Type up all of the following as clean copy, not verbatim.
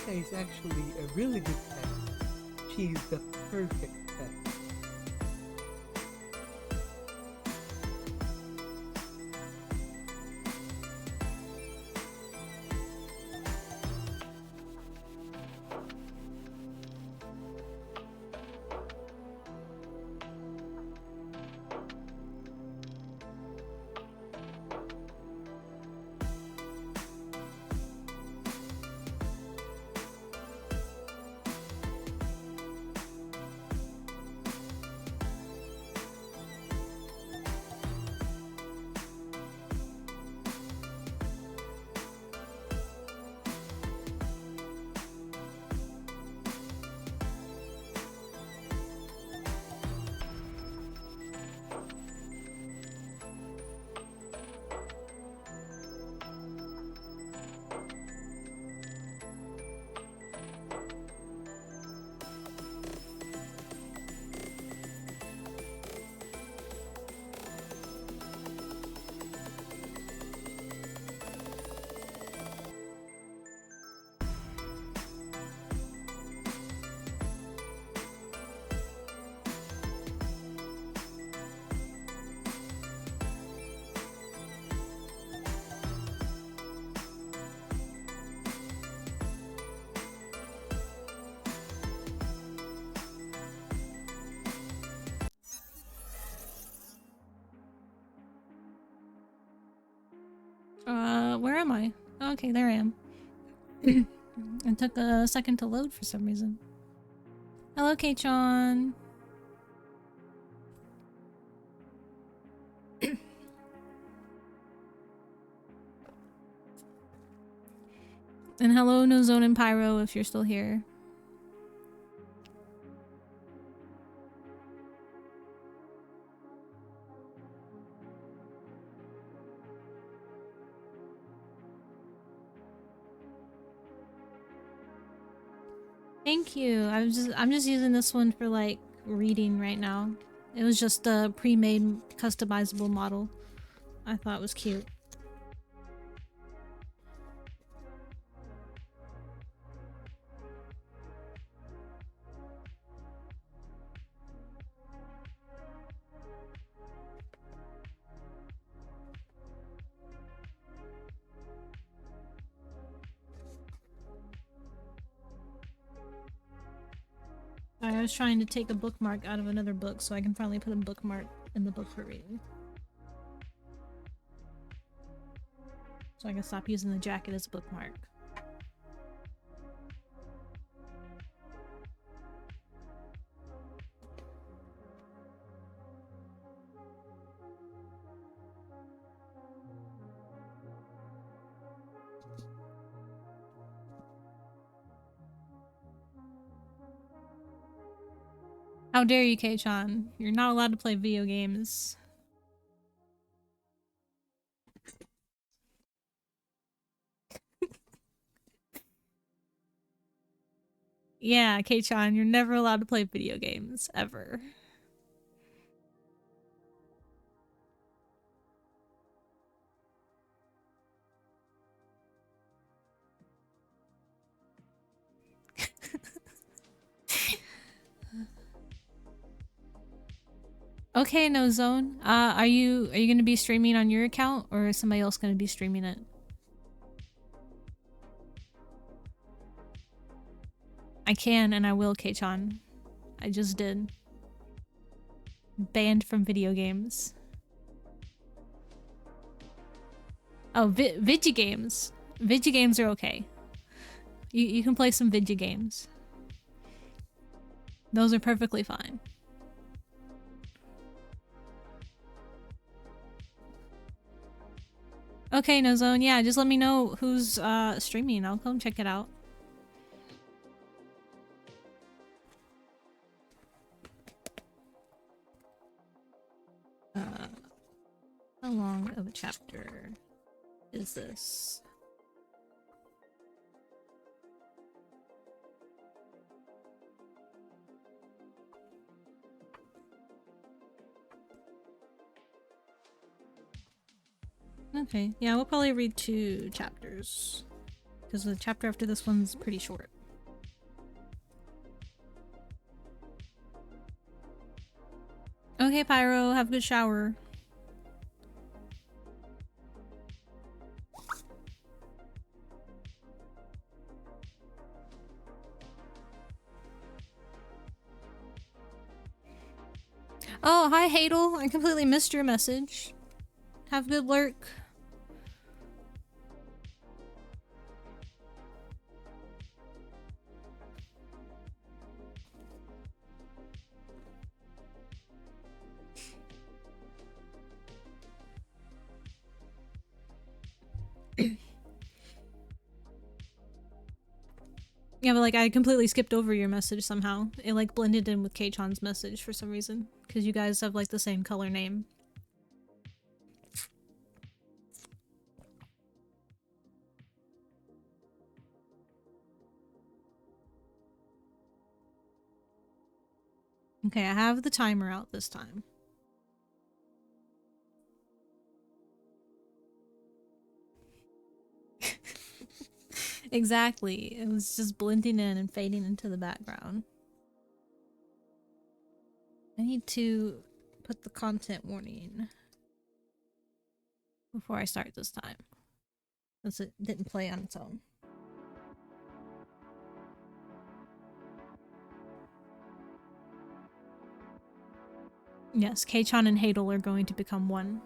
Mika is actually a really good pet. She's the perfect pet. Where am I? Okay, there I am. It took a second to load for some reason. Hello, K-chan. And hello, No Zone and Pyro, if you're still here. Thank you. I'm just using this one for like reading right now. It was just a pre-made customizable model. I thought it was cute. I was trying to take a bookmark out of another book so I can finally put a bookmark in the book for reading. So I can stop using the jacket as a bookmark. How dare you, K-chan? You're not allowed to play video games. Yeah, K-chan, you're never allowed to play video games, ever. Okay, No Zone. Are you gonna be streaming on your account, or is somebody else gonna be streaming it? I can and I will, K-chan. I just did. Banned from video games. Oh, Vigi games. Vigi games are okay. You can play some Vigi games. Those are perfectly fine. Okay, No Zone. Yeah, just let me know who's streaming. I'll come check it out. How long of a chapter is this? Okay, yeah, we'll probably read 2 chapters. Because the chapter after this one's pretty short. hey Pyro, have a good shower. Oh, hi Hadel. I completely missed your message. Have a good lurk. Yeah, but like I completely skipped over your message somehow. It like blended in with K-chan's message for some reason. Because you guys have like the same color name. Okay, I have the timer out this time. Exactly. It was just blending in and fading into the background. I need to put the content warning before I start this time, since it didn't play on its own. Yes, K-chan and Hadel are going to become one.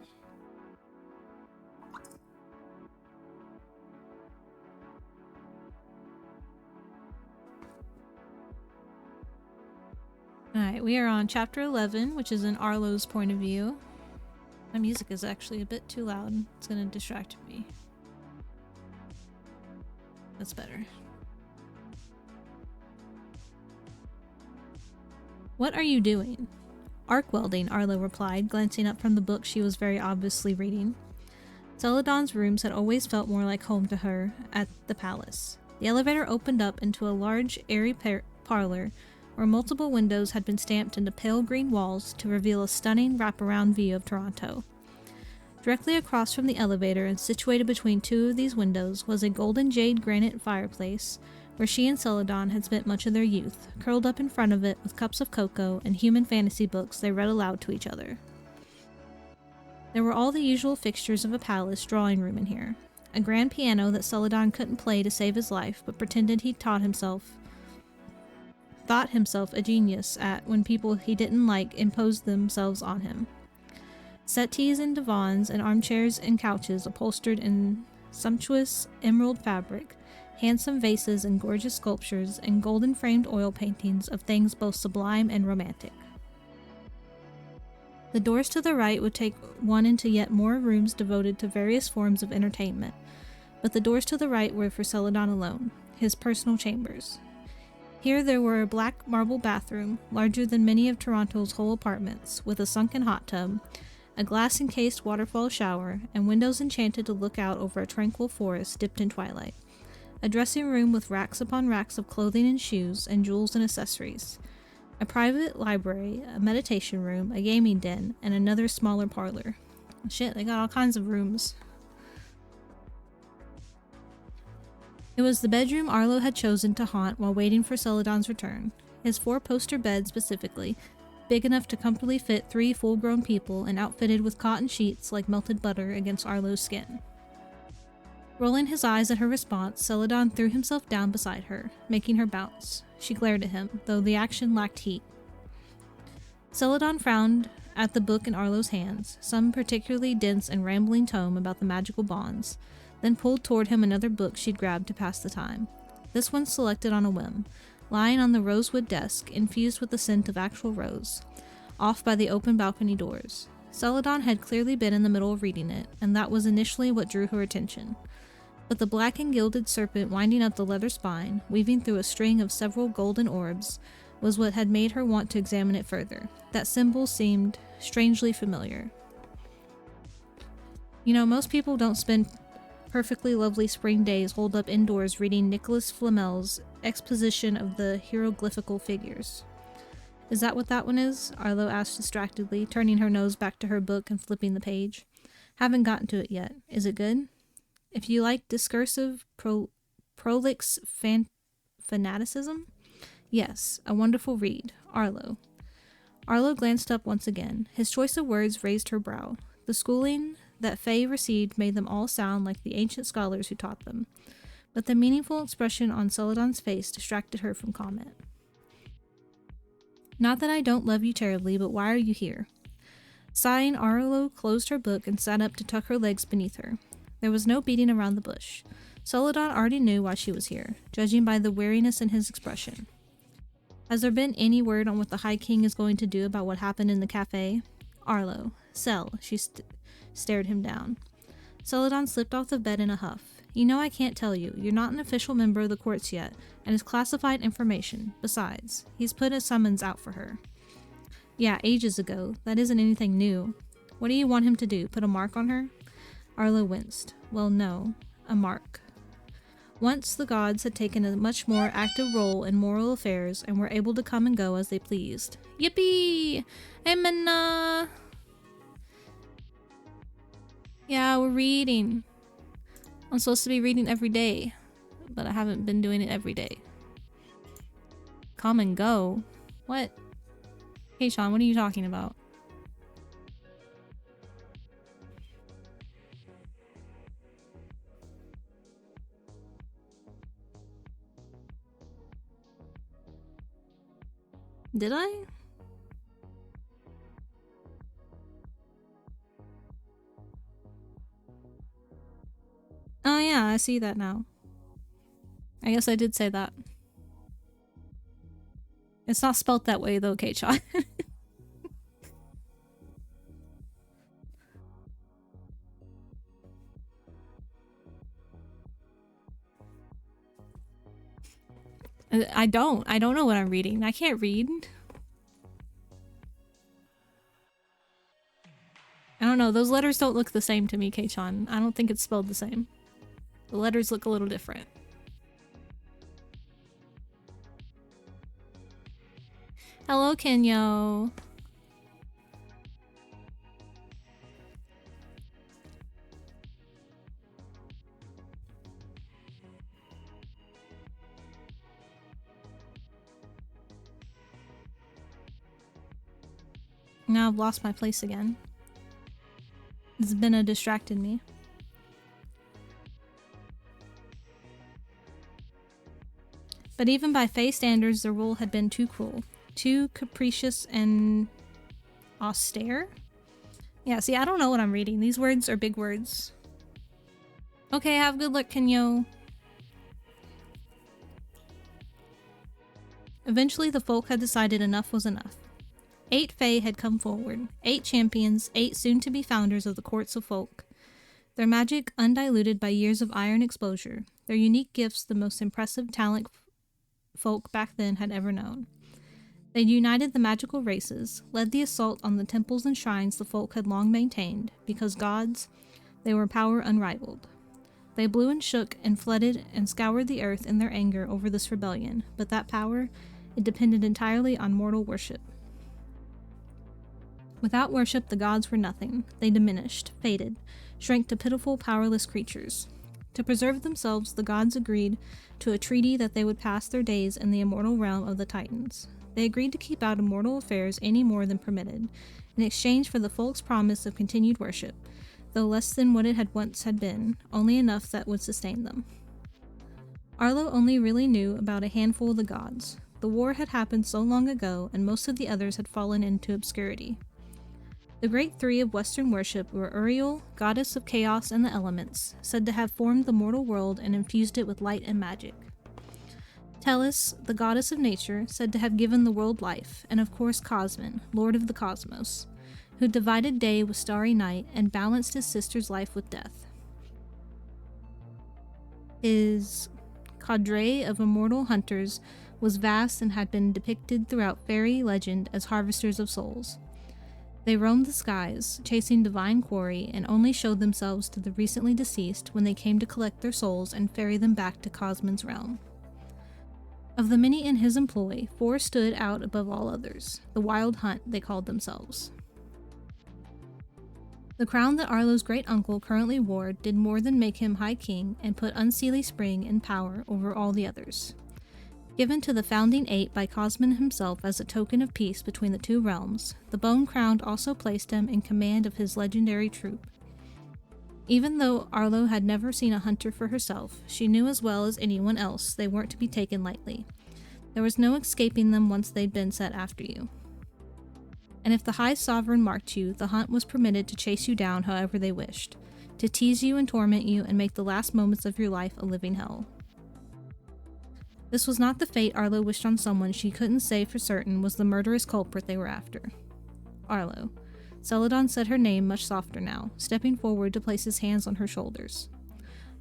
Alright, we are on chapter 11, which is in Arlo's point of view. My music is actually a bit too loud. It's gonna distract me. That's better. What are you doing? Arc welding, Arlo replied, glancing up from the book she was very obviously reading. Celadon's rooms had always felt more like home to her at the palace. The elevator opened up into a large, airy parlor where multiple windows had been stamped into pale green walls to reveal a stunning wraparound view of Toronto. Directly across from the elevator and situated between two of these windows was a golden jade granite fireplace where she and Celadon had spent much of their youth, curled up in front of it with cups of cocoa and human fantasy books they read aloud to each other. There were all the usual fixtures of a palace drawing room in here. A grand piano that Celadon couldn't play to save his life, but pretended he thought himself a genius at when people he didn't like imposed themselves on him. Settees and divans and armchairs and couches upholstered in sumptuous emerald fabric, handsome vases and gorgeous sculptures, and golden-framed oil paintings of things both sublime and romantic. The doors to the right would take one into yet more rooms devoted to various forms of entertainment, but the doors to the right were for Celadon alone, his personal chambers. Here there were a black marble bathroom, larger than many of Toronto's whole apartments, with a sunken hot tub, a glass-encased waterfall shower, and windows enchanted to look out over a tranquil forest dipped in twilight. A dressing room with racks upon racks of clothing and shoes and jewels and accessories. A private library, a meditation room, a gaming den, and another smaller parlor. Shit, they got all kinds of rooms. It was the bedroom Arlo had chosen to haunt while waiting for Celadon's return. His four-poster bed specifically, big enough to comfortably fit 3 full-grown people and outfitted with cotton sheets like melted butter against Arlo's skin. Rolling his eyes at her response, Celadon threw himself down beside her, making her bounce. She glared at him, though the action lacked heat. Celadon frowned at the book in Arlo's hands, some particularly dense and rambling tome about the magical bonds, then pulled toward him another book she'd grabbed to pass the time. This one selected on a whim, lying on the rosewood desk, infused with the scent of actual rose, off by the open balcony doors. Celadon had clearly been in the middle of reading it, and that was initially what drew her attention. But the black and gilded serpent winding up the leather spine, weaving through a string of several golden orbs, was what had made her want to examine it further. That symbol seemed strangely familiar. You know, most people don't spend perfectly lovely spring days holed up indoors reading Nicholas Flamel's exposition of the hieroglyphical figures. Is that what that one is? Arlo asked distractedly, turning her nose back to her book and flipping the page. Haven't gotten to it yet. Is it good? If you like discursive, prolix fanaticism, yes, a wonderful read. Arlo. Arlo glanced up once again. His choice of words raised her brow. The schooling that Faye received made them all sound like the ancient scholars who taught them, but the meaningful expression on Celadon's face distracted her from comment. Not that I don't love you terribly, but why are you here? Sighing, Arlo closed her book and sat up to tuck her legs beneath her. There was no beating around the bush. Celadon already knew why she was here, judging by the weariness in his expression. Has there been any word on what the High King is going to do about what happened in the cafe? Arlo. Cel. She stared him down. Celadon slipped off the bed in a huff. You know I can't tell you. You're not an official member of the courts yet, and it's classified information. Besides, he's put a summons out for her. Yeah, ages ago. That isn't anything new. What do you want him to do? Put a mark on her? Arlo winced. Well, no. A mark. Once the gods had taken a much more active role in moral affairs and were able to come and go as they pleased. Yippee! Amen. Yeah, we're reading. I'm supposed to be reading every day, but I haven't been doing it every day. Come and go? What? Hey Sean, what are you talking about? Did I? Oh yeah, I see that now. I guess I did say that. It's not spelt that way though, K-Chan. I don't know what I'm reading. I can't read. I don't know, those letters don't look the same to me, K-Chan. I don't think it's spelled the same. The letters look a little different. Hello, Kenyo. Now I've lost my place again. Zbina distracted me. But even by Fae standards, the rule had been too cruel. Too capricious and austere? Yeah, see, I don't know what I'm reading. These words are big words. Okay, have good luck, Kenyo. Eventually, the folk had decided enough was enough. 8 Fae had come forward. 8 champions, 8 soon-to-be founders of the courts of folk. Their magic undiluted by years of iron exposure. Their unique gifts the most impressive talent folk back then had ever known. They united the magical races, led the assault on the temples and shrines the folk had long maintained, because gods, they were power unrivaled. They blew and shook and flooded and scoured the earth in their anger over this rebellion, but that power, it depended entirely on mortal worship. Without worship, the gods were nothing. They diminished, faded, shrank to pitiful, powerless creatures. To preserve themselves, the gods agreed to a treaty that they would pass their days in the immortal realm of the Titans. They agreed to keep out of mortal affairs any more than permitted, in exchange for the folk's promise of continued worship, though less than what it had once been, only enough that would sustain them. Arlo only really knew about a handful of the gods. The war had happened so long ago, and most of the others had fallen into obscurity. The great 3 of Western worship were Uriel, goddess of chaos and the elements, said to have formed the mortal world and infused it with light and magic. Tellus, the goddess of nature, said to have given the world life, and of course Cosmin, lord of the cosmos, who divided day with starry night and balanced his sister's life with death. His cadre of immortal hunters was vast and had been depicted throughout fairy legend as harvesters of souls. They roamed the skies, chasing divine quarry, and only showed themselves to the recently deceased when they came to collect their souls and ferry them back to Cosmin's realm. Of the many in his employ, 4 stood out above all others. The Wild Hunt, they called themselves. The crown that Arlo's great-uncle currently wore did more than make him High King and put Unseelie Spring in power over all the others. Given to the Founding Eight by Cosmin himself as a token of peace between the two realms, the Bone Crown also placed him in command of his legendary troop. Even though Arlo had never seen a hunter for herself, she knew as well as anyone else they weren't to be taken lightly. There was no escaping them once they'd been set after you. And if the High Sovereign marked you, the hunt was permitted to chase you down however they wished, to tease you and torment you and make the last moments of your life a living hell. This was not the fate Arlo wished on someone she couldn't say for certain was the murderous culprit they were after. Arlo. Celadon said her name much softer now, stepping forward to place his hands on her shoulders.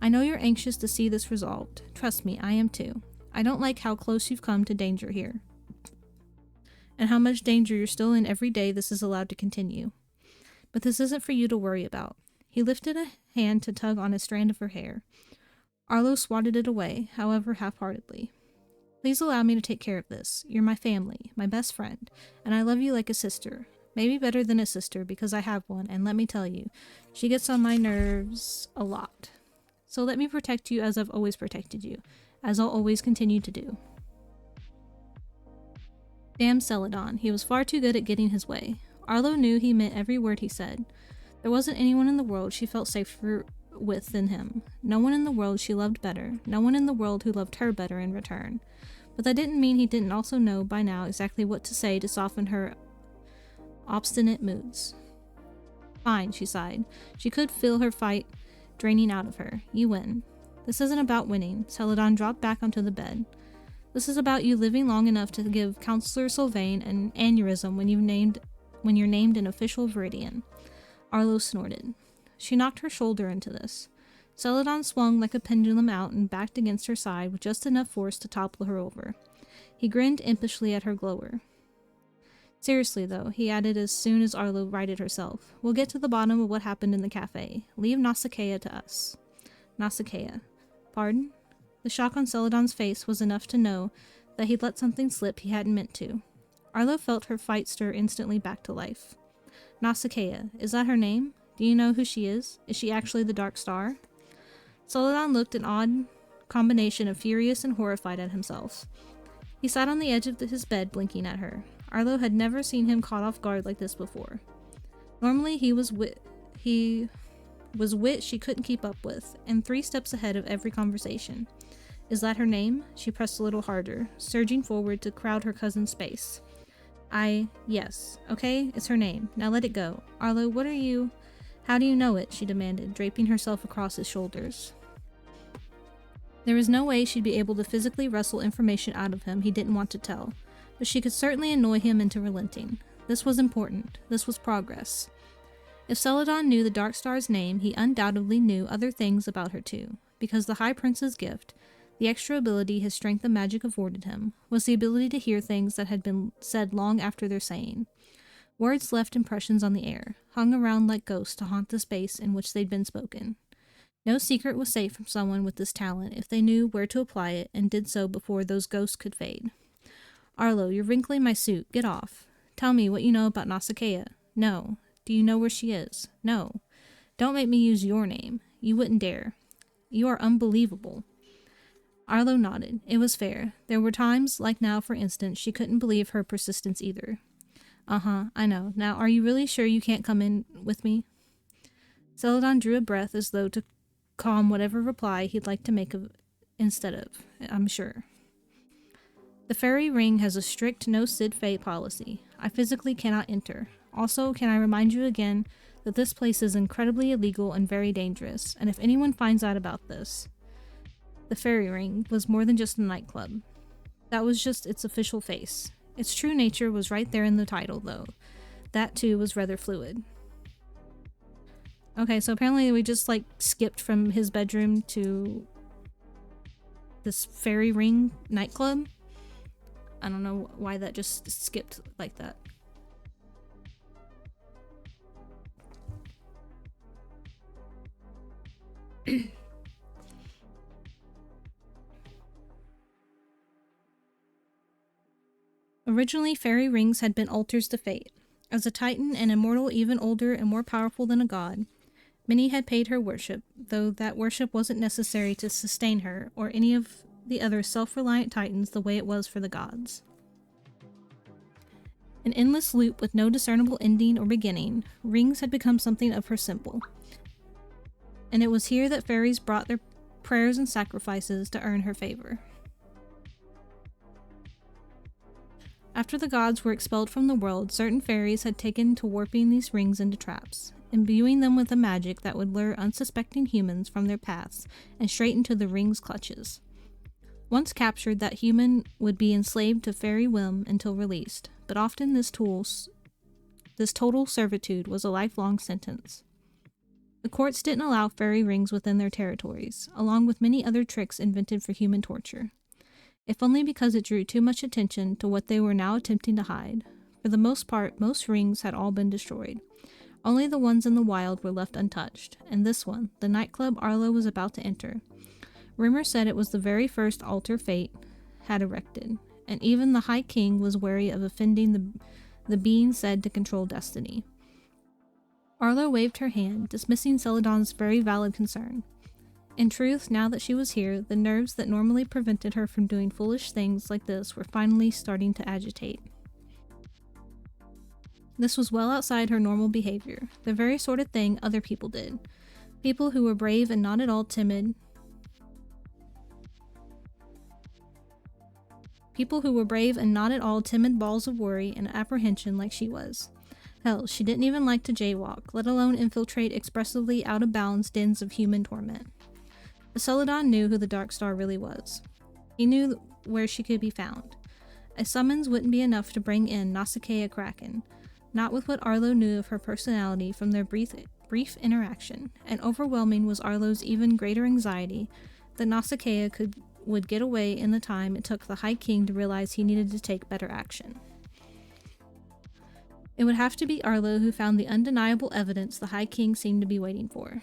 I know you're anxious to see this resolved. Trust me, I am too. I don't like how close you've come to danger here, and how much danger you're still in every day this is allowed to continue. But this isn't for you to worry about. He lifted a hand to tug on a strand of her hair. Arlo swatted it away, however half-heartedly. Please allow me to take care of this. You're my family, my best friend, and I love you like a sister. Maybe better than a sister, because I have one, and let me tell you, she gets on my nerves a lot. So let me protect you as I've always protected you, as I'll always continue to do. Damn Celadon, he was far too good at getting his way. Arlo knew he meant every word he said. There wasn't anyone in the world she felt safer with than him. No one in the world she loved better. No one in the world who loved her better in return. But that didn't mean he didn't also know by now exactly what to say to soften her obstinate moods. Fine, she sighed. She could feel her fight draining out of her. You win. This isn't about winning. Celadon dropped back onto the bed. This is about you living long enough to give Counselor Sylvain an aneurysm when you're named an official Viridian. Arlo snorted. She knocked her shoulder into this. Celadon swung like a pendulum out and backed against her side with just enough force to topple her over. He grinned impishly at her glower. Seriously, though, he added as soon as Arlo righted herself, we'll get to the bottom of what happened in the cafe. Leave Nausicaa to us. Nausicaa. Pardon? The shock on Celadon's face was enough to know that he'd let something slip he hadn't meant to. Arlo felt her fight stir instantly back to life. Nausicaa. Is that her name? Do you know who she is? Is she actually the Dark Star? Celadon looked an odd combination of furious and horrified at himself. He sat on the edge of his bed blinking at her. Arlo had never seen him caught off guard like this before. Normally he was wit she couldn't keep up with, and 3 steps ahead of every conversation. Is that her name? She pressed a little harder, surging forward to crowd her cousin's space. Yes. Okay, it's her name. Now let it go. Arlo, how do you know it? She demanded, draping herself across his shoulders. There was no way she'd be able to physically wrestle information out of him he didn't want to tell, but she could certainly annoy him into relenting. This was important. This was progress. If Celadon knew the Dark Star's name, he undoubtedly knew other things about her too, because the High Prince's gift, the extra ability his strength and magic afforded him, was the ability to hear things that had been said long after their saying. Words left impressions on the air, hung around like ghosts to haunt the space in which they'd been spoken. No secret was safe from someone with this talent if they knew where to apply it and did so before those ghosts could fade. Arlo, you're wrinkling my suit. Get off. Tell me what you know about Nausicaa. No. Do you know where she is? No. Don't make me use your name. You wouldn't dare. You are unbelievable. Arlo nodded. It was fair. There were times, like now for instance, she couldn't believe her persistence either. I know. Now, are you really sure you can't come in with me? Celadon drew a breath as though to calm whatever reply he'd like to make instead of, I'm sure. The fairy ring has a strict no Sid Fate policy. I physically cannot enter. Also, can I remind you again that this place is incredibly illegal and very dangerous, and if anyone finds out about this, the fairy ring was more than just a nightclub. That was just its official face. Its true nature was right there in the title, though. That, too, was rather fluid. Okay, so apparently we just, skipped from his bedroom to this fairy ring nightclub. I don't know why that just skipped like that. Originally, fairy rings had been altars to fate. As a titan, an immortal even older and more powerful than a god, many had paid her worship, though that worship wasn't necessary to sustain her or any of the other self-reliant titans the way it was for the gods. An endless loop with no discernible ending or beginning, rings had become something of her symbol. And it was here that fairies brought their prayers and sacrifices to earn her favor. After the gods were expelled from the world, certain fairies had taken to warping these rings into traps, imbuing them with a magic that would lure unsuspecting humans from their paths and straight into the ring's clutches. Once captured, that human would be enslaved to fairy whim until released, but often this total servitude was a lifelong sentence. The courts didn't allow fairy rings within their territories, along with many other tricks invented for human torture, if only because it drew too much attention to what they were now attempting to hide. For the most part, most rings had all been destroyed. Only the ones in the wild were left untouched, and this one, the nightclub Arlo was about to enter. Rumor said it was the very first altar fate had erected, and even the High King was wary of offending the being said to control destiny. Arlo waved her hand, dismissing Celadon's very valid concern. In truth, now that she was here, the nerves that normally prevented her from doing foolish things like this were finally starting to agitate. This was well outside her normal behavior, the very sort of thing other people did. People who were brave and not at all timid. People who were brave and not at all timid balls of worry and apprehension like she was. Hell, she didn't even like to jaywalk, let alone infiltrate expressively out-of-bounds dens of human torment. But Celadon knew who the Dark Star really was. He knew where she could be found. A summons wouldn't be enough to bring in Nausicaa Kraken, not with what Arlo knew of her personality from their brief interaction, and overwhelming was Arlo's even greater anxiety that Nausicaa would get away in the time it took the High King to realize he needed to take better action. It would have to be Arlo who found the undeniable evidence the High King seemed to be waiting for.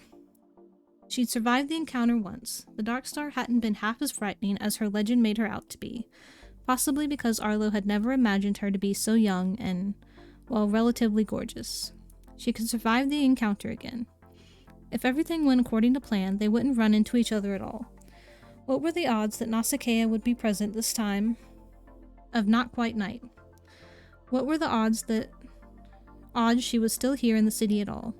She'd survived the encounter once. The Dark Star hadn't been half as frightening as her legend made her out to be, possibly because Arlo had never imagined her to be so young and, well, relatively gorgeous. She could survive the encounter again. If everything went according to plan, they wouldn't run into each other at all. What were the odds that Nausicaa would be present this time of not quite night? What were the odds she was still here in the city at all?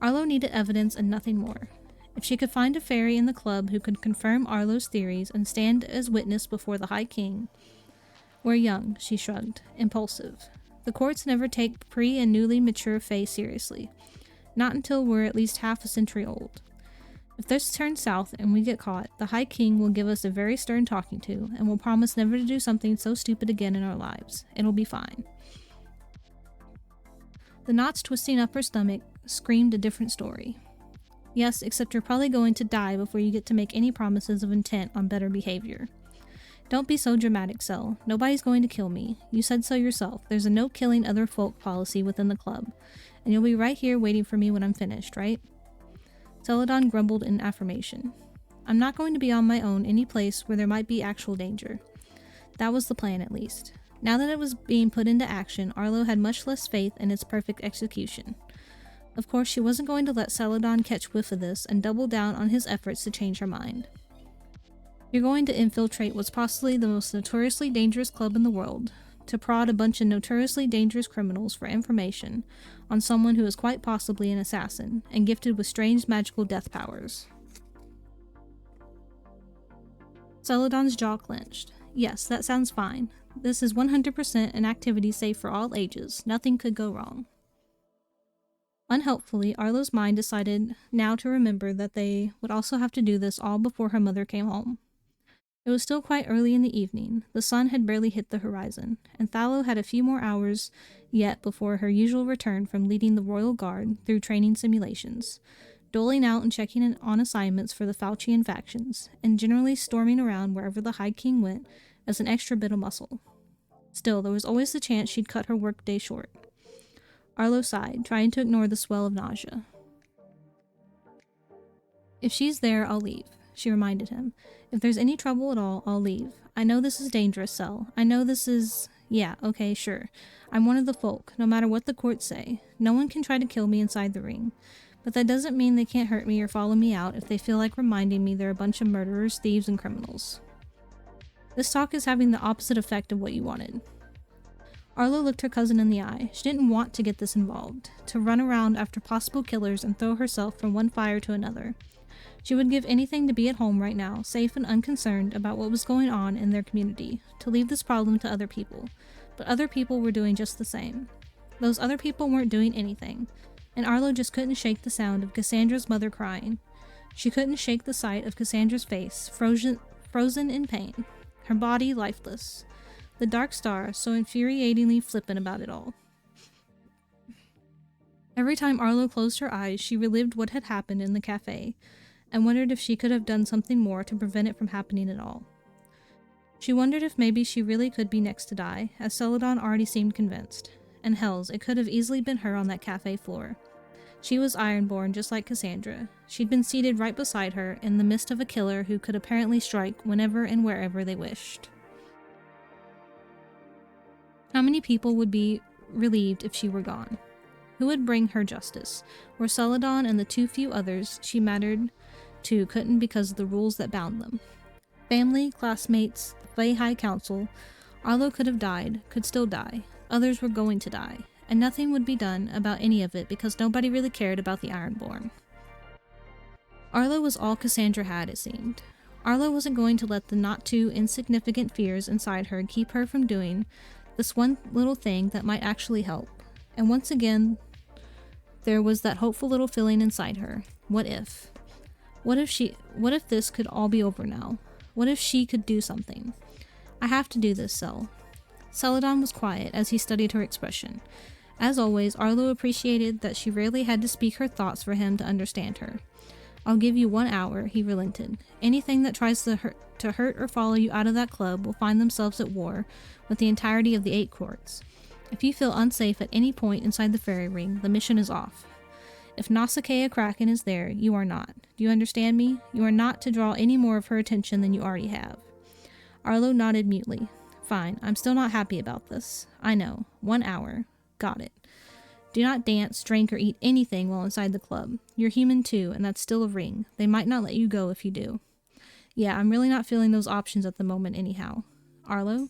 Arlo needed evidence and nothing more. If she could find a fairy in the club who could confirm Arlo's theories and stand as witness before the High King. We're young, she shrugged, impulsive. The courts never take pre- and newly mature fae seriously. Not until we're at least half a century old. If this turns south and we get caught, the High King will give us a very stern talking to, and will promise never to do something so stupid again in our lives. It'll be fine. The knots twisting up her stomach screamed a different story. Yes, except you're probably going to die before you get to make any promises of intent on better behavior. Don't be so dramatic, Cel. Nobody's going to kill me. You said so yourself. There's a no killing other folk policy within the club, and you'll be right here waiting for me when I'm finished, right? Celadon grumbled in affirmation. I'm not going to be on my own any place where there might be actual danger. That was the plan, at least. Now that it was being put into action, Arlo had much less faith in its perfect execution. Of course, she wasn't going to let Celadon catch whiff of this and double down on his efforts to change her mind. You're going to infiltrate what's possibly the most notoriously dangerous club in the world, to prod a bunch of notoriously dangerous criminals for information on someone who is quite possibly an assassin, and gifted with strange magical death powers. Celadon's jaw clenched. Yes, that sounds fine. This is 100% an activity safe for all ages. Nothing could go wrong. Unhelpfully, Arlo's mind decided now to remember that they would also have to do this all before her mother came home. It was still quite early in the evening. The sun had barely hit the horizon, and Thallo had a few more hours yet before her usual return from leading the Royal Guard through training simulations, doling out and checking in on assignments for the Faucian factions, and generally storming around wherever the High King went as an extra bit of muscle. Still, there was always the chance she'd cut her workday short. Arlo sighed, trying to ignore the swell of nausea. If she's there, I'll leave, she reminded him. If there's any trouble at all, I'll leave. I know this is dangerous, Cel. I know this is... Yeah, okay, sure. I'm one of the folk, no matter what the courts say. No one can try to kill me inside the ring. But that doesn't mean they can't hurt me or follow me out if they feel like reminding me they're a bunch of murderers, thieves, and criminals. This talk is having the opposite effect of what you wanted. Arlo looked her cousin in the eye. She didn't want to get this involved, to run around after possible killers and throw herself from one fire to another. She would give anything to be at home right now, safe and unconcerned about what was going on in their community, to leave this problem to other people. But other people were doing just the same. Those other people weren't doing anything, and Arlo just couldn't shake the sound of Cassandra's mother crying. She couldn't shake the sight of Cassandra's face, frozen in pain, her body lifeless. The dark star so infuriatingly flippant about it all. Every time Arlo closed her eyes, she relived what had happened in the cafe, and wondered if she could have done something more to prevent it from happening at all. She wondered if maybe she really could be next to die, as Celadon already seemed convinced. And hells, it could have easily been her on that cafe floor. She was Ironborn just like Cassandra. She'd been seated right beside her, in the midst of a killer who could apparently strike whenever and wherever they wished. How many people would be relieved if she were gone? Who would bring her justice? Where Celadon and the too few others she mattered to couldn't because of the rules that bound them. Family, classmates, the Fey High Council. Arlo could have died, could still die. Others were going to die, and nothing would be done about any of it because nobody really cared about the Ironborn. Arlo was all Cassandra had, it seemed. Arlo wasn't going to let the not too insignificant fears inside her keep her from doing this one little thing that might actually help. And once again, there was that hopeful little feeling inside her. What if? What if this could all be over now? What if she could do something? I have to do this, Cel. Celadon was quiet as he studied her expression. As always, Arlo appreciated that she rarely had to speak her thoughts for him to understand her. I'll give you 1 hour, he relented. Anything that tries to hurt or follow you out of that club will find themselves at war with the entirety of the 8 courts. If you feel unsafe at any point inside the fairy ring, the mission is off. If Nausicaa Kraken is there, you are not. Do you understand me? You are not to draw any more of her attention than you already have. Arlo nodded mutely. Fine, I'm still not happy about this. I know. 1 hour. Got it. Do not dance, drink, or eat anything while inside the club. You're human too, and that's still a ring. They might not let you go if you do. Yeah, I'm really not feeling those options at the moment anyhow. Arlo?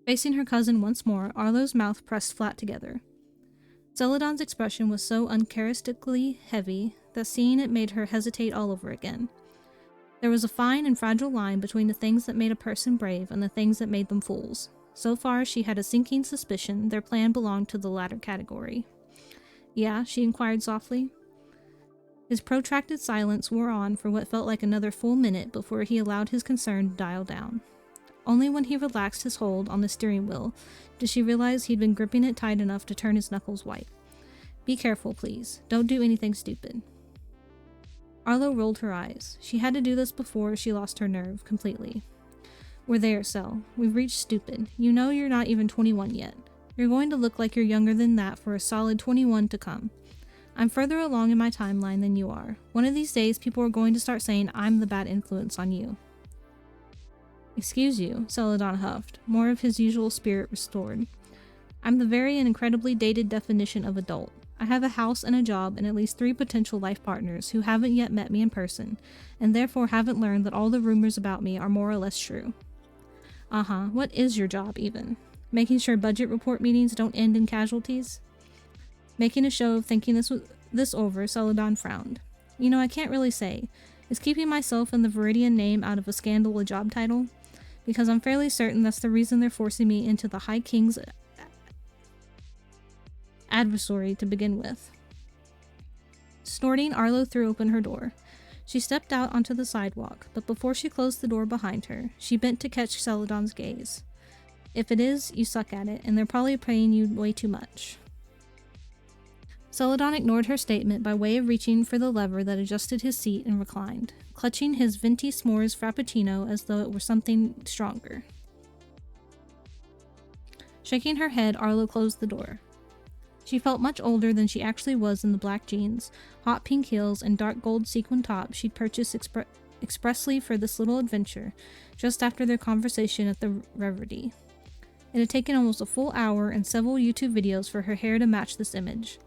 Facing her cousin once more, Arlo's mouth pressed flat together. Celadon's expression was so uncharacteristically heavy that seeing it made her hesitate all over again. There was a fine and fragile line between the things that made a person brave and the things that made them fools. So far, she had a sinking suspicion their plan belonged to the latter category. Yeah, she inquired softly. His protracted silence wore on for what felt like another full minute before he allowed his concern to dial down. Only when he relaxed his hold on the steering wheel did she realize he'd been gripping it tight enough to turn his knuckles white. Be careful, please. Don't do anything stupid. Arlo rolled her eyes. She had to do this before she lost her nerve completely. We're there, Cel. We've reached stupid. You know you're not even 21 yet. You're going to look like you're younger than that for a solid 21 to come. I'm further along in my timeline than you are. One of these days, people are going to start saying I'm the bad influence on you. Excuse you, Celadon huffed, more of his usual spirit restored. I'm the very and incredibly dated definition of adult. I have a house and a job and at least 3 potential life partners who haven't yet met me in person, and therefore haven't learned that all the rumors about me are more or less true. What is your job, even? Making sure budget report meetings don't end in casualties? Making a show of thinking this over, Celadon frowned. You know, I can't really say. Is keeping myself and the Viridian name out of a scandal a job title? Because I'm fairly certain that's the reason they're forcing me into the High King's adversary to begin with. Snorting, Arlo threw open her door. She stepped out onto the sidewalk, but before she closed the door behind her, she bent to catch Celadon's gaze. If it is, you suck at it, and they're probably paying you way too much. Celadon ignored her statement by way of reaching for the lever that adjusted his seat and reclined, clutching his venti s'mores frappuccino as though it were something stronger. Shaking her head, Arlo closed the door. She felt much older than she actually was in the black jeans, hot pink heels, and dark gold sequin top she'd purchased expressly for this little adventure, just after their conversation at the reverie. It had taken almost a full hour and several YouTube videos for her hair to match this image,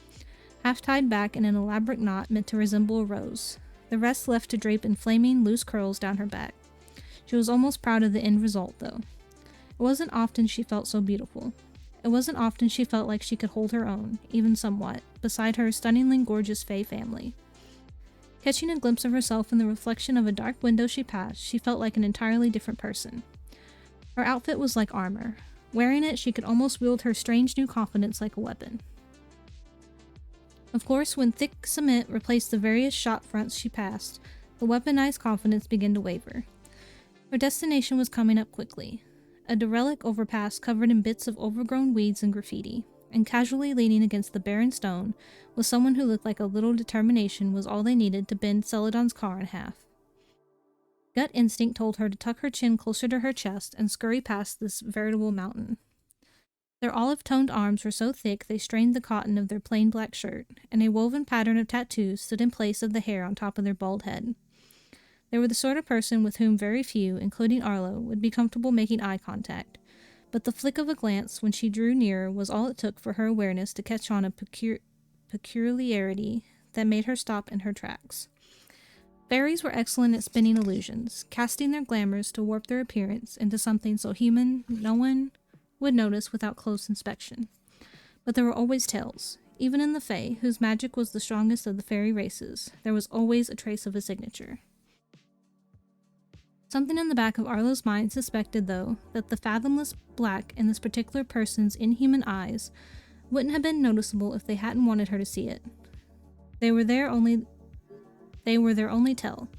half tied back in an elaborate knot meant to resemble a rose, the rest left to drape in flaming, loose curls down her back. She was almost proud of the end result, though. It wasn't often she felt so beautiful. It wasn't often she felt like she could hold her own, even somewhat, beside her stunningly gorgeous Fae family. Catching a glimpse of herself in the reflection of a dark window she passed, she felt like an entirely different person. Her outfit was like armor. Wearing it, she could almost wield her strange new confidence like a weapon. Of course, when thick cement replaced the various shop fronts she passed, the weaponized confidence began to waver. Her destination was coming up quickly. A derelict overpass covered in bits of overgrown weeds and graffiti, and casually leaning against the barren stone was someone who looked like a little determination was all they needed to bend Celadon's car in half. Gut instinct told her to tuck her chin closer to her chest and scurry past this veritable mountain. Their olive-toned arms were so thick they strained the cotton of their plain black shirt, and a woven pattern of tattoos stood in place of the hair on top of their bald head. They were the sort of person with whom very few, including Arlo, would be comfortable making eye contact, but the flick of a glance when she drew nearer was all it took for her awareness to catch on a peculiarity that made her stop in her tracks. Fairies were excellent at spinning illusions, casting their glamours to warp their appearance into something so human no one would notice without close inspection. But there were always tells. Even in the Fae, whose magic was the strongest of the fairy races, there was always a trace of a signature. Something in the back of Arlo's mind suspected, though, that the fathomless black in this particular person's inhuman eyes wouldn't have been noticeable if they hadn't wanted her to see it. They were their only tell.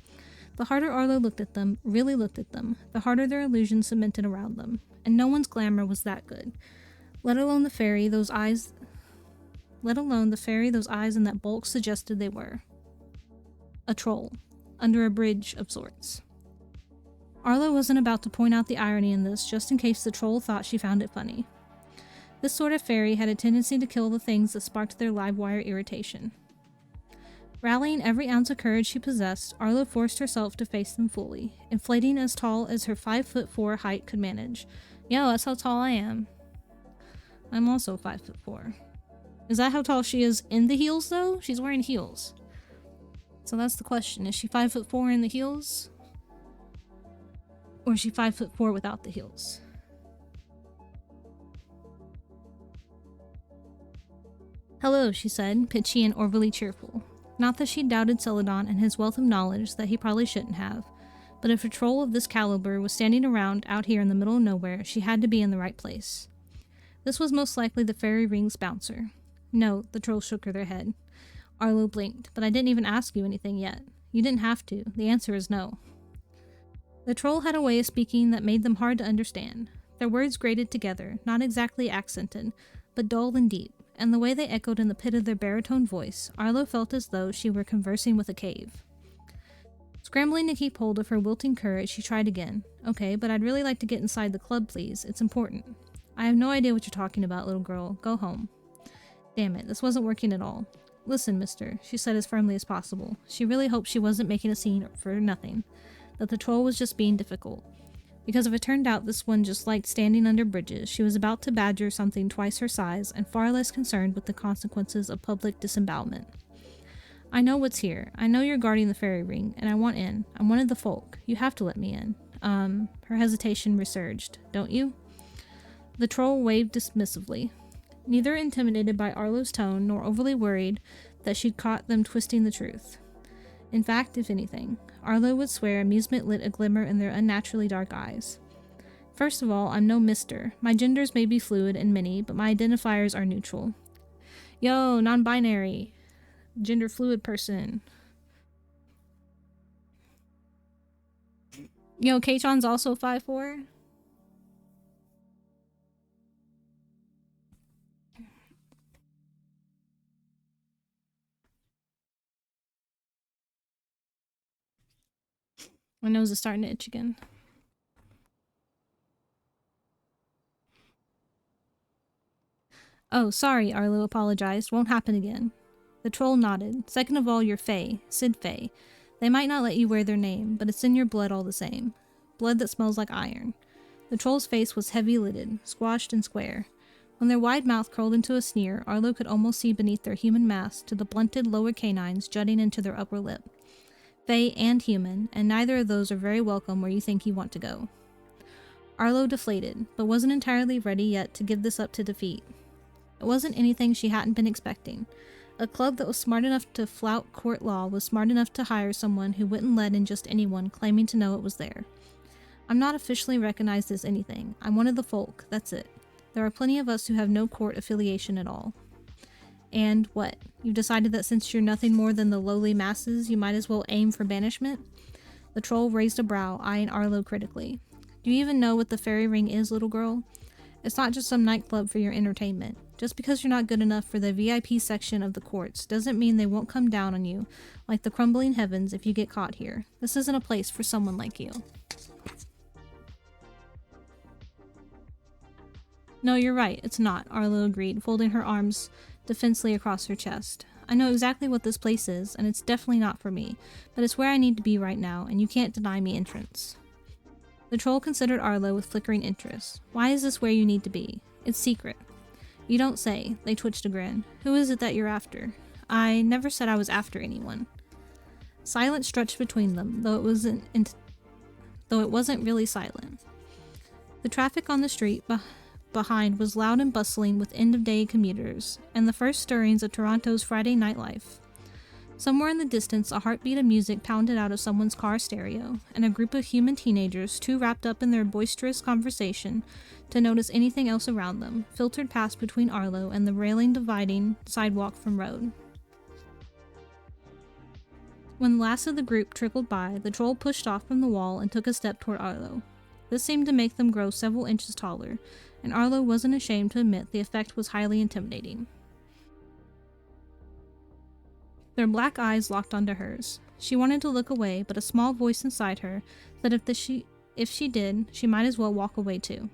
The harder Arlo looked at them, really looked at them, the harder their illusion cemented around them, and no one's glamour was that good. Let alone the fairy those eyes and that bulk suggested they were. A troll, under a bridge of sorts. Arlo wasn't about to point out the irony in this just in case the troll thought she found it funny. This sort of fairy had a tendency to kill the things that sparked their live wire irritation. Rallying every ounce of courage she possessed, Arlo forced herself to face them fully, inflating as tall as her 5'4" height could manage. Yo, that's how tall I am. I'm also 5'4". Is that how tall she is in the heels, though? She's wearing heels. So that's the question. Is she 5'4" in the heels? Or is she 5'4" without the heels? Hello, she said, pitchy and overly cheerful. Not that she doubted Celadon and his wealth of knowledge that he probably shouldn't have, but if a troll of this caliber was standing around out here in the middle of nowhere, she had to be in the right place. This was most likely the fairy ring's bouncer. No, the troll shook their head. Arlo blinked, but I didn't even ask you anything yet. You didn't have to. The answer is no. The troll had a way of speaking that made them hard to understand. Their words grated together, not exactly accented, but dull and deep, and the way they echoed in the pit of their baritone voice, Arlo felt as though she were conversing with a cave. Scrambling to keep hold of her wilting courage, she tried again. Okay, but I'd really like to get inside the club, please. It's important. I have no idea what you're talking about, little girl. Go home. Damn it, this wasn't working at all. Listen, mister, she said as firmly as possible. She really hoped she wasn't making a scene for nothing, that the troll was just being difficult. Because if it turned out this one just liked standing under bridges, she was about to badger something twice her size and far less concerned with the consequences of public disembowelment. I know what's here. I know you're guarding the fairy ring, and I want in. I'm one of the folk. You have to let me in. Her hesitation resurged. Don't you? The troll waved dismissively, neither intimidated by Arlo's tone nor overly worried that she'd caught them twisting the truth. In fact, if anything, Arlo would swear amusement lit a glimmer in their unnaturally dark eyes. First of all, I'm no mister. My genders may be fluid and many, but my identifiers are neutral. Yo, non-binary. Gender fluid person. Yo, Kachon's also 5'4". My nose is starting to itch again. Oh, sorry, Arlo apologized. Won't happen again. The troll nodded. Second of all, you're Fae. Sid Fae. They might not let you wear their name, but it's in your blood all the same. Blood that smells like iron. The troll's face was heavy-lidded, squashed and square. When their wide mouth curled into a sneer, Arlo could almost see beneath their human mask to the blunted lower canines jutting into their upper lip. Fae and human, and neither of those are very welcome where you think you want to go. Arlo deflated, but wasn't entirely ready yet to give this up to defeat. It wasn't anything she hadn't been expecting. A club that was smart enough to flout court law was smart enough to hire someone who wouldn't let in just anyone claiming to know it was there. I'm not officially recognized as anything. I'm one of the folk, that's it. There are plenty of us who have no court affiliation at all. And what? You've decided that since you're nothing more than the lowly masses, you might as well aim for banishment? The troll raised a brow, eyeing Arlo critically. Do you even know what the fairy ring is, little girl? It's not just some nightclub for your entertainment. Just because you're not good enough for the VIP section of the courts doesn't mean they won't come down on you like the crumbling heavens if you get caught here. This isn't a place for someone like you. No, you're right, it's not, Arlo agreed, folding her arms defensively across her chest. I know exactly what this place is, and it's definitely not for me, but it's where I need to be right now, and you can't deny me entrance. The troll considered Arlo with flickering interest. Why is this where you need to be? It's secret. You don't say. They twitched a grin. Who is it that you're after? I never said I was after anyone. Silence stretched between them, though it wasn't really silent. The traffic on the street behind was loud and bustling with end-of-day commuters, and the first stirrings of Toronto's Friday nightlife. Somewhere in the distance, a heartbeat of music pounded out of someone's car stereo, and a group of human teenagers, too wrapped up in their boisterous conversation to notice anything else around them, filtered past between Arlo and the railing dividing sidewalk from road. When the last of the group trickled by, the troll pushed off from the wall and took a step toward Arlo. This seemed to make them grow several inches taller, and Arlo wasn't ashamed to admit the effect was highly intimidating. Their black eyes locked onto hers. She wanted to look away, but a small voice inside her said if she did, she might as well walk away too.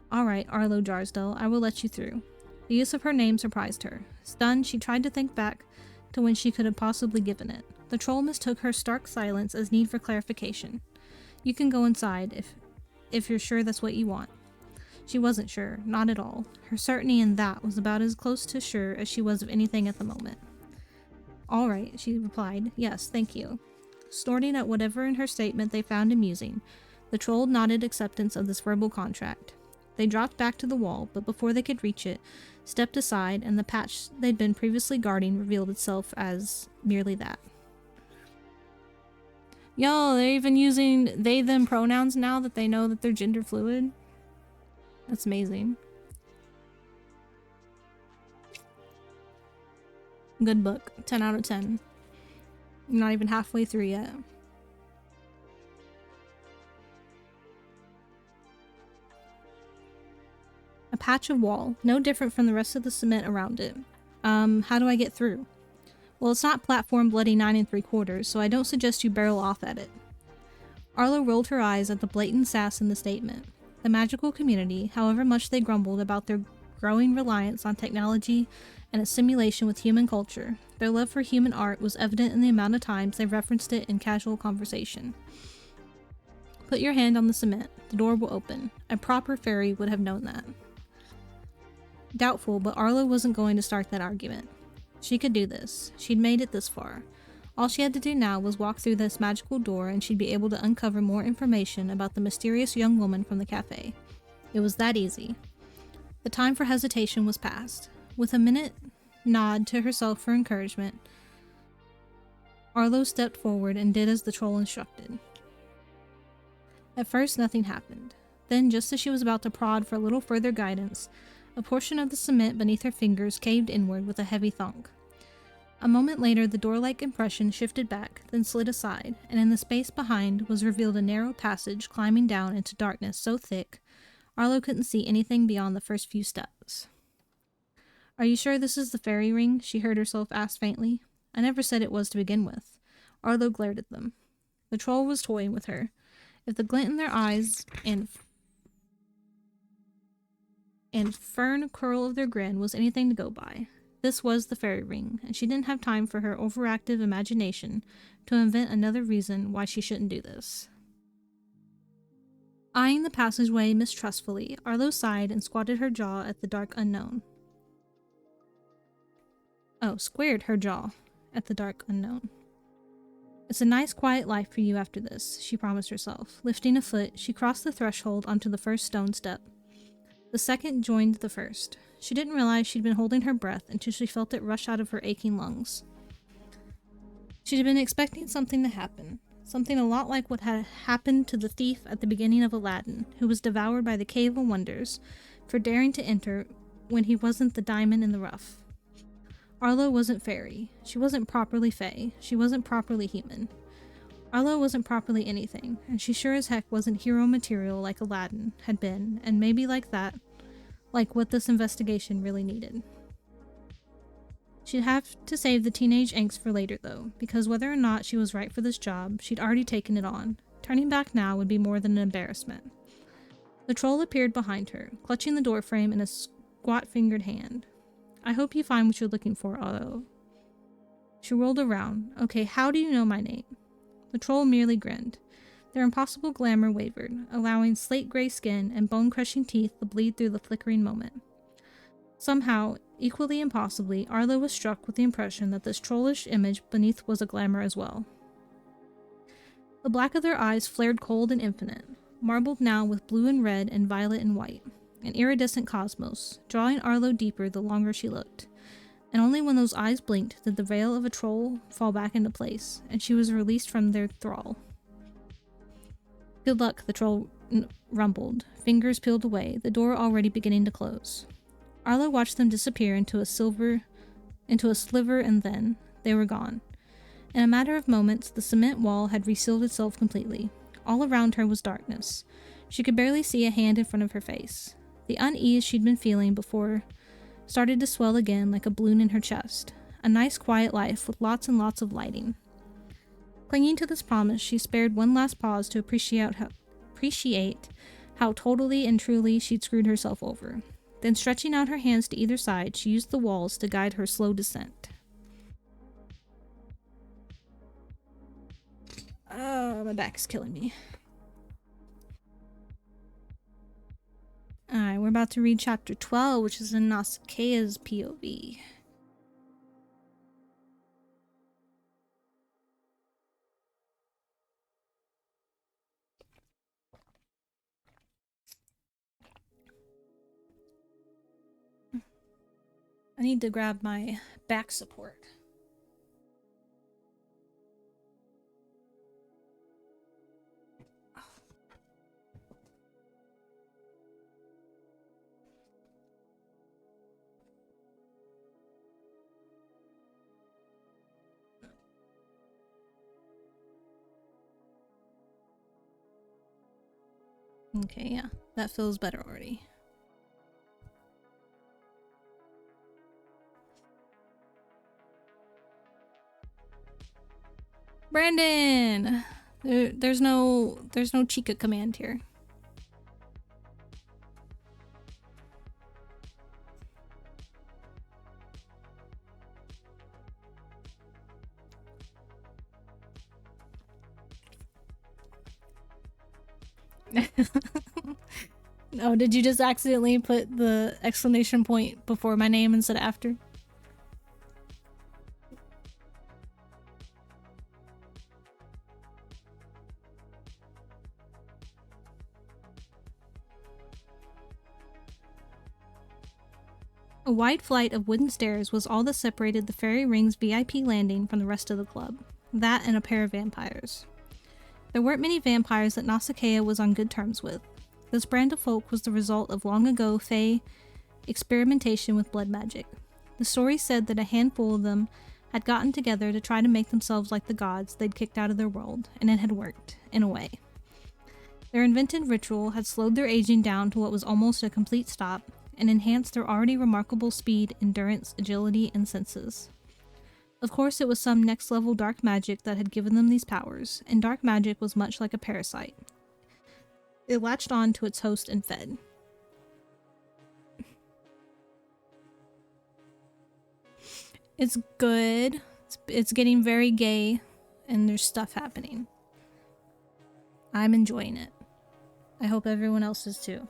All right, Arlo Jarsdell, I will let you through. The use of her name surprised her. Stunned, she tried to think back to when she could have possibly given it. The troll mistook her stark silence as need for clarification. You can go inside if you're sure that's what you want. She wasn't sure, not at all. Her certainty in that was about as close to sure as she was of anything at the moment. All right, she replied. Yes, thank you. Snorting at whatever in her statement they found amusing, the troll nodded acceptance of this verbal contract. They dropped back to the wall, but before they could reach it, stepped aside, and the patch they'd been previously guarding revealed itself as merely that. Yo, they're even using they-them pronouns now that they know that they're gender fluid. That's amazing. Good book. 10 out of 10. I'm not even halfway through yet. A patch of wall, no different from the rest of the cement around it. How do I get through? Well, it's not platform bloody 9 3/4, so I don't suggest you barrel off at it. Arlo rolled her eyes at the blatant sass in the statement. The magical community, however much they grumbled about their growing reliance on technology and assimilation with human culture, their love for human art was evident in the amount of times they referenced it in casual conversation. Put your hand on the cement. The door will open. A proper fairy would have known that. Doubtful, but Arlo wasn't going to start that argument. She could do this. She'd made it this far. All she had to do now was walk through this magical door and she'd be able to uncover more information about the mysterious young woman from the cafe. It was that easy. The time for hesitation was past. With a minute nod to herself for encouragement, Arlo stepped forward and did as the troll instructed. At first, nothing happened. Then, just as she was about to prod for a little further guidance, a portion of the cement beneath her fingers caved inward with a heavy thunk. A moment later, the door-like impression shifted back, then slid aside, and in the space behind was revealed a narrow passage climbing down into darkness so thick, Arlo couldn't see anything beyond the first few steps. Are you sure this is the fairy ring? She heard herself ask faintly. I never said it was to begin with. Arlo glared at them. The troll was toying with her. If the glint in their eyes and fern curl of their grin was anything to go by, this was the fairy ring, and she didn't have time for her overactive imagination to invent another reason why she shouldn't do this. Eyeing the passageway mistrustfully, Arlo sighed and squatted her jaw at the dark unknown. Squared her jaw at the dark unknown. It's a nice quiet life for you after this, she promised herself. Lifting a foot, she crossed the threshold onto the first stone step. The second joined the first. She didn't realize she'd been holding her breath until she felt it rush out of her aching lungs. She'd been expecting something to happen. Something a lot like what had happened to the thief at the beginning of Aladdin, who was devoured by the Cave of Wonders for daring to enter when he wasn't the diamond in the rough. Arlo wasn't fairy. She wasn't properly fae. She wasn't properly human. Arlo wasn't properly anything, and she sure as heck wasn't hero material like Aladdin had been, and maybe like that, like what this investigation really needed. She'd have to save the teenage angst for later, though, because whether or not she was right for this job, she'd already taken it on. Turning back now would be more than an embarrassment. The troll appeared behind her, clutching the doorframe in a squat-fingered hand. I hope you find what you're looking for, Arlo. She rolled around. Okay, how do you know my name? The troll merely grinned. Their impossible glamour wavered, allowing slate-gray skin and bone-crushing teeth to bleed through the flickering moment. Somehow, equally impossibly, Arlo was struck with the impression that this trollish image beneath was a glamour as well. The black of their eyes flared cold and infinite, marbled now with blue and red and violet and white, an iridescent cosmos, drawing Arlo deeper the longer she looked. And only when those eyes blinked did the veil of a troll fall back into place, and she was released from their thrall. Good luck, the troll rumbled, fingers peeled away, the door already beginning to close. Arlo watched them disappear into a sliver, and then they were gone. In a matter of moments, the cement wall had resealed itself completely. All around her was darkness. She could barely see a hand in front of her face. The unease she'd been feeling before started to swell again like a balloon in her chest. A nice quiet life with lots and lots of lighting. Clinging to this promise, she spared one last pause to appreciate how totally and truly she'd screwed herself over. Then, stretching out her hands to either side, she used the walls to guide her slow descent. Oh, my back's killing me. Alright, we're about to read chapter 12, which is in Nausicaa's POV. I need to grab my back support. Okay, yeah, that feels better already. Brandon! There's no Chica command here. Oh, did you just accidentally put the exclamation point before my name instead of after? A wide flight of wooden stairs was all that separated the Fairy Ring's VIP landing from the rest of the club. That and a pair of vampires. There weren't many vampires that Nausicaa was on good terms with. This brand of folk was the result of long ago Fae experimentation with blood magic. The story said that a handful of them had gotten together to try to make themselves like the gods they'd kicked out of their world, and it had worked, in a way. Their invented ritual had slowed their aging down to what was almost a complete stop, and enhanced their already remarkable speed, endurance, agility, and senses. Of course, it was some next-level dark magic that had given them these powers, and dark magic was much like a parasite. It latched on to its host and fed. It's good. It's getting very gay, and there's stuff happening. I'm enjoying it. I hope everyone else is too.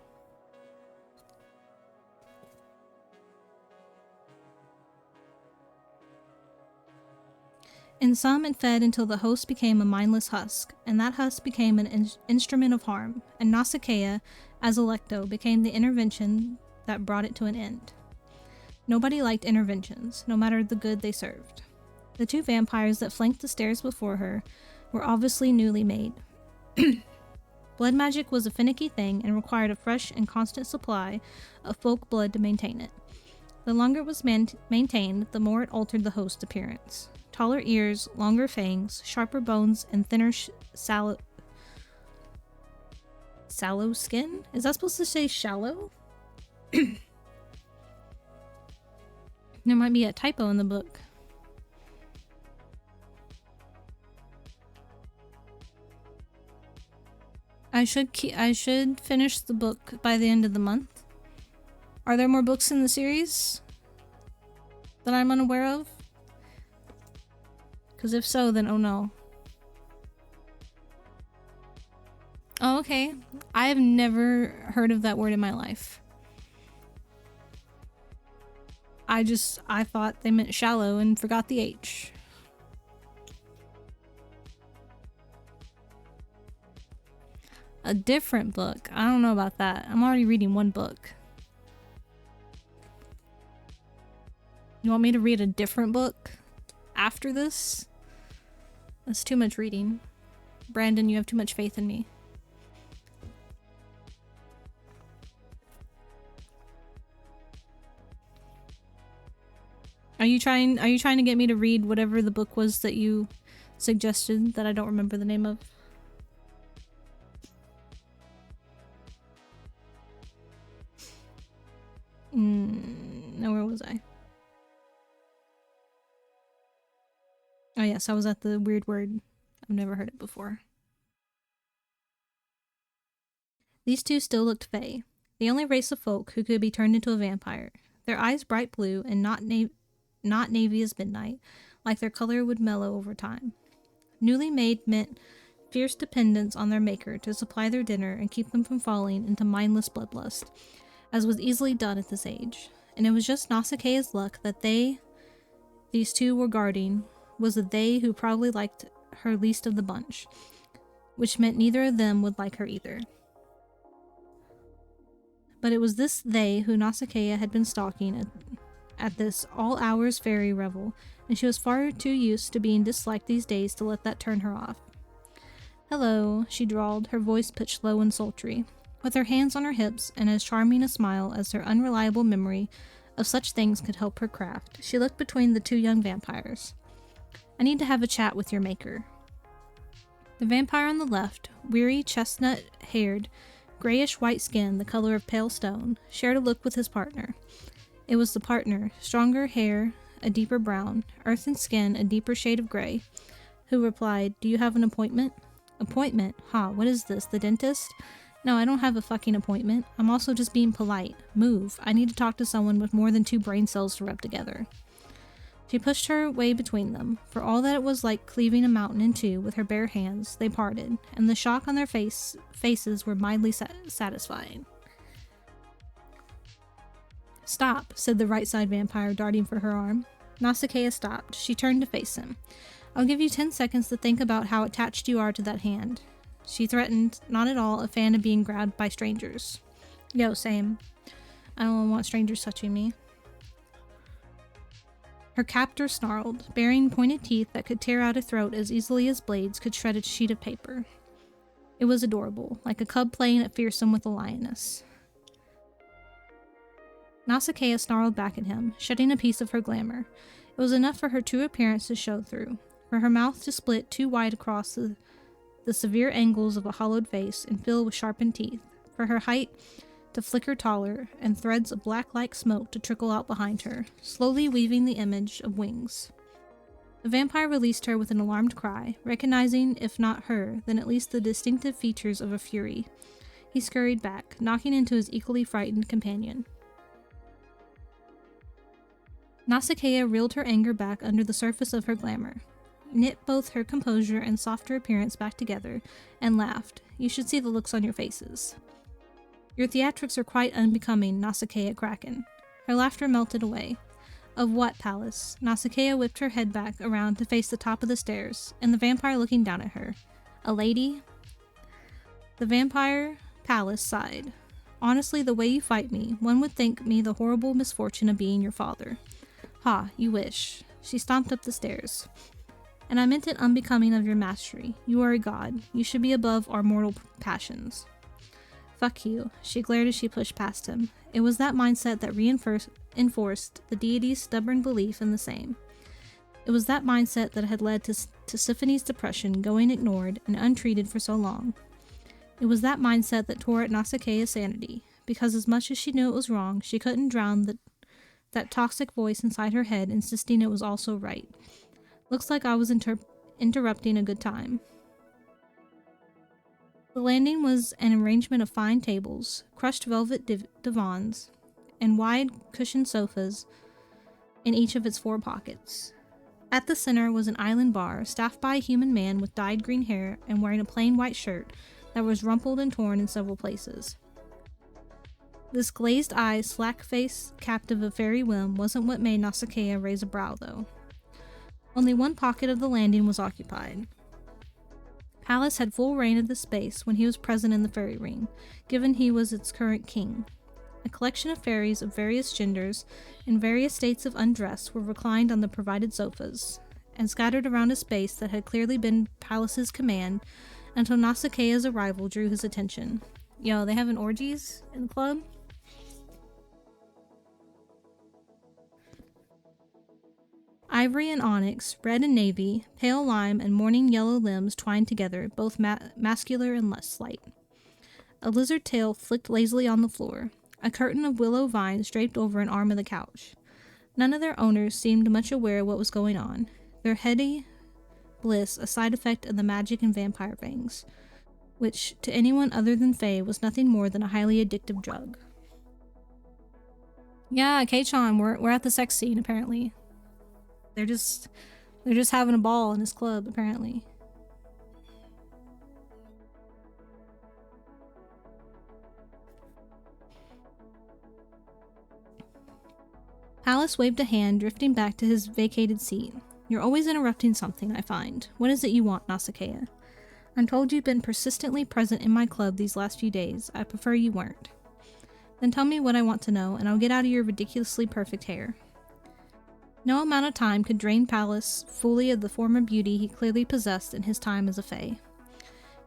In some, it fed until the host became a mindless husk, and that husk became an instrument of harm, and Nausicaa, as Electo, became the intervention that brought it to an end. Nobody liked interventions, no matter the good they served. The two vampires that flanked the stairs before her were obviously newly made. Blood magic was a finicky thing and required a fresh and constant supply of folk blood to maintain it. The longer it was maintained, the more it altered the host's appearance. Taller ears, longer fangs, sharper bones, and thinner sallow skin? Is that supposed to say shallow? There might be a typo in the book. I should finish the book by the end of the month. Are there more books in the series that I'm unaware of? Because if so, then oh no. Oh, okay. I have never heard of that word in my life. I thought they meant shallow and forgot the H. A different book? I don't know about that. I'm already reading one book. You want me to read a different book after this? That's too much reading. Brandon, you have too much faith in me. Are you trying to get me to read whatever the book was that you suggested that I don't remember the name of? No, where was I? Oh yes, I was at the weird word. I've never heard it before. These two still looked fey, the only race of folk who could be turned into a vampire. Their eyes bright blue and not navy as midnight, like their color would mellow over time. Newly made meant fierce dependence on their maker to supply their dinner and keep them from falling into mindless bloodlust, as was easily done at this age. And it was just Nausicaa's luck that these two were guarding, was a they who probably liked her least of the bunch, which meant neither of them would like her either. But it was this they who Nausicaa had been stalking at this all-hours fairy revel, and she was far too used to being disliked these days to let that turn her off. "Hello," she drawled, her voice pitched low and sultry. With her hands on her hips and as charming a smile as her unreliable memory of such things could help her craft, she looked between the two young vampires. "I need to have a chat with your maker." The vampire on the left, weary, chestnut-haired, grayish-white skin the color of pale stone, shared a look with his partner. It was the partner, stronger hair, a deeper brown, earthen skin, a deeper shade of gray, who replied, "Do you have an appointment?" "Appointment? Ha, what is this, the dentist?" "No, I don't have a fucking appointment. I'm also just being polite. Move. I need to talk to someone with more than 2 brain cells to rub together." She pushed her way between them. For all that it was like cleaving a mountain in two with her bare hands, they parted, and the shock on their faces were mildly satisfying. "Stop," said the right side vampire, darting for her arm. Nausicaa stopped. She turned to face him. "I'll give you 10 seconds to think about how attached you are to that hand." She threatened, not at all a fan of being grabbed by strangers. "Yo, same. I don't want strangers touching me." Her captor snarled, baring pointed teeth that could tear out a throat as easily as blades could shred a sheet of paper. It was adorable, like a cub playing at fearsome with a lioness. Nausicaa snarled back at him, shedding a piece of her glamour. It was enough for her true appearance to show through, for her mouth to split too wide across the severe angles of a hollowed face and fill with sharpened teeth, for her height to flicker taller, and threads of black-like smoke to trickle out behind her, slowly weaving the image of wings. The vampire released her with an alarmed cry, recognizing, if not her, then at least the distinctive features of a fury. He scurried back, knocking into his equally frightened companion. Nausicaa reeled her anger back under the surface of her glamour, knit both her composure and softer appearance back together, and laughed. "You should see the looks on your faces." "Your theatrics are quite unbecoming, Nausicaa Kraken." Her laughter melted away. Of what palace? Nausicaa whipped her head back around to face the top of the stairs, and the vampire looking down at her. A lady? The vampire Palace sighed. Honestly, the way you fight me, one would think me the horrible misfortune of being your father. Ha, you wish. She stomped up the stairs. And I meant it unbecoming of your mastery. You are a god. You should be above our mortal passions. Fuck you. She glared as she pushed past him. It was that mindset that enforced the deity's stubborn belief in the same. It was that mindset that had led to Siphone's depression going ignored and untreated for so long. It was that mindset that tore at Nausicaa's sanity, because as much as she knew it was wrong, she couldn't drown that toxic voice inside her head insisting it was also right. Looks like I was interrupting a good time. The landing was an arrangement of fine tables, crushed velvet divans, and wide cushioned sofas in each of its 4 pockets. At the center was an island bar, staffed by a human man with dyed green hair and wearing a plain white shirt that was rumpled and torn in several places. This glazed-eyed, slack-faced captive of fairy whim wasn't what made Nausicaa raise a brow, though. Only one pocket of the landing was occupied. Palace had full reign of the space when he was present in the fairy ring, given he was its current king. A collection of fairies of various genders and various states of undress were reclined on the provided sofas, and scattered around a space that had clearly been Palace's command until Nausicaa's arrival drew his attention. Yo, they having orgies in the club? Ivory and onyx, red and navy, pale lime and morning yellow limbs twined together, both muscular and less slight. A lizard tail flicked lazily on the floor. A curtain of willow vines draped over an arm of the couch. None of their owners seemed much aware of what was going on, their heady bliss a side effect of the magic and vampire fangs, which, to anyone other than Faye, was nothing more than a highly addictive drug. Yeah, K-chan, we're at the sex scene, apparently. They're just having a ball in this club, apparently. Palace waved a hand, drifting back to his vacated seat. You're always interrupting something, I find. What is it you want, Nausicaa? I'm told you've been persistently present in my club these last few days. I prefer you weren't. Then tell me what I want to know, and I'll get out of your ridiculously perfect hair. No amount of time could drain Palace fully of the former beauty he clearly possessed in his time as a fae.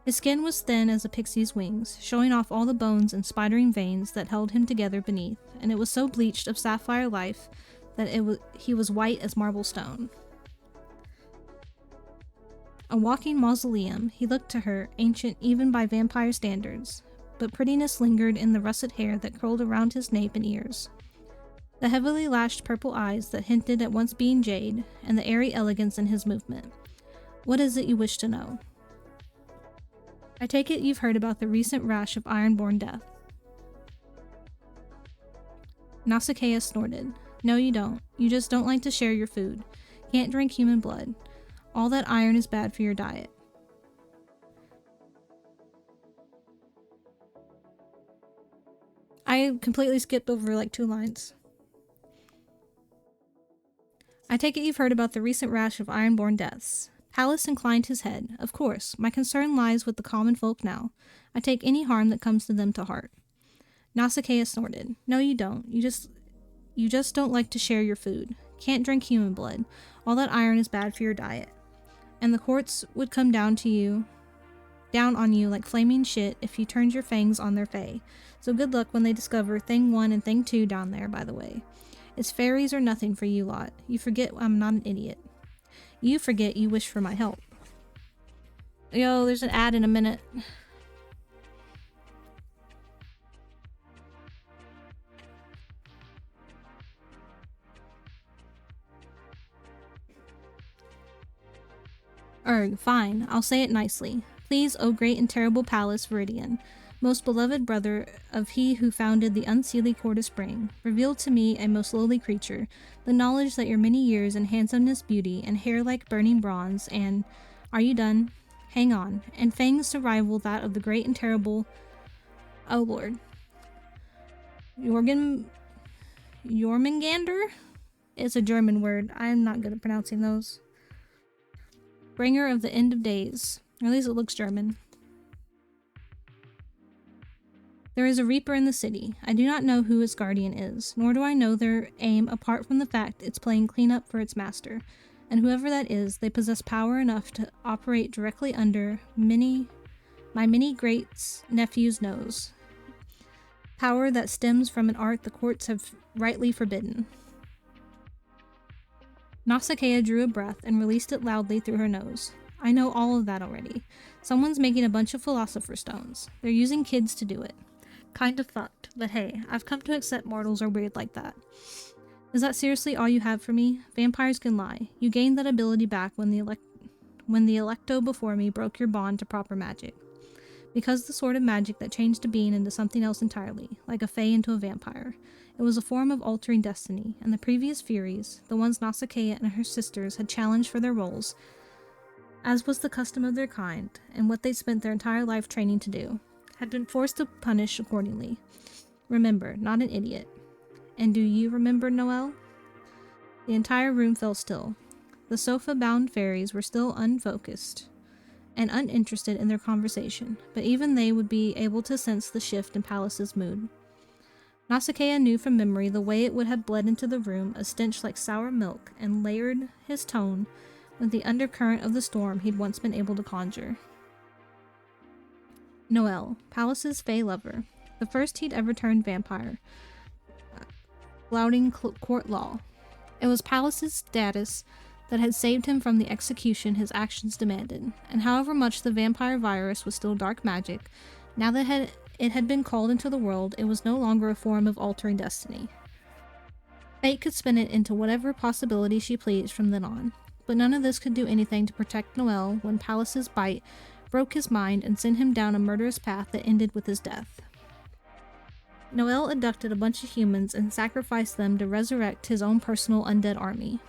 His skin was thin as a pixie's wings, showing off all the bones and spidering veins that held him together beneath, and it was so bleached of sapphire life that he was white as marble stone. A walking mausoleum, he looked to her, ancient even by vampire standards, but prettiness lingered in the russet hair that curled around his nape and ears. The heavily lashed purple eyes that hinted at once being jade, and the airy elegance in his movement. What is it you wish to know? I take it you've heard about the recent rash of iron-born death. Nausicaa snorted. No, you don't. You just don't like to share your food. Can't drink human blood. All that iron is bad for your diet. I completely skipped over like 2 lines. I take it you've heard about the recent rash of iron-born deaths. Palace inclined his head. Of course, my concern lies with the common folk now. I take any harm that comes to them to heart. Nausicaa snorted. No, you don't. You just don't like to share your food. Can't drink human blood. All that iron is bad for your diet. And the courts would come down on you like flaming shit if you turned your fangs on their fae. So good luck when they discover Thing 1 and Thing 2 down there, by the way. It's fairies or nothing for you lot. You forget I'm not an idiot. You forget you wish for my help. Yo, there's an ad in a minute. Fine, I'll say it nicely. Please, O great and terrible Palace Viridian, most beloved brother of he who founded the unseelie court of spring, reveal to me, a most lowly creature, the knowledge that your many years and handsomeness, beauty, and hair like burning bronze, and, are you done? Hang on, and fangs to rival that of the great and terrible, oh lord, Jormungandr? It's a German word. I'm not good at pronouncing those. Bringer of the end of days. Or at least it looks German. There is a reaper in the city. I do not know who its guardian is, nor do I know their aim apart from the fact it's playing cleanup for its master. And whoever that is, they possess power enough to operate directly under my mini great's nephew's nose. Power that stems from an art the courts have rightly forbidden. Nausicaa drew a breath and released it loudly through her nose. I know all of that already. Someone's making a bunch of philosopher's stones. They're using kids to do it. Kind of fucked, but hey, I've come to accept mortals are weird like that. Is that seriously all you have for me? Vampires can lie. You gained that ability back when the Electo before me broke your bond to proper magic. Because the sort of magic that changed a being into something else entirely, like a fae into a vampire. It was a form of altering destiny, and the previous Furies, the ones Nausicaa and her sisters had challenged for their roles, as was the custom of their kind, and what they'd spent their entire life training to do, had been forced to punish accordingly. Remember, not an idiot. And do you remember, Noelle? The entire room fell still. The sofa-bound fairies were still unfocused and uninterested in their conversation, but even they would be able to sense the shift in Pallas's mood. Nausicaa knew from memory the way it would have bled into the room, a stench like sour milk, and layered his tone with the undercurrent of the storm he'd once been able to conjure. Noelle, Pallas's fae lover, the first he'd ever turned vampire, flouting court law. It was Pallas's status that had saved him from the execution his actions demanded, and however much the vampire virus was still dark magic, now that it had been called into the world, it was no longer a form of altering destiny. Fate could spin it into whatever possibility she pleased from then on, but none of this could do anything to protect Noelle when Pallas's bite broke his mind and sent him down a murderous path that ended with his death. Noelle abducted a bunch of humans and sacrificed them to resurrect his own personal undead army.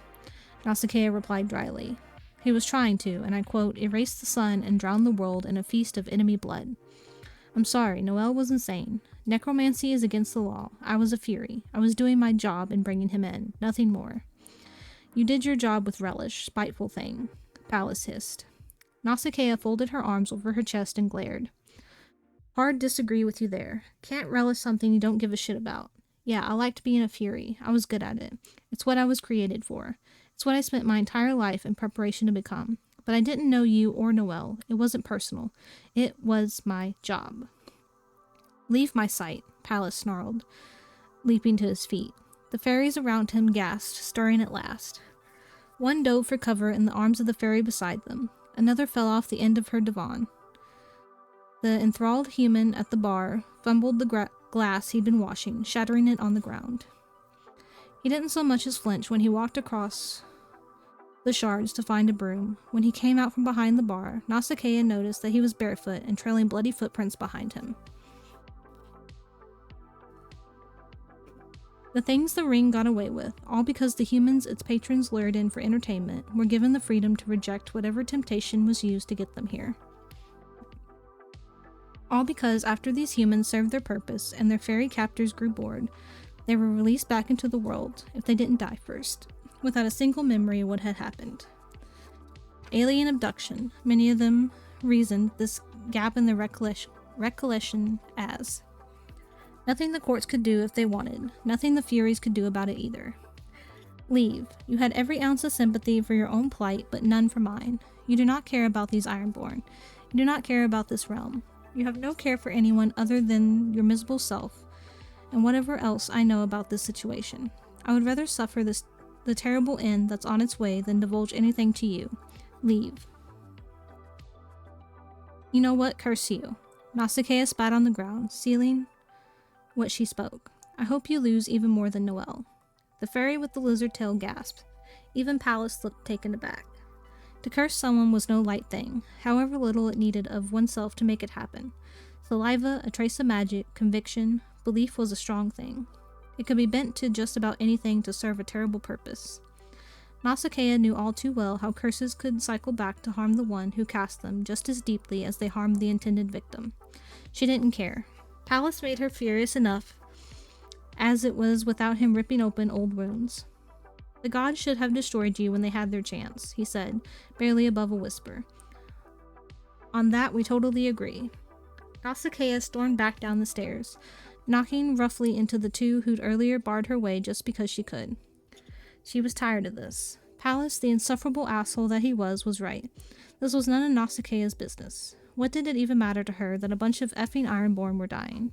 Nausicaa replied dryly. He was trying to, and I quote, erase the sun and drown the world in a feast of enemy blood. I'm sorry, Noelle was insane. Necromancy is against the law. I was a Fury. I was doing my job in bringing him in, nothing more. You did your job with relish, spiteful thing, Pallas hissed. Nausicaa folded her arms over her chest and glared. Hard disagree with you there. Can't relish something you don't give a shit about. Yeah, I liked being a Fury. I was good at it. It's what I was created for. It's what I spent my entire life in preparation to become. But I didn't know you or Noelle. It wasn't personal. It was my job. Leave my sight, Pallas snarled, leaping to his feet. The fairies around him gasped, stirring at last. One dove for cover in the arms of the fairy beside them. Another fell off the end of her divan. The enthralled human at the bar fumbled the glass he'd been washing, shattering it on the ground. He didn't so much as flinch when he walked across the shards to find a broom. When he came out from behind the bar, Nausicaa noticed that he was barefoot and trailing bloody footprints behind him. The things the ring got away with, all because the humans its patrons lured in for entertainment, were given the freedom to reject whatever temptation was used to get them here. All because after these humans served their purpose and their fairy captors grew bored, they were released back into the world, if they didn't die first, without a single memory of what had happened. Alien abduction, many of them reasoned this gap in their recollection as. Nothing the courts could do if they wanted, nothing the Furies could do about it either. Leave. You had every ounce of sympathy for your own plight, but none for mine. You do not care about these Ironborn. You do not care about this realm. You have no care for anyone other than your miserable self, and whatever else I know about this situation. I would rather suffer the terrible end that's on its way than divulge anything to you. Leave. You know what? Curse you. Nausicaa spat on the ground, sealing what she spoke. I hope you lose even more than Noelle. The fairy with the lizard tail gasped. Even Pallas looked taken aback. To curse someone was no light thing, however little it needed of oneself to make it happen. Saliva, a trace of magic, conviction, belief was a strong thing. It could be bent to just about anything to serve a terrible purpose. Nausicaa knew all too well how curses could cycle back to harm the one who cast them just as deeply as they harmed the intended victim. She didn't care. Pallas made her furious enough as it was without him ripping open old wounds. The gods should have destroyed you when they had their chance, he said, barely above a whisper. On that, we totally agree. Nausicaa stormed back down the stairs, knocking roughly into the two who'd earlier barred her way just because she could. She was tired of this. Pallas, the insufferable asshole that he was right. This was none of Nausicaa's business. What did it even matter to her that a bunch of effing Ironborn were dying?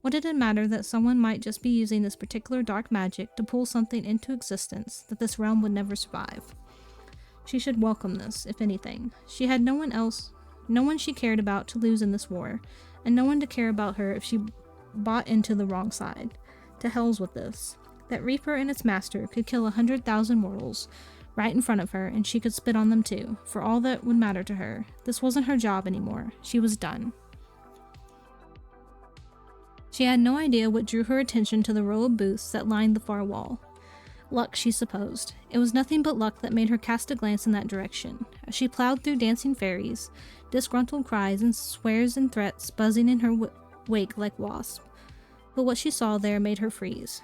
What did it matter that someone might just be using this particular dark magic to pull something into existence that this realm would never survive? She should welcome this, if anything. She had no one she cared about to lose in this war, and no one to care about her if she bought into the wrong side. To hell's with this. That Reaper and its master could kill 100,000 mortals right in front of her, and she could spit on them too, for all that would matter to her. This wasn't her job anymore. She was done. She had no idea what drew her attention to the row of booths that lined the far wall. Luck, she supposed. It was nothing but luck that made her cast a glance in that direction, as she plowed through dancing fairies, disgruntled cries and swears and threats buzzing in her wake like wasps. But what she saw there made her freeze.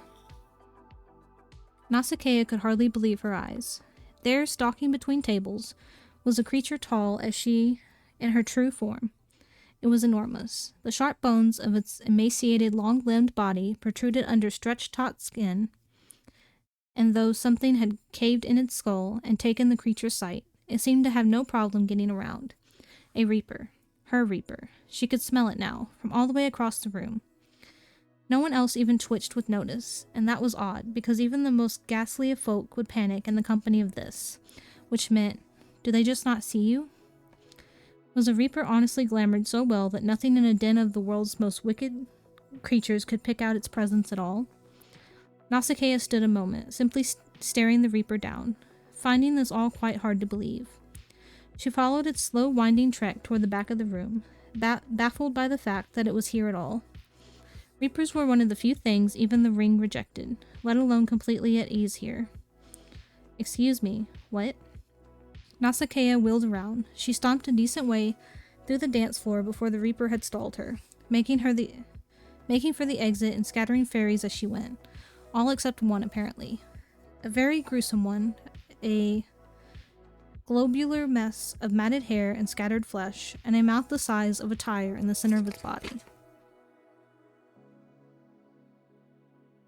Nausicaa could hardly believe her eyes. There, stalking between tables, was a creature tall as she in her true form. It was enormous. The sharp bones of its emaciated, long-limbed body protruded under stretched taut skin, and though something had caved in its skull and taken the creature's sight, it seemed to have no problem getting around. A Reaper. Her Reaper. She could smell it now, from all the way across the room. No one else even twitched with notice, and that was odd, because even the most ghastly of folk would panic in the company of this, which meant, do they just not see you? Was a Reaper honestly glamored so well that nothing in a den of the world's most wicked creatures could pick out its presence at all? Nausicaa stood a moment, simply staring the Reaper down, finding this all quite hard to believe. She followed its slow winding trek toward the back of the room, baffled by the fact that it was here at all. Reapers were one of the few things even the ring rejected, let alone completely at ease here. Excuse me, what? Nausicaa wheeled around. She stomped a decent way through the dance floor before the Reaper had stalled her, making for the exit and scattering fairies as she went, all except one apparently. A very gruesome one, a globular mess of matted hair and scattered flesh, and a mouth the size of a tire in the center of its body.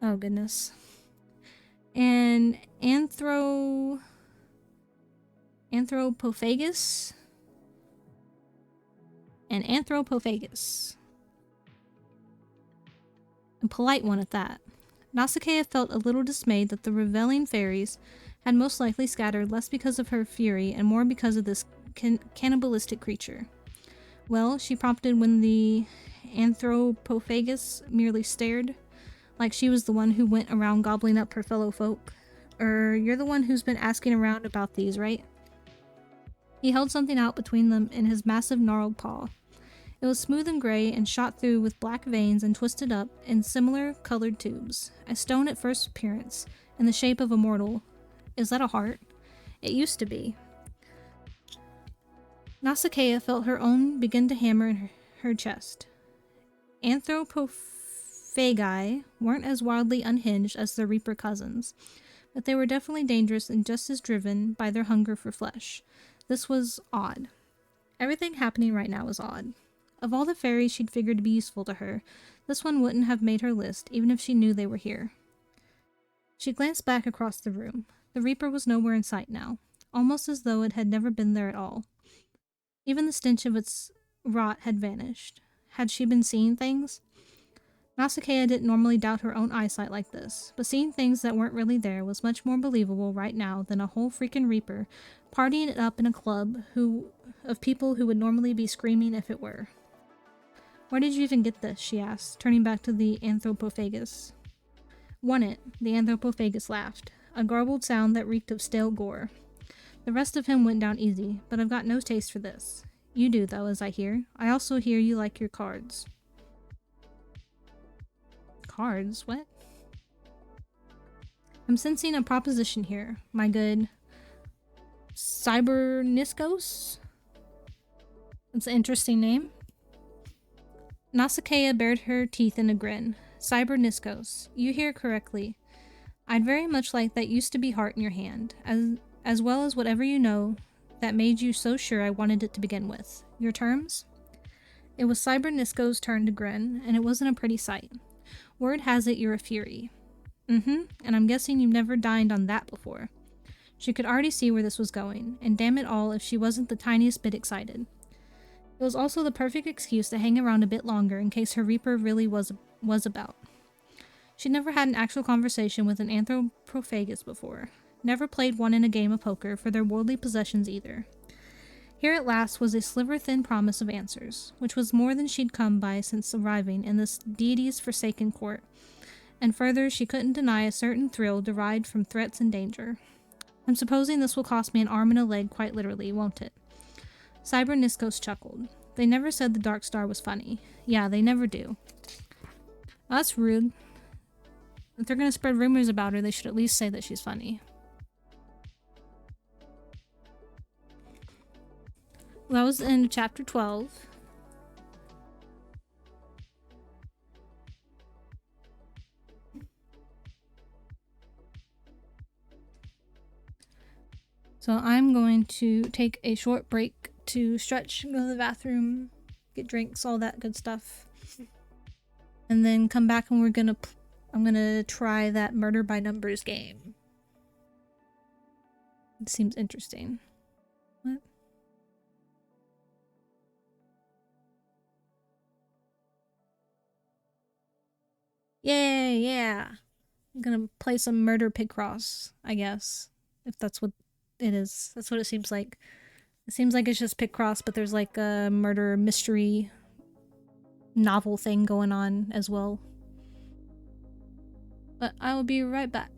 Oh goodness. An anthropophagus? An anthropophagus. A polite one at that. Nausicaa felt a little dismayed that the reveling fairies had most likely scattered less because of her fury and more because of this cannibalistic creature. Well, she prompted when the anthropophagus merely stared, like she was the one who went around gobbling up her fellow folk. You're the one who's been asking around about these, right? He held something out between them in his massive gnarled paw. It was smooth and gray and shot through with black veins and twisted up in similar colored tubes. A stone at first appearance, in the shape of a mortal. Is that a heart? It used to be. Nausicaa felt her own begin to hammer in her chest. Anthropophagi weren't as wildly unhinged as their Reaper cousins, but they were definitely dangerous and just as driven by their hunger for flesh. This was odd. Everything happening right now was odd. Of all the fairies she'd figured to be useful to her, this one wouldn't have made her list, even if she knew they were here. She glanced back across the room. The Reaper was nowhere in sight now, almost as though it had never been there at all. Even the stench of its rot had vanished. Had she been seeing things? Nausicaa didn't normally doubt her own eyesight like this, but seeing things that weren't really there was much more believable right now than a whole freaking Reaper partying it up in a club of people who would normally be screaming if it were. Where did you even get this? She asked, turning back to the anthropophagus. Won it, the anthropophagus laughed, a garbled sound that reeked of stale gore. The rest of him went down easy, but I've got no taste for this. You do, though, as I hear. I also hear you like your cards. Cards? What? I'm sensing a proposition here, my good Cyberniscos? That's an interesting name. Nausicaa bared her teeth in a grin. Cyberniscos. You hear correctly. I'd very much like that used to be heart in your hand, as well as whatever you know that made you so sure I wanted it to begin with. Your terms? It was Cyber Nisko's turn to grin, and it wasn't a pretty sight. Word has it you're a Fury. And I'm guessing you've never dined on that before. She could already see where this was going, and damn it all if she wasn't the tiniest bit excited. It was also the perfect excuse to hang around a bit longer in case her Reaper really was about. She'd never had an actual conversation with an anthropophagus before. Never played one in a game of poker for their worldly possessions either. Here at last was a sliver-thin promise of answers, which was more than she'd come by since arriving in this deity's forsaken court, and further, she couldn't deny a certain thrill derived from threats and danger. I'm supposing this will cost me an arm and a leg quite literally, won't it? Cyber Niskos chuckled. They never said the Dark Star was funny. Yeah, they never do. That's rude. If they're gonna spread rumors about her, they should at least say that she's funny. Well, that was the end of chapter 12. So I'm going to take a short break to stretch, go to the bathroom, get drinks, all that good stuff. And then come back and I'm gonna try that Murder by Numbers game. It seems interesting. What? Yay, yeah. I'm gonna play some Murder Picross, I guess. If that's what it is. That's what it seems like. It seems like it's just Picross, but there's like a murder mystery novel thing going on as well. But I will be right back.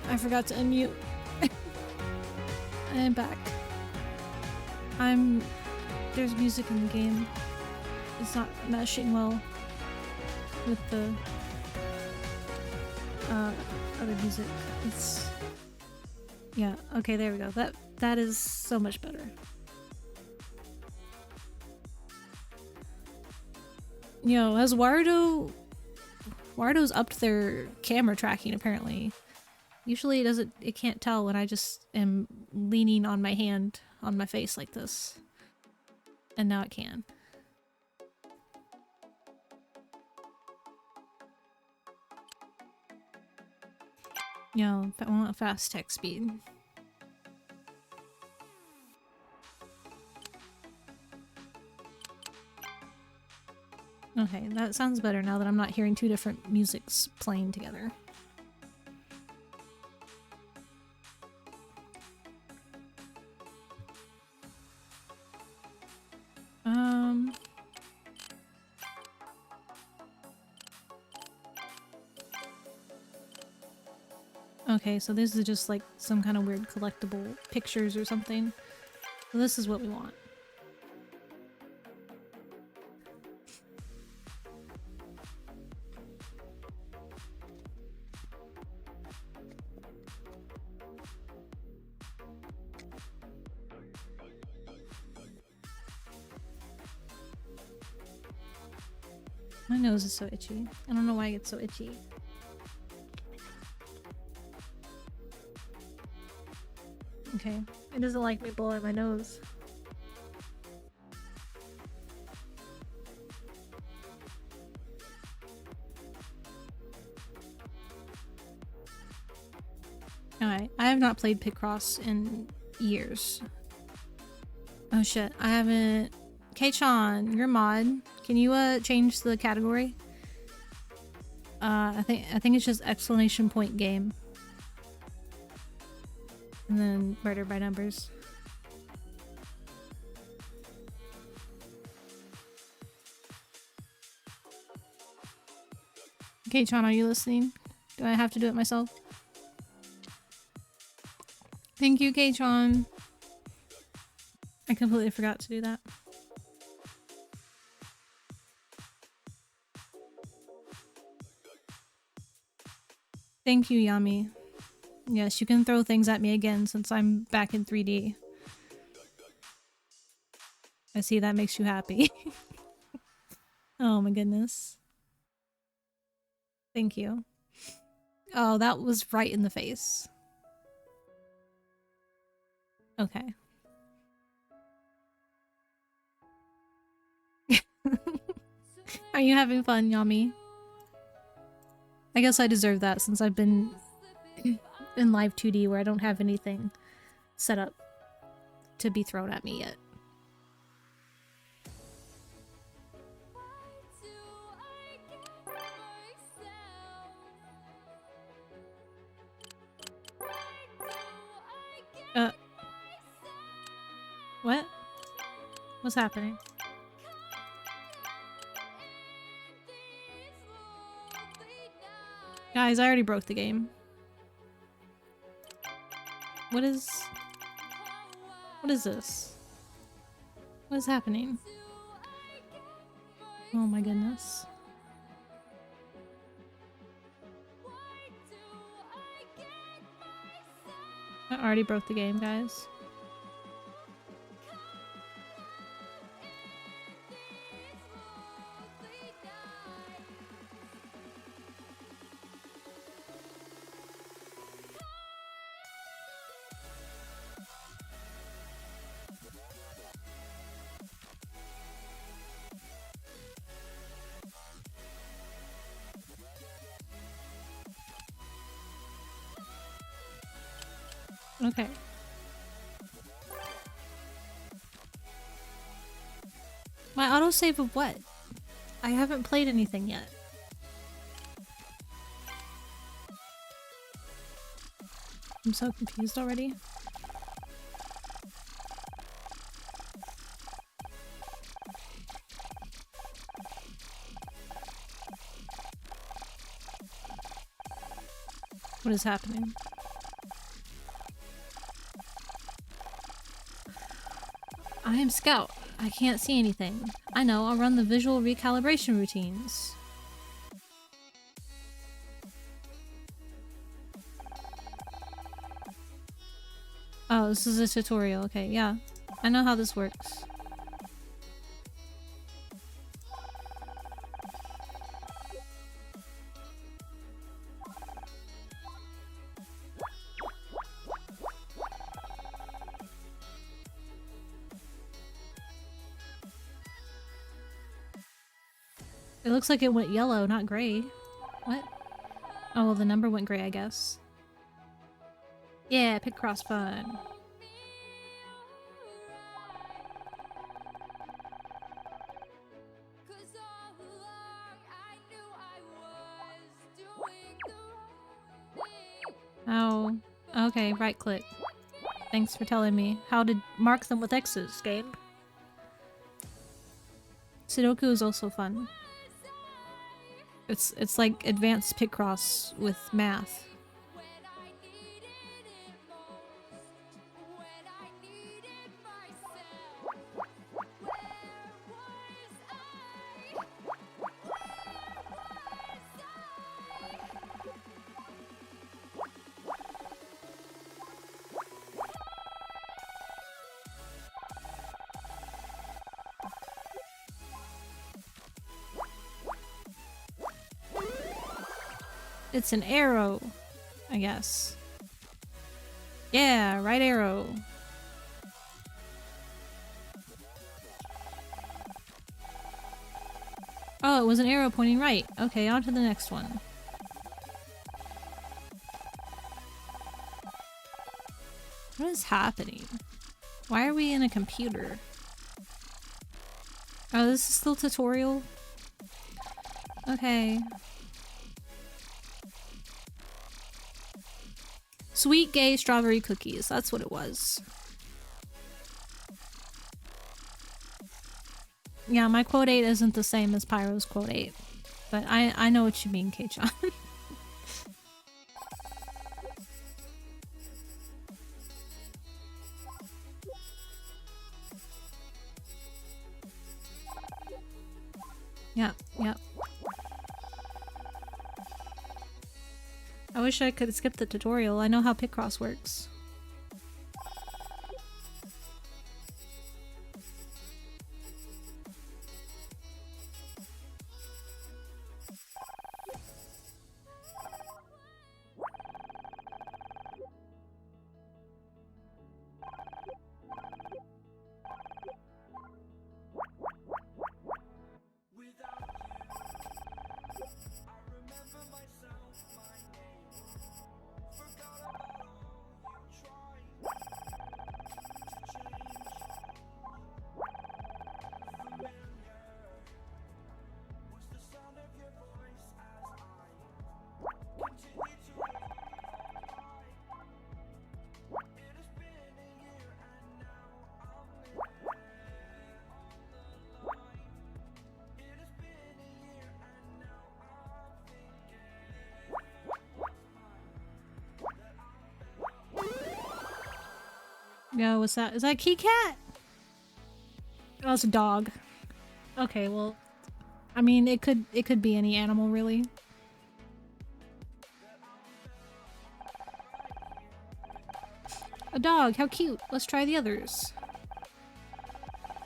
I forgot to unmute. I am back. There's music in the game. It's not meshing well with the other music. Yeah, okay, there we go. That is so much better. Has Warudo's upped their camera tracking apparently. Usually it can't tell when I just am leaning on my hand on my face like this. And now it can. I want fast text speed. Okay, that sounds better now that I'm not hearing two different musics playing together. Okay, so this is just like some kind of weird collectible pictures or something. So this is what we want. My nose is so itchy. I don't know why it gets so itchy. Okay, it doesn't like me blowing my nose. Alright, I have not played Picross in years. Oh shit, I haven't... K-chan, you're mod. Can you change the category? I think it's just exclamation point game. And then murder by numbers. K-chan, are you listening? Do I have to do it myself? Thank you, K-chan. I completely forgot to do that. Thank you, Yami. Yes, you can throw things at me again since I'm back in 3D. I see that makes you happy. Oh my goodness. Thank you. Oh, that was right in the face. Okay. Are you having fun, Yami? I guess I deserve that since I've been in live 2D where I don't have anything set up to be thrown at me yet. What? What's happening? Guys, I already broke the game. What is this? What is happening? Oh my goodness. I already broke the game, guys. Okay. My autosave of what? I haven't played anything yet. I'm so confused already. What is happening? I am Scout. I can't see anything. I know, I'll run the visual recalibration routines. Oh, this is a tutorial. Okay, yeah. I know how this works. It looks like it went yellow, not gray. What? Oh, well, the number went gray, I guess. Yeah, Picross fun. Oh, okay, right click. Thanks for telling me how to mark them with X's, game. Sudoku is also fun. It's like advanced Picross with math. It's an arrow, I guess. Yeah, right arrow. Oh, it was an arrow pointing right. Okay, on to the next one. What is happening? Why are we in a computer? Oh, this is still tutorial? Okay. Sweet gay strawberry cookies, that's what it was. Yeah, my quote 8 isn't the same as Pyro's quote 8. But I know what you mean, K-chan. Yeah, yeah. I wish I could skip the tutorial. I know how Picross works. Yo, what's that? Is that a key cat? Oh, it's a dog. Okay, well, I mean, it could be any animal, really. A dog, how cute. Let's try the others.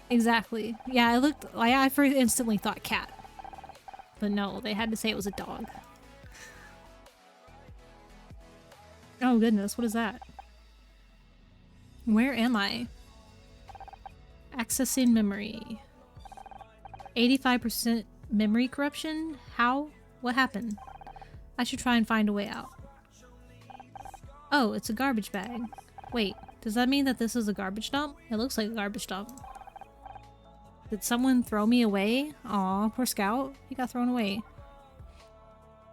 Exactly. Yeah, I first instantly thought cat. But no, they had to say it was a dog. Oh goodness, what is that? Where am I? Accessing memory. 85% memory corruption? How? What happened? I should try and find a way out. Oh, it's a garbage bag. Wait, does that mean that this is a garbage dump? It looks like a garbage dump. Did someone throw me away? Aw, poor Scout. He got thrown away.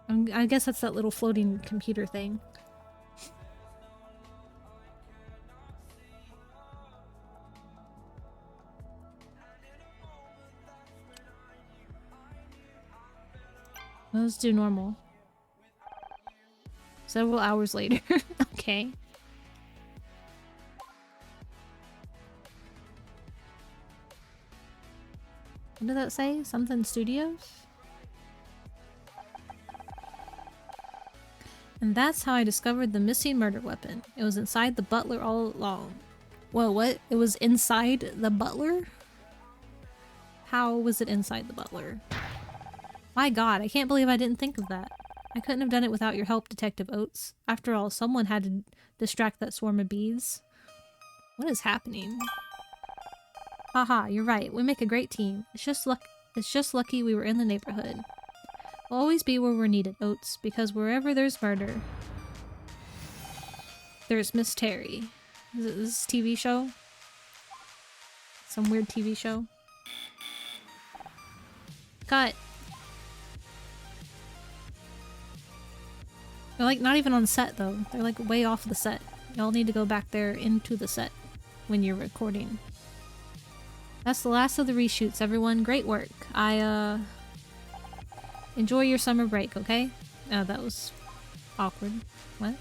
I guess that's that little floating computer thing. Let's do normal. Several hours later. Okay. What did that say? Something Studios? And that's how I discovered the missing murder weapon. It was inside the butler all along. Whoa, what? It was inside the butler? How was it inside the butler? My god, I can't believe I didn't think of that. I couldn't have done it without your help, Detective Oates. After all, someone had to distract that swarm of bees. What is happening? Haha, you're right. We make a great team. It's just lucky we were in the neighborhood. We'll always be where we're needed, Oates, because wherever there's murder, there's Miss Terry. Is it this TV show? Some weird TV show? Cut! They're like not even on set though. They're like way off the set. Y'all need to go back there into the set when you're recording. That's the last of the reshoots, everyone. Great work. Enjoy your summer break, okay? Oh, that was awkward. What?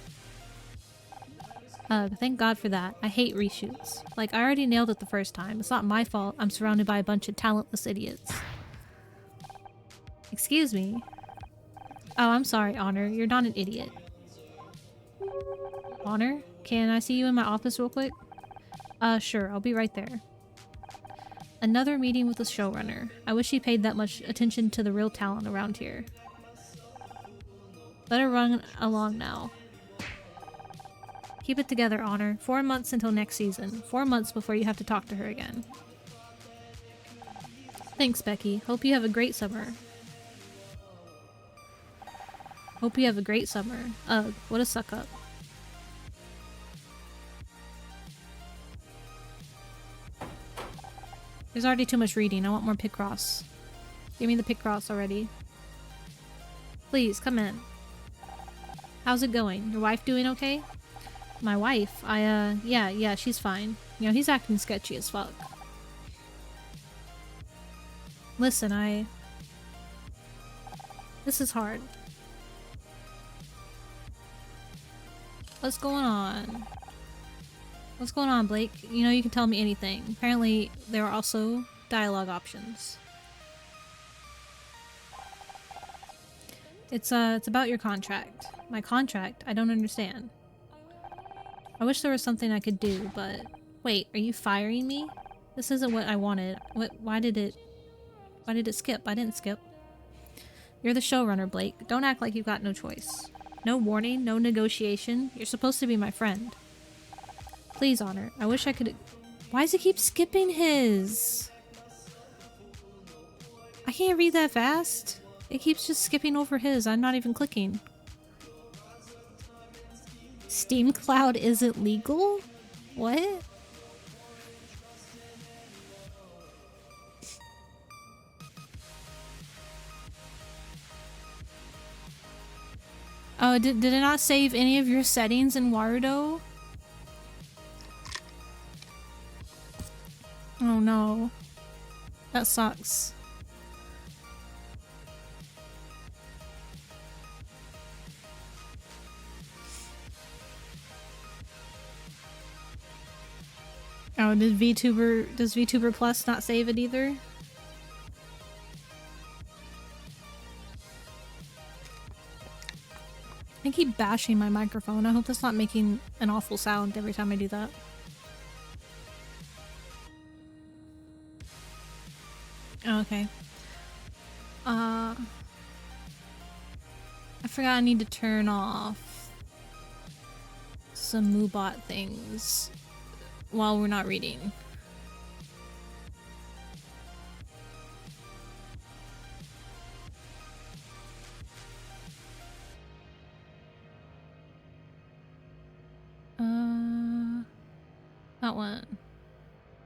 Thank God for that. I hate reshoots. Like, I already nailed it the first time. It's not my fault I'm surrounded by a bunch of talentless idiots. Excuse me. Oh, I'm sorry, Honor. You're not an idiot. Honor? Can I see you in my office real quick? Sure. I'll be right there. Another meeting with the showrunner. I wish he paid that much attention to the real talent around here. Let her run along now. Keep it together, Honor. 4 months until next season. 4 months before you have to talk to her again. Thanks, Becky. Hope you have a great summer. Hope you have a great summer. Ugh, what a suck up. There's already too much reading. I want more Picross. Give me the Picross already. Please, come in. How's it going? Your wife doing okay? My wife? Yeah, she's fine. You know, he's acting sketchy as fuck. Listen, this is hard. What's going on? What's going on, Blake? You know you can tell me anything. Apparently, there are also dialogue options. It's about your contract. My contract? I don't understand. I wish there was something I could do, but... Wait, are you firing me? This isn't what I wanted. Why did it skip? I didn't skip. You're the showrunner, Blake. Don't act like you've got no choice. No warning, no negotiation. You're supposed to be my friend. Please, Honor. I wish I could... Why does it keep skipping his? I can't read that fast. It keeps just skipping over his. I'm not even clicking. Steam Cloud isn't legal? What? Oh, did it not save any of your settings in Warudo? Oh no. That sucks. Oh, does VTuber Plus not save it either? I keep bashing my microphone. I hope that's not making an awful sound every time I do that. Oh, okay. I forgot I need to turn off some Moobot things while we're not reading. That one.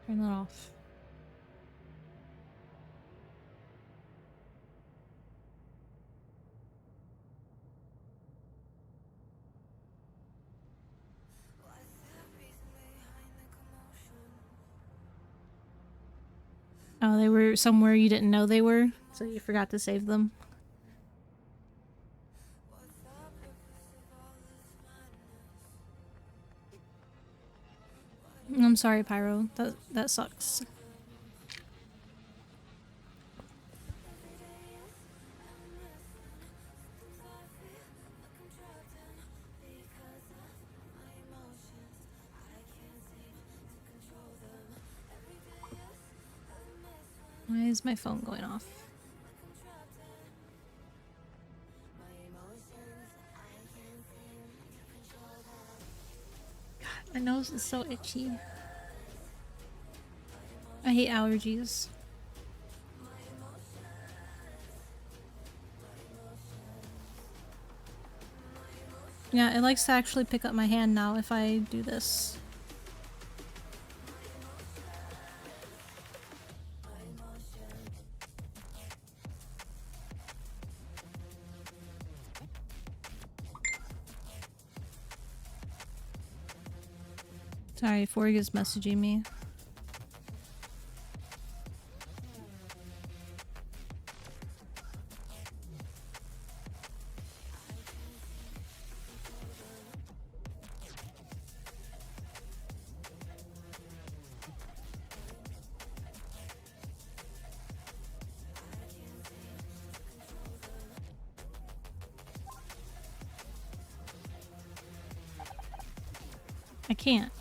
Turn that off. Oh, they were somewhere you didn't know they were, so you forgot to save them. I'm sorry, Pyro. That sucks. is my phone going off? God, my nose is so itchy. I hate allergies. Yeah, it likes to actually pick up my hand now if I do this. Sorry, Forg is messaging me. I can't.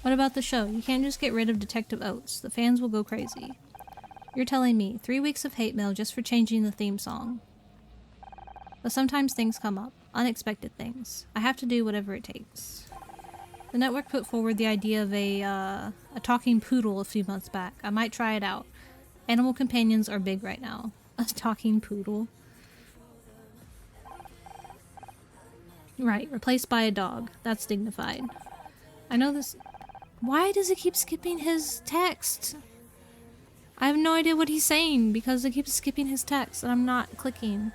What about the show? You can't just get rid of Detective Oates. The fans will go crazy. You're telling me 3 weeks of hate mail just for changing the theme song. But sometimes things come up. Unexpected things. I have to do whatever it takes. The network put forward the idea of a talking poodle a few months back. I might try it out. Animal companions are big right now. A talking poodle. Right, replaced by a dog. That's dignified. I know this... Why does it keep skipping his text? I have no idea what he's saying because it keeps skipping his text and I'm not clicking.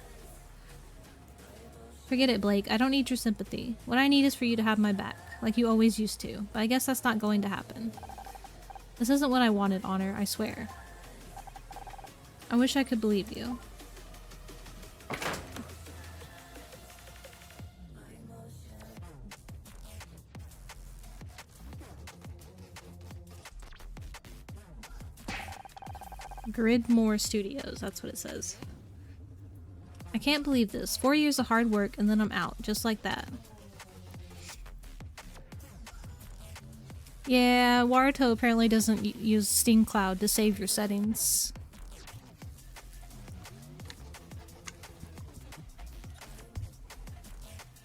Forget it, Blake. I don't need your sympathy. What I need is for you to have my back, like you always used to. But I guess that's not going to happen. This isn't what I wanted, Honor, I swear. I wish I could believe you. Gridmore Studios, that's what it says. I can't believe this. 4 years of hard work and then I'm out, just like that. Yeah, Waruto apparently doesn't use Steam Cloud to save your settings.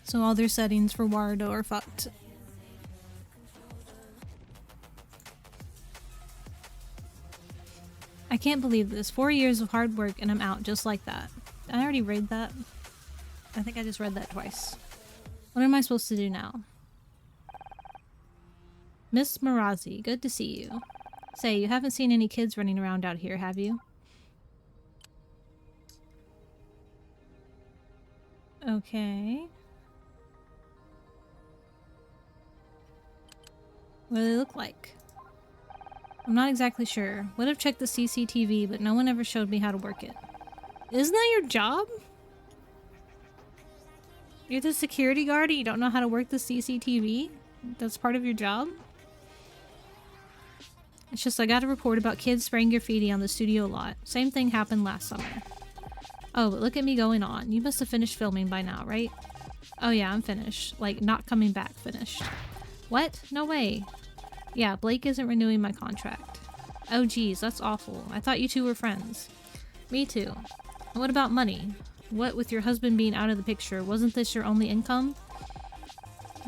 So all their settings for Waruto are fucked. I can't believe this. 4 years of hard work and I'm out just like that. Did I already read that? I think I just read that twice. What am I supposed to do now? Miss Marazi, good to see you. Say, you haven't seen any kids running around out here, have you? Okay. What do they look like? I'm not exactly sure. Would have checked the CCTV, but no one ever showed me how to work it. Isn't that your job? You're the security guard and you don't know how to work the CCTV? That's part of your job? It's just I got a report about kids spraying graffiti on the studio lot. Same thing happened last summer. Oh, but look at me going on. You must have finished filming by now, right? Oh yeah, I'm finished. Like, not coming back finished. What? No way. Yeah, Blake isn't renewing my contract. Oh geez, that's awful. I thought you two were friends. Me too. What about money? What with your husband being out of the picture, wasn't this your only income?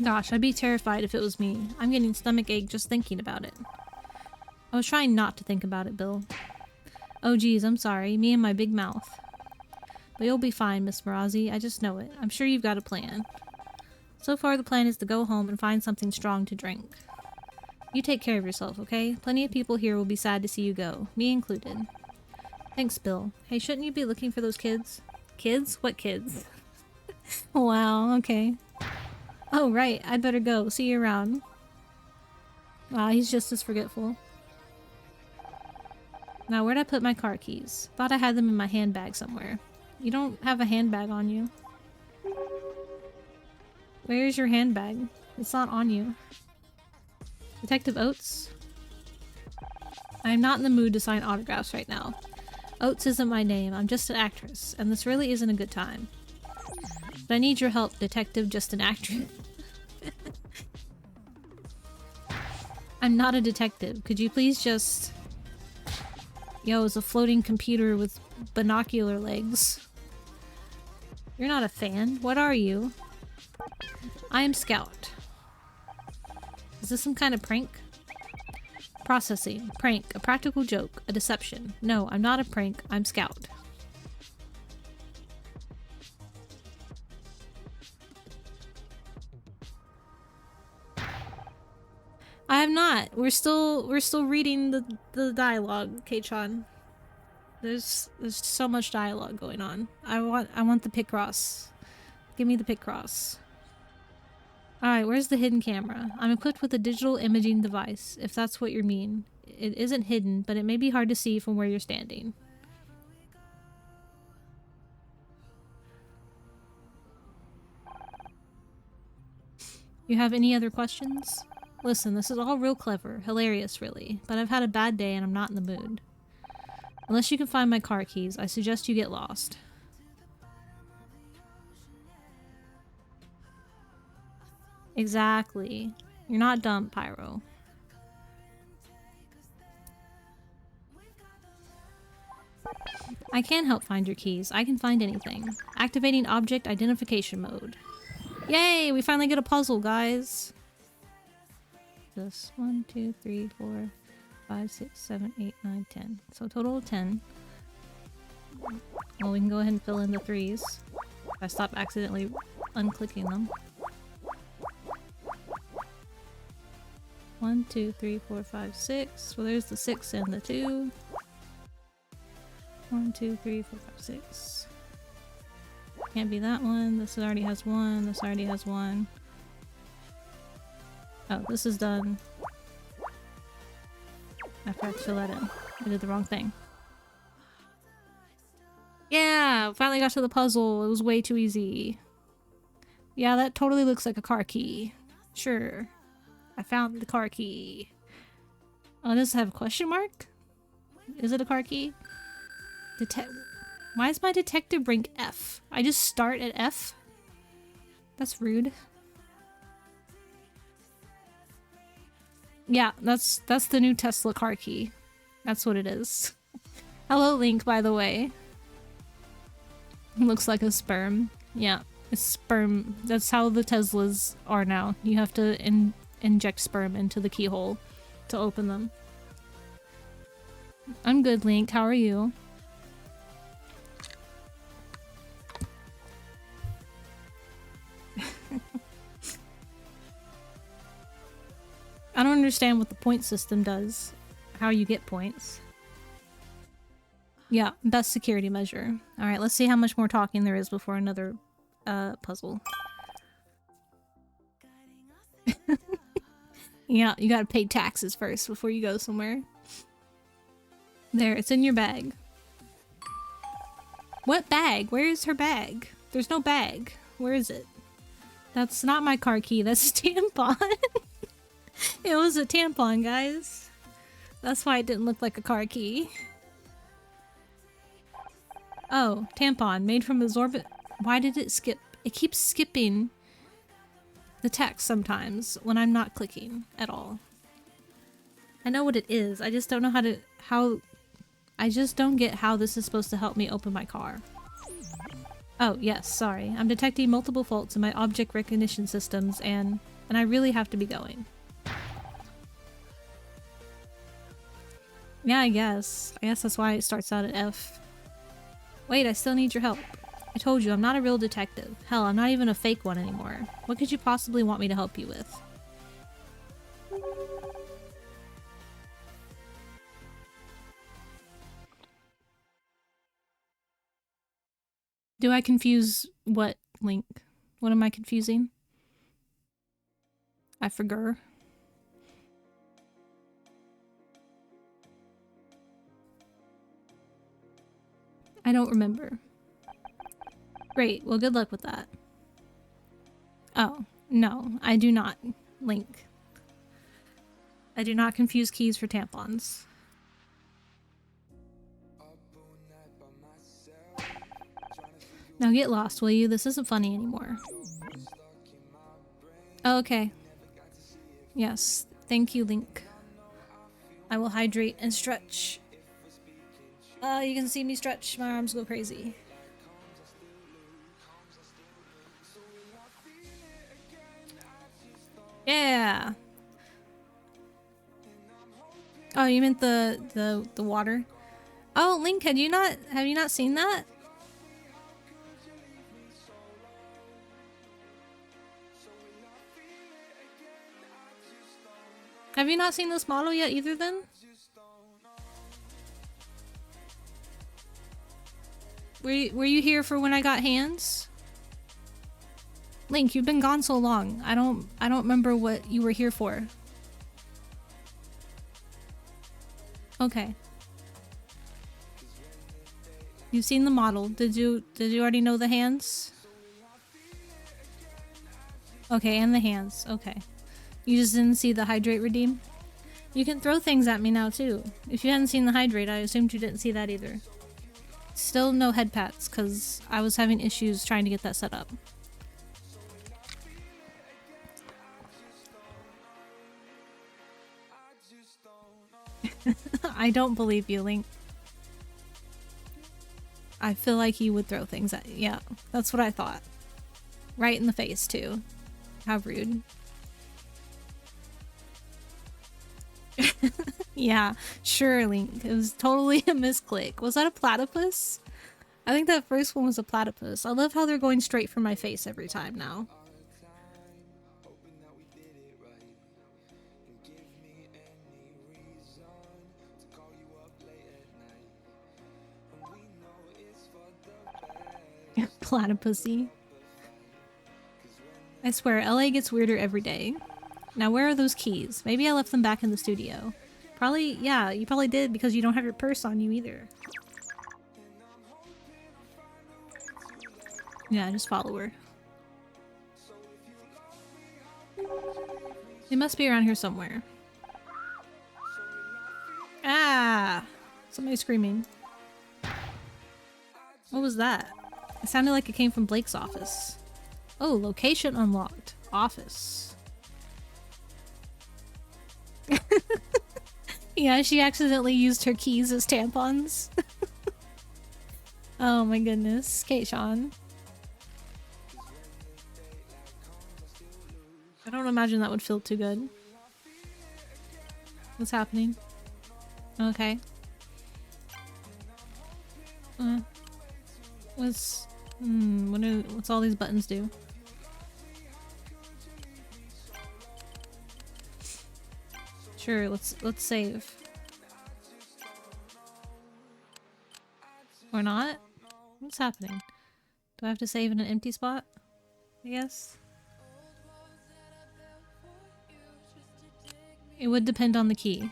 Gosh, I'd be terrified if it was me. I'm getting stomachache just thinking about it. I was trying not to think about it, Bill. Oh geez, I'm sorry. Me and my big mouth. But you'll be fine, Miss Marazi. I just know it. I'm sure you've got a plan. So far the plan is to go home and find something strong to drink. You take care of yourself, okay? Plenty of people here will be sad to see you go, me included. Thanks, Bill. Hey, shouldn't you be looking for those kids? Kids? What kids? Wow, okay. Oh, right. I'd better go. See you around. Wow, he's just as forgetful. Now, where'd I put my car keys? Thought I had them in my handbag somewhere. You don't have a handbag on you. Where's your handbag? It's not on you. Detective Oates? I'm not in the mood to sign autographs right now. Oates isn't my name, I'm just an actress, and this really isn't a good time. But I need your help, Detective Just an Actress. I'm not a detective. Could you please just... Yo, it's a floating computer with binocular legs. You're not a fan. What are you? I am Scout. Is this some kind of prank? Processing. Prank. A practical joke. A deception. No, I'm not a prank. I'm Scout. I have not. We're still reading the dialogue, K-chan. There's so much dialogue going on. I want the Picross. Give me the Picross. Alright, where's the hidden camera? I'm equipped with a digital imaging device, if that's what you mean. It isn't hidden, but it may be hard to see from where you're standing. You have any other questions? Listen, this is all real clever, hilarious really, but I've had a bad day and I'm not in the mood. Unless you can find my car keys, I suggest you get lost. Exactly. You're not dumb, Pyro. I can help find your keys. I can find anything. Activating object identification mode. Yay! We finally get a puzzle, guys! This 1, 2, 3, 4, 5, 6, 7, 8, 9, 10. So a total of 10. Well, we can go ahead and fill in the 3s. If I stop accidentally unclicking them. 1, 2, 3, 4, 5, 6. Well, there's the 6 and the 2. 1, 2, 3, 4, 5, 6. Can't be that one. This already has 1. This already has 1. Oh, this is done. I forgot to fill that in. I did the wrong thing. Yeah! Finally got to the puzzle. It was way too easy. Yeah, that totally looks like a car key. Sure. I found the car key. Oh, does it have a question mark? Is it a car key? Why is my detective rank F? I just start at F? That's rude. Yeah, that's the new Tesla car key. That's what it is. Hello, Link, by the way. Looks like a sperm. Yeah, it's sperm. That's how the Teslas are now. You have to inject sperm into the keyhole to open them. I'm good, Link. How are you? I don't understand what the point system does. How you get points. Yeah, best security measure. Alright, let's see how much more talking there is before another puzzle. Yeah, you gotta pay taxes first before you go somewhere. There, it's in your bag. What bag? Where is her bag? There's no bag. Where is it? That's not my car key, that's a tampon. It was a tampon, guys. That's why it didn't look like a car key. Oh, tampon, made from absorbent. Why did it skip? It keeps skipping the text sometimes when I'm not clicking at all. I know what it is. I just don't know I just don't get how this is supposed to help me open my car. Oh, yes, sorry. I'm detecting multiple faults in my object recognition systems and I really have to be going. Yeah, I guess that's why it starts out at F. Wait, I still need your help. I told you, I'm not a real detective. Hell, I'm not even a fake one anymore. What could you possibly want me to help you with? Do I confuse what, Link? What am I confusing? I forgot. I don't remember. Great, well good luck with that. Oh, no, I do not, Link. I do not confuse keys for tampons. Now get lost, will you? This isn't funny anymore. Oh, okay. Yes, thank you, Link. I will hydrate and stretch. You can see me stretch. My arms go crazy. Yeah. Oh, you meant the water? Oh, Link, have you not seen that? Have you not seen this model yet either then? Were you here for when I got hands? Link, you've been gone so long. I don't remember what you were here for. Okay. You've seen the model. Did you already know the hands? Okay, and the hands. Okay. You just didn't see the hydrate redeem? You can throw things at me now too. If you hadn't seen the hydrate, I assumed you didn't see that either. Still no head pats, because I was having issues trying to get that set up. I don't believe you, Link. I feel like you would throw things at you. Yeah, that's what I thought. Right in the face, too. How rude. Yeah, sure, Link. It was totally a misclick. Was that a platypus? I think that first one was a platypus. I love how they're going straight for my face every time now. Platypusy. I swear, LA gets weirder every day. Now, where are those keys? Maybe I left them back in the studio. Probably, yeah, you probably did because you don't have your purse on you either. Yeah, just follow her. They must be around here somewhere. Ah! Somebody's screaming. What was that? It sounded like it came from Blake's office. Oh, location unlocked. Office. Yeah, she accidentally used her keys as tampons. Oh my goodness. Kate Sean. I don't imagine that would feel too good. What's happening? Okay. What's all these buttons do? Sure, let's save. Or not? What's happening? Do I have to save in an empty spot? I guess. It would depend on the key.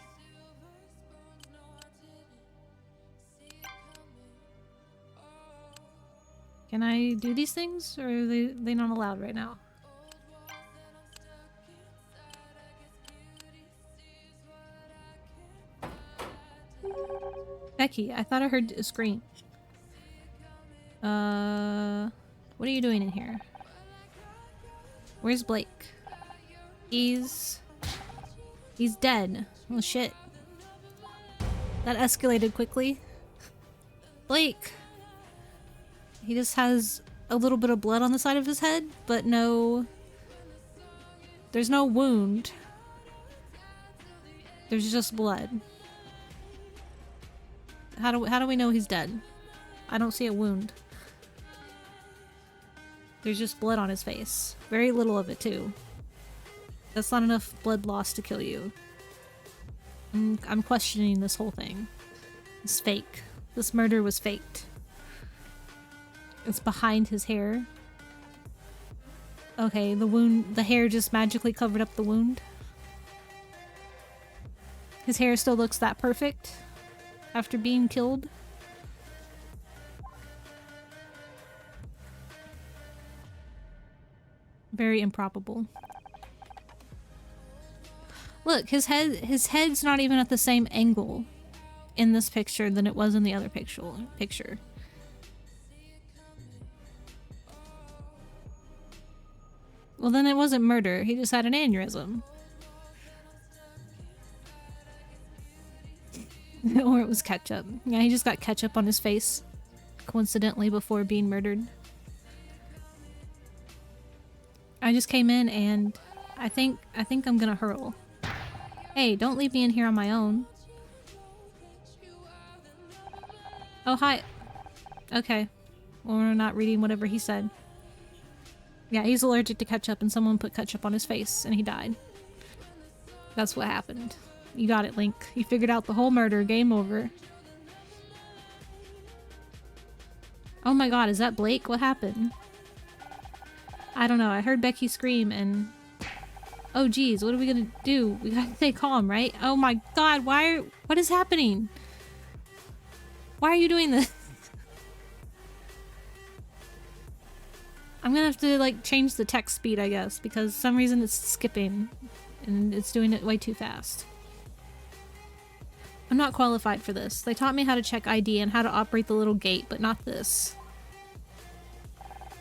Can I do these things, or are they not allowed right now? Becky, I thought I heard a scream. What are you doing in here? Where's Blake? He's dead. Oh shit. That escalated quickly. Blake! He just has a little bit of blood on the side of his head, but no... There's no wound. There's just blood. How do we know he's dead? I don't see a wound. There's just blood on his face. Very little of it, too. That's not enough blood loss to kill you. I'm questioning this whole thing. It's fake. This murder was faked. It's behind his hair. Okay, the hair just magically covered up the wound. His hair still looks that perfect after being killed. Very improbable. Look, his head's not even at the same angle in this picture than it was in the other picture. Well, then it wasn't murder. He just had an aneurysm. it was ketchup. Yeah, he just got ketchup on his face, coincidentally, before being murdered. I just came in and I think I'm gonna hurl. Hey, don't leave me in here on my own. Oh, hi. Okay. Well, we're not reading whatever he said. Yeah, he's allergic to ketchup and someone put ketchup on his face and he died. That's what happened. You got it, Link. You figured out the whole murder. Game over. Oh my god, is that Blake? What happened? I don't know. I heard Becky scream and... Oh geez, what are we gonna do? We gotta stay calm, right? Oh my god, what is happening? Why are you doing this? I'm gonna have to, like, change the text speed, I guess, because for some reason it's skipping and it's doing it way too fast. I'm not qualified for this. They taught me how to check ID and how to operate the little gate, but not this.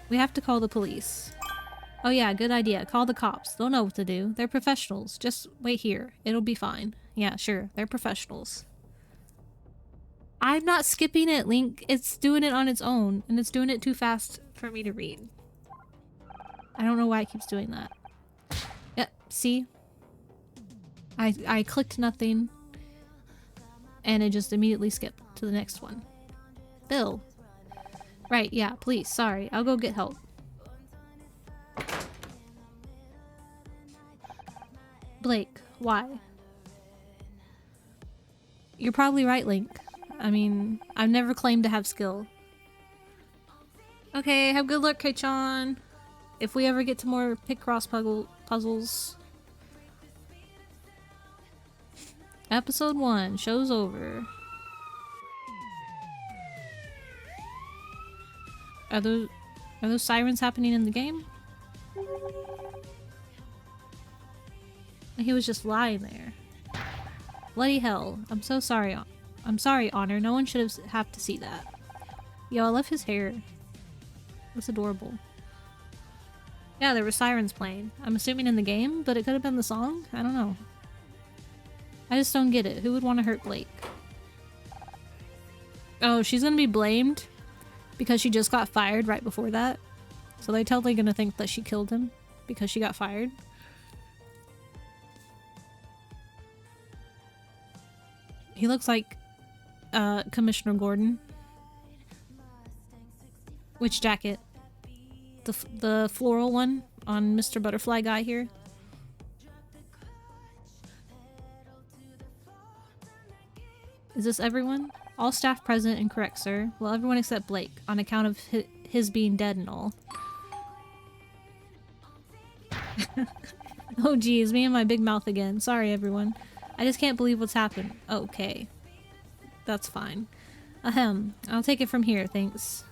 We have to call the police. Oh yeah, good idea. Call the cops. They'll know what to do. They're professionals. Just wait here. It'll be fine. Yeah, sure. They're professionals. I'm not skipping it, Link. It's doing it on its own, and it's doing it too fast for me to read. I don't know why it keeps doing that. Yep, see? I clicked nothing, and it just immediately skipped to the next one. Bill. Right, yeah, please, sorry. I'll go get help. Blake, why? You're probably right, Link. I mean, I've never claimed to have skill. Okay, have good luck, K-chan. If we ever get to more pick-cross puzzles. Episode 1, show's over. Are those sirens happening in the game? He was just lying there. Bloody hell. I'm so sorry. I'm sorry, Honor. No one should have to see that. Yo, I love his hair. That's adorable. Yeah, there were sirens playing. I'm assuming in the game, but it could have been the song? I don't know. I just don't get it. Who would want to hurt Blake? Oh, she's gonna be blamed because she just got fired right before that. So they're totally gonna think that she killed him because she got fired. He looks like Commissioner Gordon. Which jacket? The floral one on Mr. Butterfly guy here. Is this everyone? All staff present and correct, sir. Well, everyone except Blake, on account of his being dead and all. Oh geez, me and my big mouth again. Sorry, everyone. I just can't believe what's happened. Okay. That's fine. Ahem. I'll take it from here, thanks.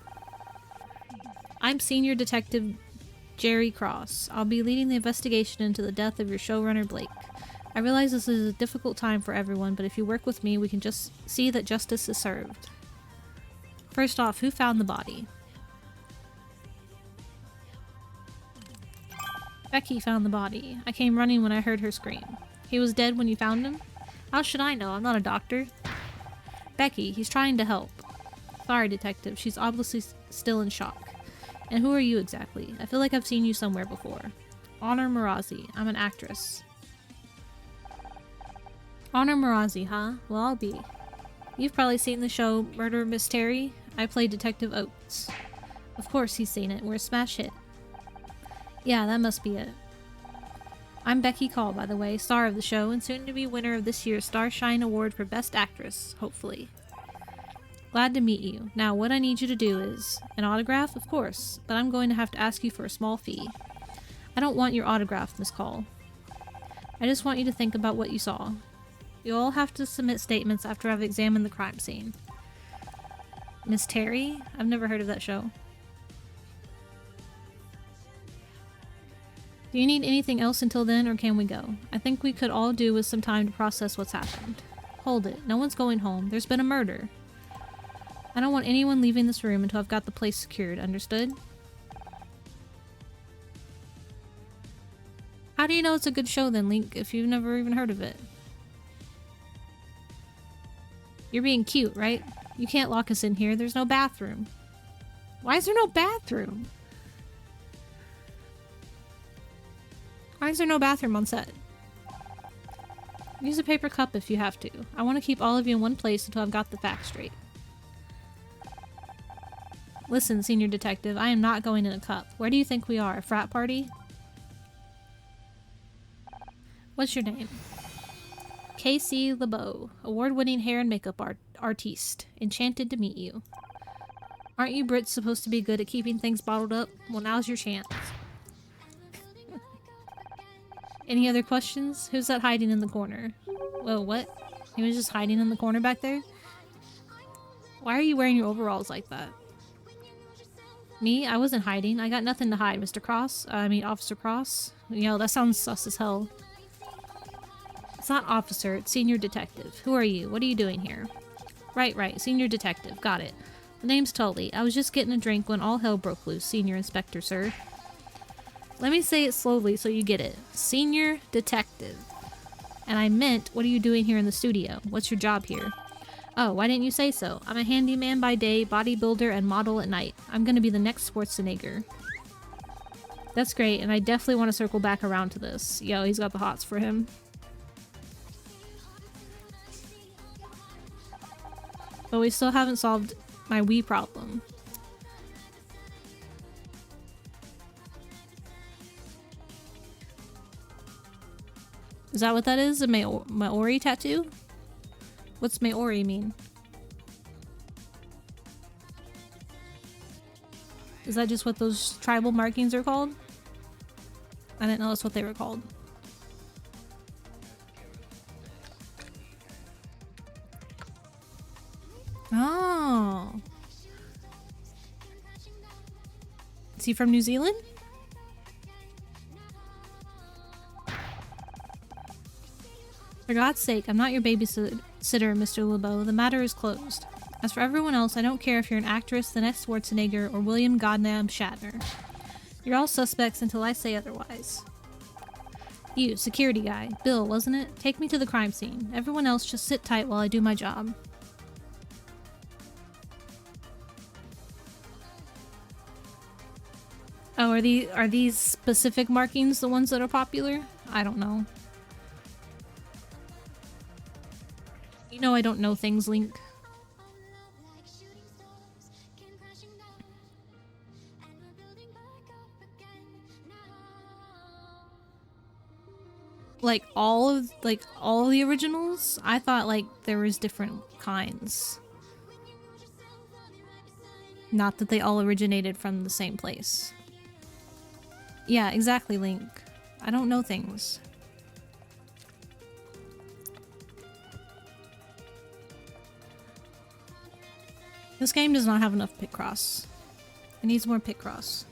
I'm Senior Detective Jerry Cross. I'll be leading the investigation into the death of your showrunner, Blake. I realize this is a difficult time for everyone, but if you work with me, we can just see that justice is served. First off, who found the body? Becky found the body. I came running when I heard her scream. He was dead when you found him? How should I know? I'm not a doctor. Becky, he's trying to help. Sorry, Detective. She's obviously still in shock. And who are you exactly? I feel like I've seen you somewhere before. Honor Marazi. I'm an actress. Honor Marazi, huh? Well, I'll be. You've probably seen the show Murder Mystery. I play Detective Oates. Of course he's seen it. We're a smash hit. Yeah, that must be it. I'm Becky Call, by the way, star of the show, and soon to be winner of this year's Starshine Award for Best Actress, hopefully. Glad to meet you. Now, what I need you to do is... An autograph? Of course, but I'm going to have to ask you for a small fee. I don't want your autograph, Miss Call. I just want you to think about what you saw. You'll all have to submit statements after I've examined the crime scene. Miss Terry? I've never heard of that show. Do you need anything else until then, or can we go? I think we could all do with some time to process what's happened. Hold it. No one's going home. There's been a murder. I don't want anyone leaving this room until I've got the place secured. Understood? How do you know it's a good show then, Link, if you've never even heard of it? You're being cute, right? You can't lock us in here. There's no bathroom. Why is there no bathroom? Why is there no bathroom on set? Use a paper cup if you have to. I want to keep all of you in one place until I've got the facts straight. Listen, senior detective, I am not going in a cup. Where do you think we are? A frat party? What's your name? Casey LeBeau, award-winning hair and makeup artiste. Enchanted to meet you. Aren't you Brits supposed to be good at keeping things bottled up? Well, now's your chance. Any other questions? Who's that hiding in the corner? Whoa, what? He was just hiding in the corner back there? Why are you wearing your overalls like that? Me? I wasn't hiding. I got nothing to hide, Mr. Cross. I mean, Officer Cross. You know, that sounds sus as hell. It's not officer, it's senior detective. Who are you? What are you doing here? Right. Senior detective. Got it. The name's Tully. I was just getting a drink when all hell broke loose, senior inspector, sir. Let me say it slowly so you get it. Senior detective. And I meant, what are you doing here in the studio? What's your job here? Oh, why didn't you say so? I'm a handyman by day, bodybuilder, and model at night. I'm gonna be the next Schwarzenegger. That's great, and I definitely want to circle back around to this. Yo, he's got the hots for him. But we still haven't solved my Wii problem. Is that what that is? A Maori tattoo? What's Maori mean? Is that just what those tribal markings are called? I didn't know that's what they were called. Oh. Is he from New Zealand? For God's sake, I'm not your babysitter, Mr. LeBeau. The matter is closed. As for everyone else, I don't care if you're an actress, the next Schwarzenegger, or William Godnam Shatner. You're all suspects until I say otherwise. You, security guy. Bill, wasn't it? Take me to the crime scene. Everyone else just sit tight while I do my job. Oh, are these specific markings the ones that are popular? I don't know. You know I don't know things, Link. Like all of the originals? I thought like there was different kinds. Not that they all originated from the same place. Yeah, exactly, Link. I don't know things. This game does not have enough Picross. It needs more Picross.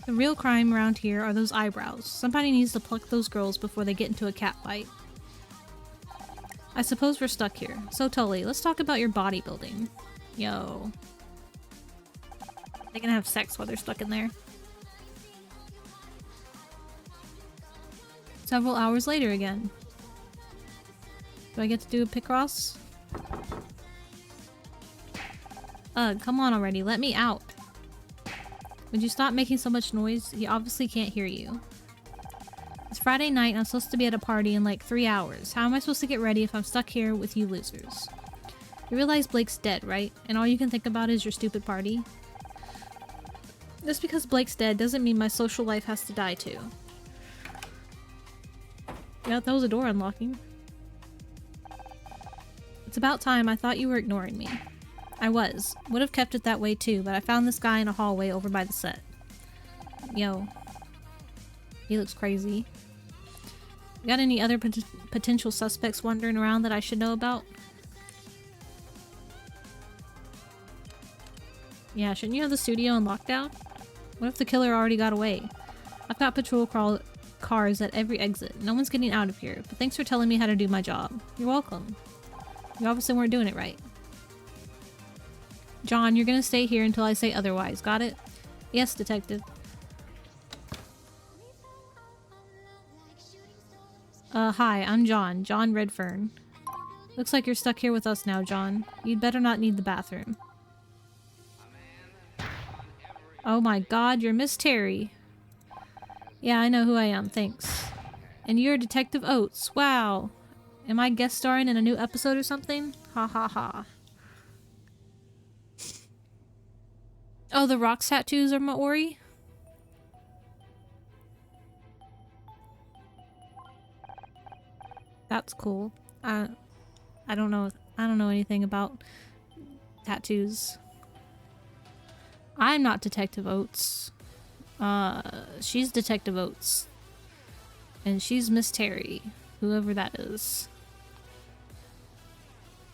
The real crime around here are those eyebrows. Somebody needs to pluck those girls before they get into a cat fight. I suppose we're stuck here. So Tully, let's talk about your bodybuilding. Yo. They can have sex while they're stuck in there. Several hours later again. Do I get to do a Picross? Ugh, come on already, let me out. Would you stop making so much noise? He obviously can't hear you. It's Friday night and I'm supposed to be at a party in like 3 hours. How am I supposed to get ready if I'm stuck here with you losers? You realize Blake's dead, right? And all you can think about is your stupid party? Just because Blake's dead doesn't mean my social life has to die too. Yeah, that was a door unlocking. It's about time. I thought you were ignoring me. I was. Would have kept it that way too, but I found this guy in a hallway over by the set. Yo. He looks crazy. Got any other potential suspects wandering around that I should know about? Yeah, shouldn't you have the studio on lockdown? What if the killer already got away? I've got patrol cars at every exit. No one's getting out of here, but thanks for telling me how to do my job. You're welcome. You obviously weren't doing it right. John, you're gonna stay here until I say otherwise, got it? Yes, detective. Hi, I'm John. John Redfern. Looks like you're stuck here with us now, John. You'd better not need the bathroom. Oh my god, you're Miss Terry. Yeah, I know who I am, thanks. And you're Detective Oates. Wow. Am I guest starring in a new episode or something? Ha ha ha. Oh, the rocks tattoos are Maori? That's cool. I don't know. I don't know anything about tattoos. I'm not Detective Oates. She's Detective Oates. And she's Miss Terry. Whoever that is.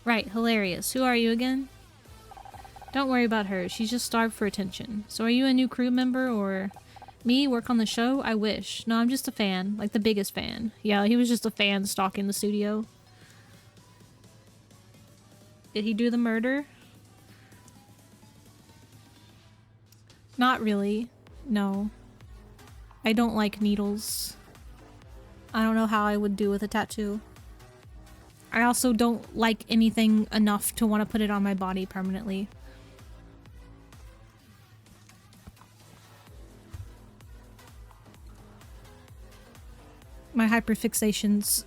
Right, hilarious. Who are you again? Don't worry about her. She's just starved for attention. So are you a new crew member or... Me? Work on the show? I wish. No, I'm just a fan. Like the biggest fan. Yeah, he was just a fan stalking the studio. Did he do the murder? Not really. No. I don't like needles. I don't know how I would do with a tattoo. I also don't like anything enough to want to put it on my body permanently. My hyperfixations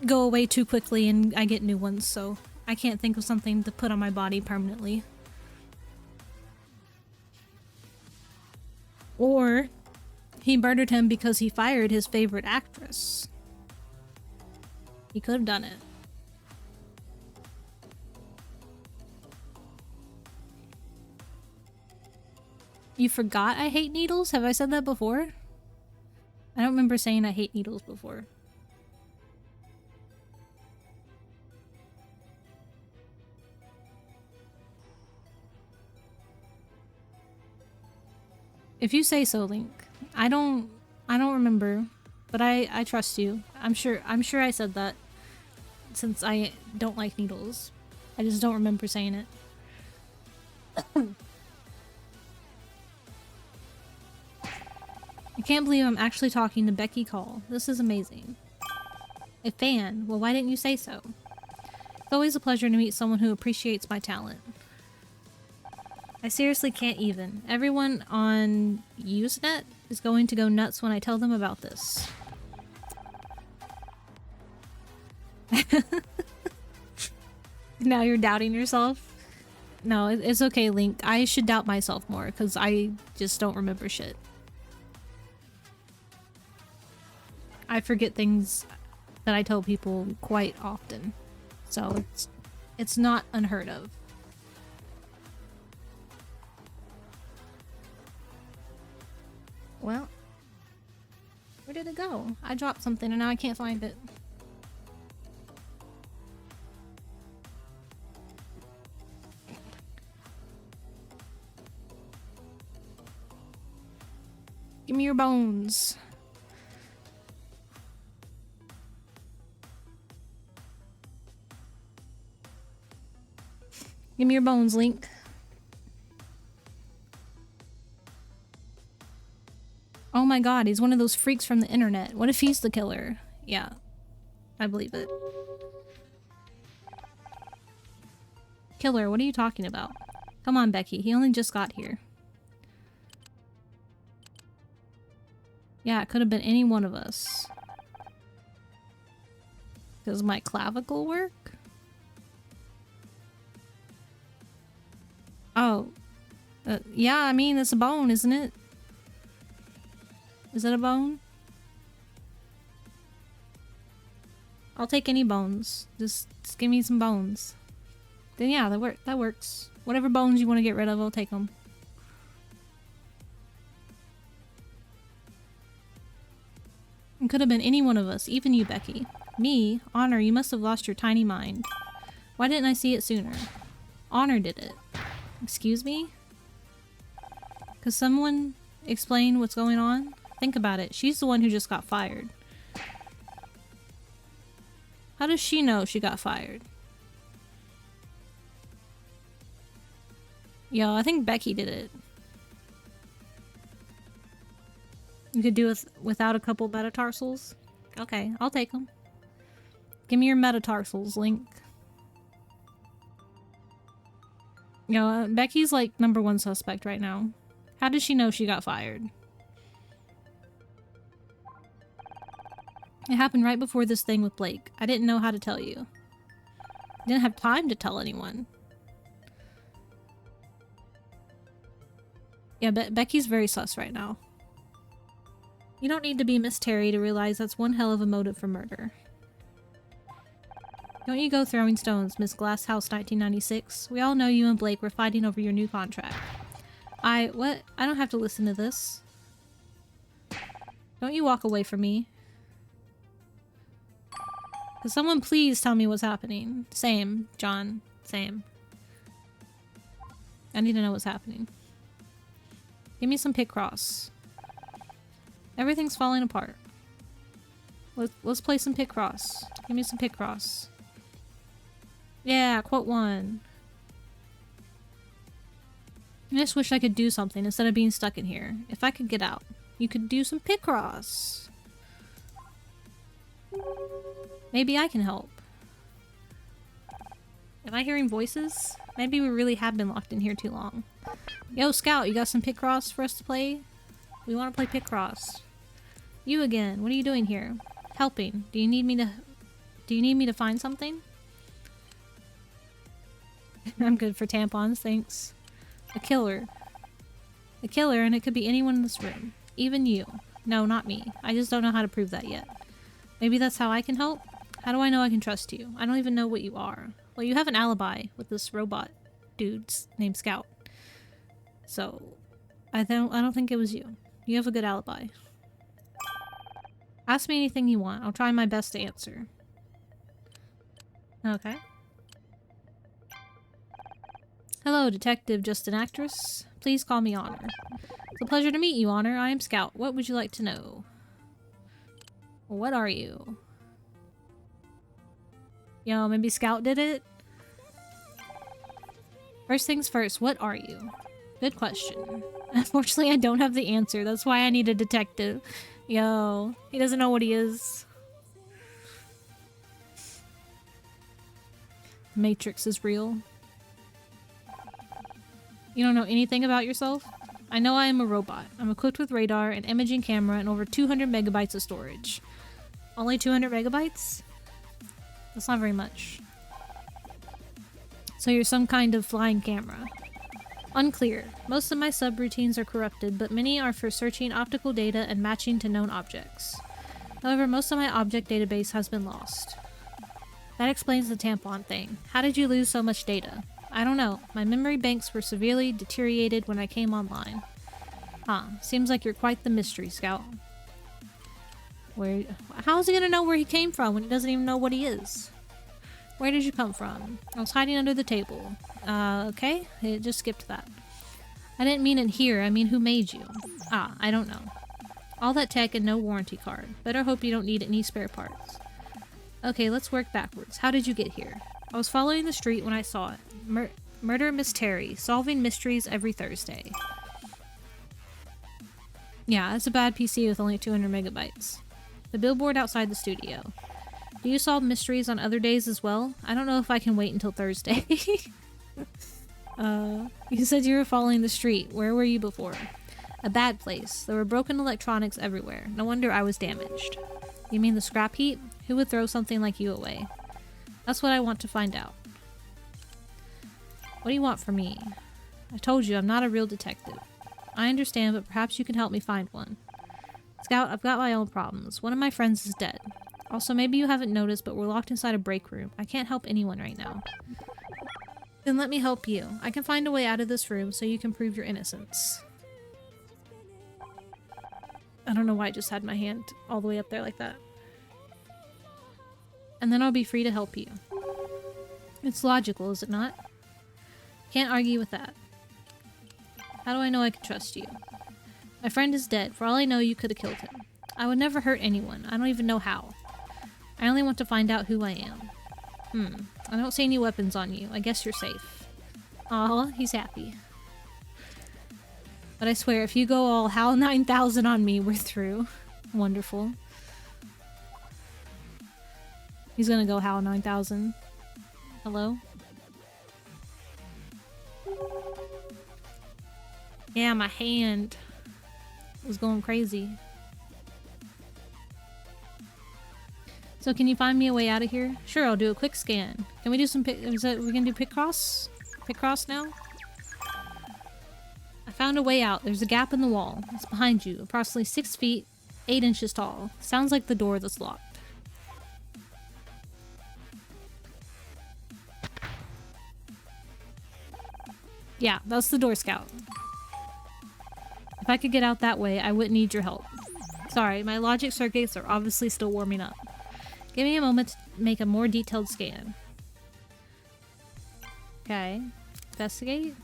go away too quickly and I get new ones, so I can't think of something to put on my body permanently. Or he murdered him because he fired his favorite actress. He could have done it. You forgot I hate needles? Have I said that before? I don't remember saying I hate needles before. If you say so, Link. I don't remember, but I trust you. I'm sure I said that since I don't like needles. I just don't remember saying it. I can't believe I'm actually talking to Becky Call. This is amazing. A fan? Well, why didn't you say so? It's always a pleasure to meet someone who appreciates my talent. I seriously can't even. Everyone on Usenet is going to go nuts when I tell them about this. Now you're doubting yourself? No, it's okay, Link. I should doubt myself more because I just don't remember shit. I forget things that I tell people quite often. So it's not unheard of. Well, where did it go? I dropped something and now I can't find it. Give me your bones. Give me your bones, Link. Oh my god, he's one of those freaks from the internet. What if he's the killer? Yeah, I believe it. Killer, what are you talking about? Come on, Becky, he only just got here. Yeah, it could have been any one of us. Does my clavicle work? Oh. Yeah, I mean, it's a bone, isn't it? Is it a bone? I'll take any bones. Just give me some bones. Then yeah, that works. Whatever bones you want to get rid of, I'll take them. It could have been any one of us, even you, Becky. Me? Honor, you must have lost your tiny mind. Why didn't I see it sooner? Honor did it. Excuse me? Could someone explain what's going on? Think about it. She's the one who just got fired. How does she know she got fired? Yo, I think Becky did it. You could do it without a couple metatarsals. Okay, I'll take them. Give me your metatarsals, Link. Becky's like #1 suspect right now. How did she know she got fired? It happened right before this thing with Blake. I didn't know how to tell you. I didn't have time to tell anyone. Yeah, Becky's very sus right now. You don't need to be Miss Terry to realize that's one hell of a motive for murder. Don't you go throwing stones, Miss Glasshouse 1996. We all know you and Blake were fighting over your new contract. What? I don't have to listen to this. Don't you walk away from me. Could someone please tell me what's happening? Same, John. Same. I need to know what's happening. Give me some Picross. Everything's falling apart. Let's play some Picross. Give me some Picross. Yeah, quote 1. I just wish I could do something instead of being stuck in here. If I could get out, you could do some Picross. Maybe I can help. Am I hearing voices? Maybe we really have been locked in here too long. Yo, Scout, you got some Picross for us to play? We want to play Picross. You again. What are you doing here? Helping. Do you need me to find something? I'm good for tampons, thanks. A killer. A killer, and it could be anyone in this room. Even you. No, not me. I just don't know how to prove that yet. Maybe that's how I can help? How do I know I can trust you? I don't even know what you are. Well, you have an alibi with this robot dude named Scout. So, I don't think it was you. You have a good alibi. Ask me anything you want. I'll try my best to answer. Okay. Hello, Detective Just an Actress. Please call me Honor. It's a pleasure to meet you, Honor. I am Scout. What would you like to know? What are you? Yo, maybe Scout did it? First things first, what are you? Good question. Unfortunately, I don't have the answer. That's why I need a detective. Yo, he doesn't know what he is. Matrix is real. You don't know anything about yourself? I know I am a robot. I'm equipped with radar, an imaging camera, and over 200 megabytes of storage. Only 200 megabytes? That's not very much. So you're some kind of flying camera. Unclear. Most of my subroutines are corrupted, but many are for searching optical data and matching to known objects. However, most of my object database has been lost. That explains the tampon thing. How did you lose so much data? I don't know. My memory banks were severely deteriorated when I came online. Huh. Seems like you're quite the mystery, Scout. How is he gonna know where he came from when he doesn't even know what he is? Where did you come from? I was hiding under the table. Okay. It just skipped that. I didn't mean it here. I mean who made you? I don't know. All that tech and no warranty card. Better hope you don't need any spare parts. Okay, let's work backwards. How did you get here? I was following the street when I saw it. Murder Miss Terry. Solving mysteries every Thursday. Yeah, it's a bad PC with only 200 megabytes. The billboard outside the studio. Do you solve mysteries on other days as well? I don't know if I can wait until Thursday. You said you were following the street. Where were you before? A bad place. There were broken electronics everywhere. No wonder I was damaged. You mean the scrap heap? Who would throw something like you away? That's what I want to find out. What do you want from me? I told you I'm not a real detective. I understand, but perhaps you can help me find one. Scout, I've got my own problems. One of my friends is dead. Also, maybe you haven't noticed, but we're locked inside a break room. I can't help anyone right now. Then let me help you. I can find a way out of this room so you can prove your innocence. I don't know why I just had my hand all the way up there like that. And then I'll be free to help you. It's logical, is it not? Can't argue with that. How do I know I can trust you? My friend is dead. For all I know, you could have killed him. I would never hurt anyone. I don't even know how. I only want to find out who I am. I don't see any weapons on you. I guess you're safe. Aw, he's happy. But I swear, if you go all HAL 9000 on me, we're through. Wonderful. He's gonna go HAL 9000. Hello? Yeah, my hand was going crazy. So can you find me a way out of here? Sure, I'll do a quick scan. Can we do some is that we can do pick cross? Pick cross now? I found a way out. There's a gap in the wall. It's behind you, approximately 6 feet, 8 inches tall. Sounds like the door that's locked. Yeah, that's the door scout. If I could get out that way, I wouldn't need your help. Sorry, my logic circuits are obviously still warming up. Give me a moment to make a more detailed scan. Okay. Investigate.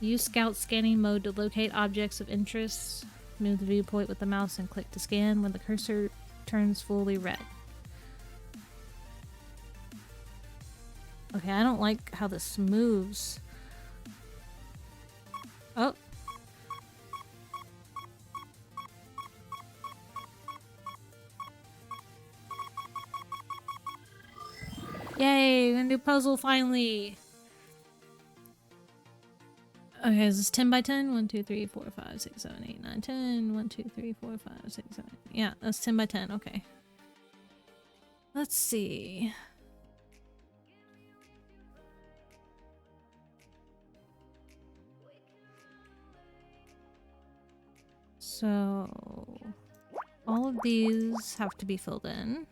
Use scout scanning mode to locate objects of interest. Move the viewpoint with the mouse and click to scan when the cursor turns fully red. Okay, I don't like how this moves. Oh. Yay, we're gonna do puzzle finally. Okay, is this 10 by 10? 1, 2, 3, 4, 5, 6, 7, 8, 9, 10. 1, 2, 3, 4, 5, 6, 7. Yeah, that's 10 by 10. Okay. Let's see. So, all of these have to be filled in.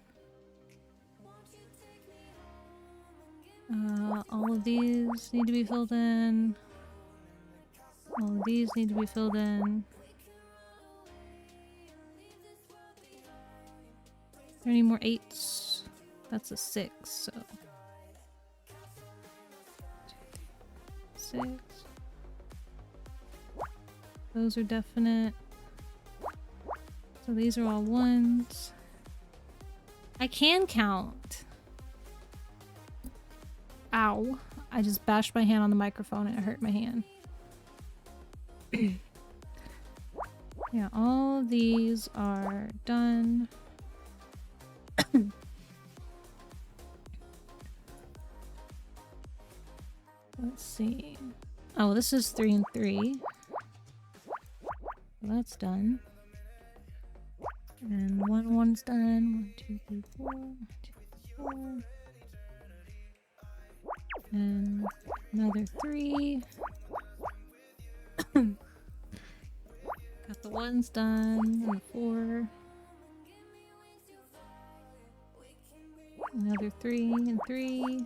All of these need to be filled in. All of these need to be filled in. Are there any more 8s? That's a 6, so... 6. Those are definite. So these are all 1s. I can count. Ow. I just bashed my hand on the microphone and it hurt my hand. Yeah, all of these are done. Let's see. Oh, this is 3 and 3. Well, that's done. And 1's done. 1, 2, 3, 4. 1, 2, 3, 4. And another 3. Got the 1's done. And the 4. Another 3 and 3.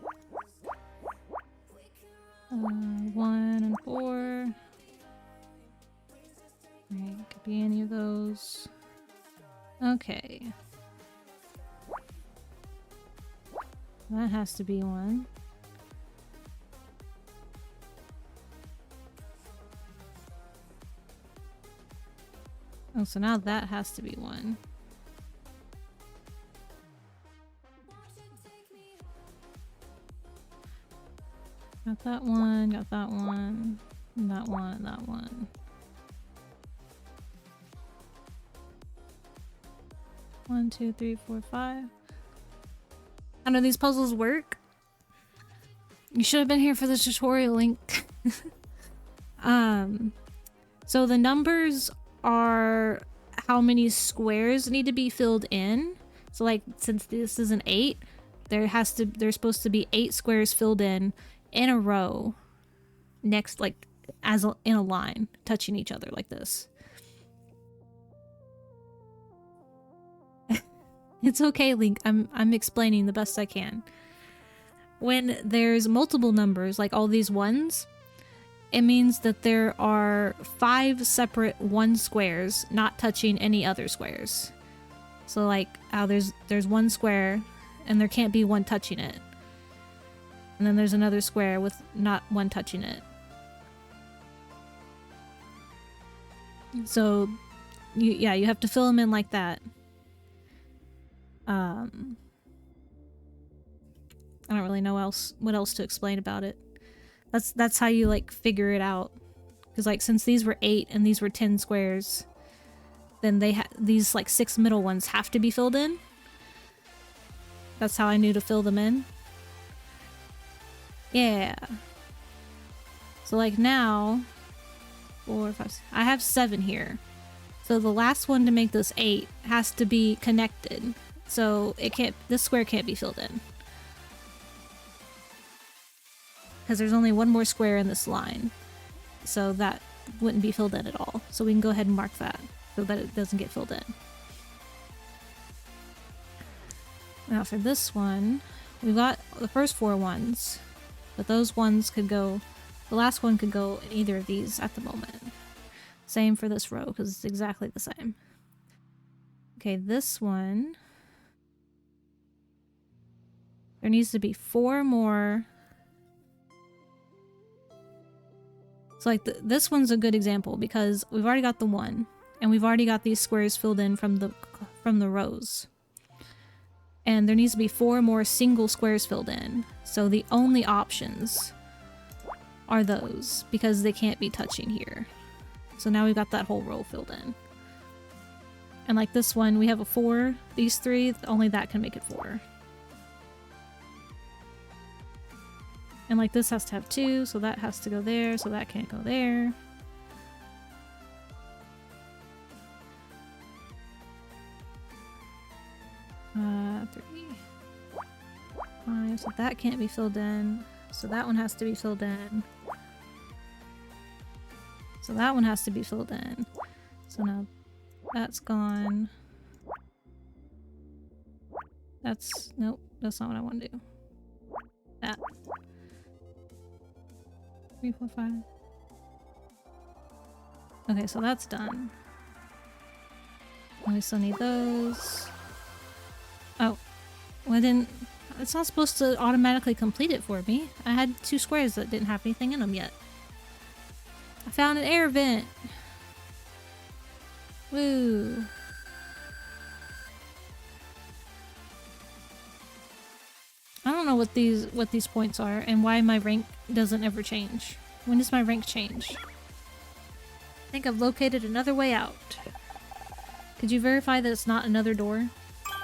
1 and 4. Right, could be any of those. Okay. That has to be 1. Oh, so now that has to be 1. Got that 1, got that 1, and that 1, and that 1. 1, 2, 3, 4, 5. How do these puzzles work? You should have been here for this tutorial, Link. So the numbers are how many squares need to be filled in. So like, since this is an 8, there's supposed to be 8 squares filled in a row next, like in a line, touching each other like this. It's okay, Link. I'm explaining the best I can. When there's multiple numbers, like all these 1s, it means that there are 5 separate 1 squares not touching any other squares. So like how there's 1 square and there can't be 1 touching it. And then there's another square with not 1 touching it. So you have to fill them in like that. I don't really know what else to explain about it. That's how you like figure it out. Because like since these were 8 and these were 10 squares, then these like 6 middle ones have to be filled in. That's how I knew to fill them in. Yeah. So like now, 4, 5, 6, I have 7 here. So the last one to make this 8 has to be connected. So this square can't be filled in. Because there's only one more square in this line. So that wouldn't be filled in at all. So we can go ahead and mark that so that it doesn't get filled in. Now for this one, we've got the first 4 ones, but those ones could go, the last one could go in either of these at the moment. Same for this row, because it's exactly the same. Okay, this one, there needs to be 4 more. So like this one's a good example because we've already got the 1, and we've already got these squares filled in from the rows. And there needs to be 4 more single squares filled in. So the only options are those, because they can't be touching here. So now we've got that whole row filled in. And like this one, we have a 4. These 3, only that can make it 4. And like this has to have 2, so that has to go there, so that can't go there. Three, 5, so that can't be filled in. So that one has to be filled in. So that one has to be filled in. So now that's gone. Nope, that's not what I want to do. That. 3, 4, 5. Okay, so that's done. And we still need those. Oh, well it's not supposed to automatically complete it for me. I had 2 squares that didn't have anything in them yet. I found an air vent. Woo. I don't know what these points are and why my rank doesn't ever change. When does my rank change? I think I've located another way out. Could you verify that it's not another door?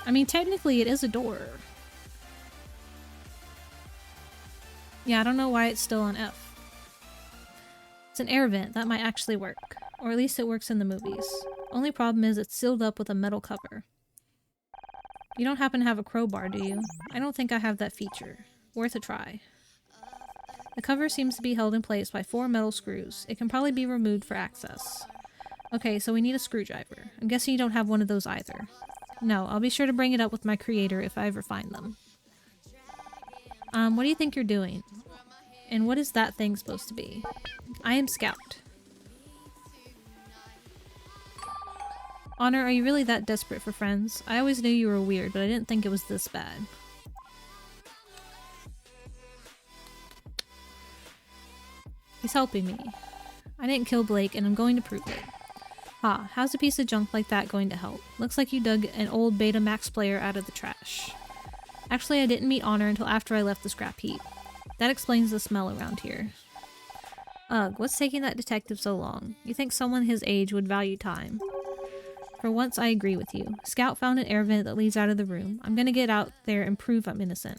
I mean, technically it is a door. Yeah, I don't know why it's still on F. It's an air vent. That might actually work. Or at least it works in the movies. Only problem is it's sealed up with a metal cover. You don't happen to have a crowbar, do you? I don't think I have that feature. Worth a try. The cover seems to be held in place by 4 metal screws. It can probably be removed for access. Okay, so we need a screwdriver. I'm guessing you don't have one of those either. No, I'll be sure to bring it up with my creator if I ever find them. What do you think you're doing? And what is that thing supposed to be? I am Scout. Honor, are you really that desperate for friends? I always knew you were weird, but I didn't think it was this bad. He's helping me. I didn't kill Blake, and I'm going to prove it. Ha, how's a piece of junk like that going to help? Looks like you dug an old Betamax player out of the trash. Actually, I didn't meet Honor until after I left the scrap heap. That explains the smell around here. Ugh, what's taking that detective so long? You think someone his age would value time? For once, I agree with you. Scout found an air vent that leads out of the room. I'm gonna get out there and prove I'm innocent.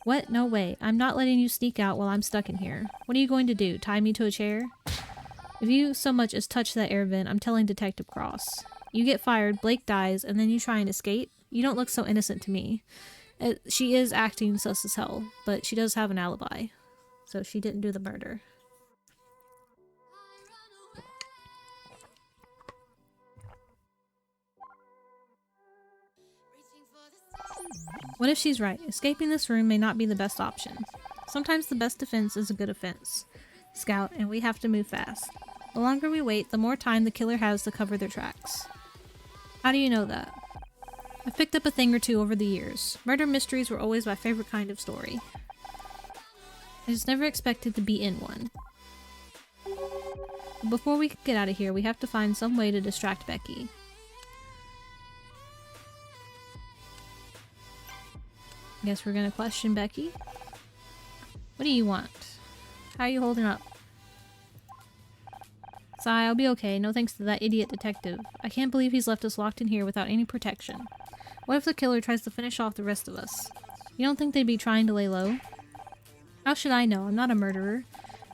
What? No way. I'm not letting you sneak out while I'm stuck in here. What are you going to do? Tie me to a chair? If you so much as touch that air vent, I'm telling Detective Cross. You get fired, Blake dies, and then you try and escape? You don't look so innocent to me. She is acting sus as hell, but she does have an alibi. So she didn't do the murder. What if she's right? Escaping this room may not be the best option. Sometimes the best defense is a good offense. Scout, and we have to move fast. The longer we wait, the more time the killer has to cover their tracks. How do you know that? I've picked up a thing or two over the years. Murder mysteries were always my favorite kind of story. I just never expected to be in one. But before we can get out of here, we have to find some way to distract Becky. Guess we're gonna question Becky. What do you want? How are you holding up? Sigh, I'll be okay. No thanks to that idiot detective. I can't believe he's left us locked in here without any protection. What if the killer tries to finish off the rest of us? You don't think they'd be trying to lay low? How should I know? I'm not a murderer.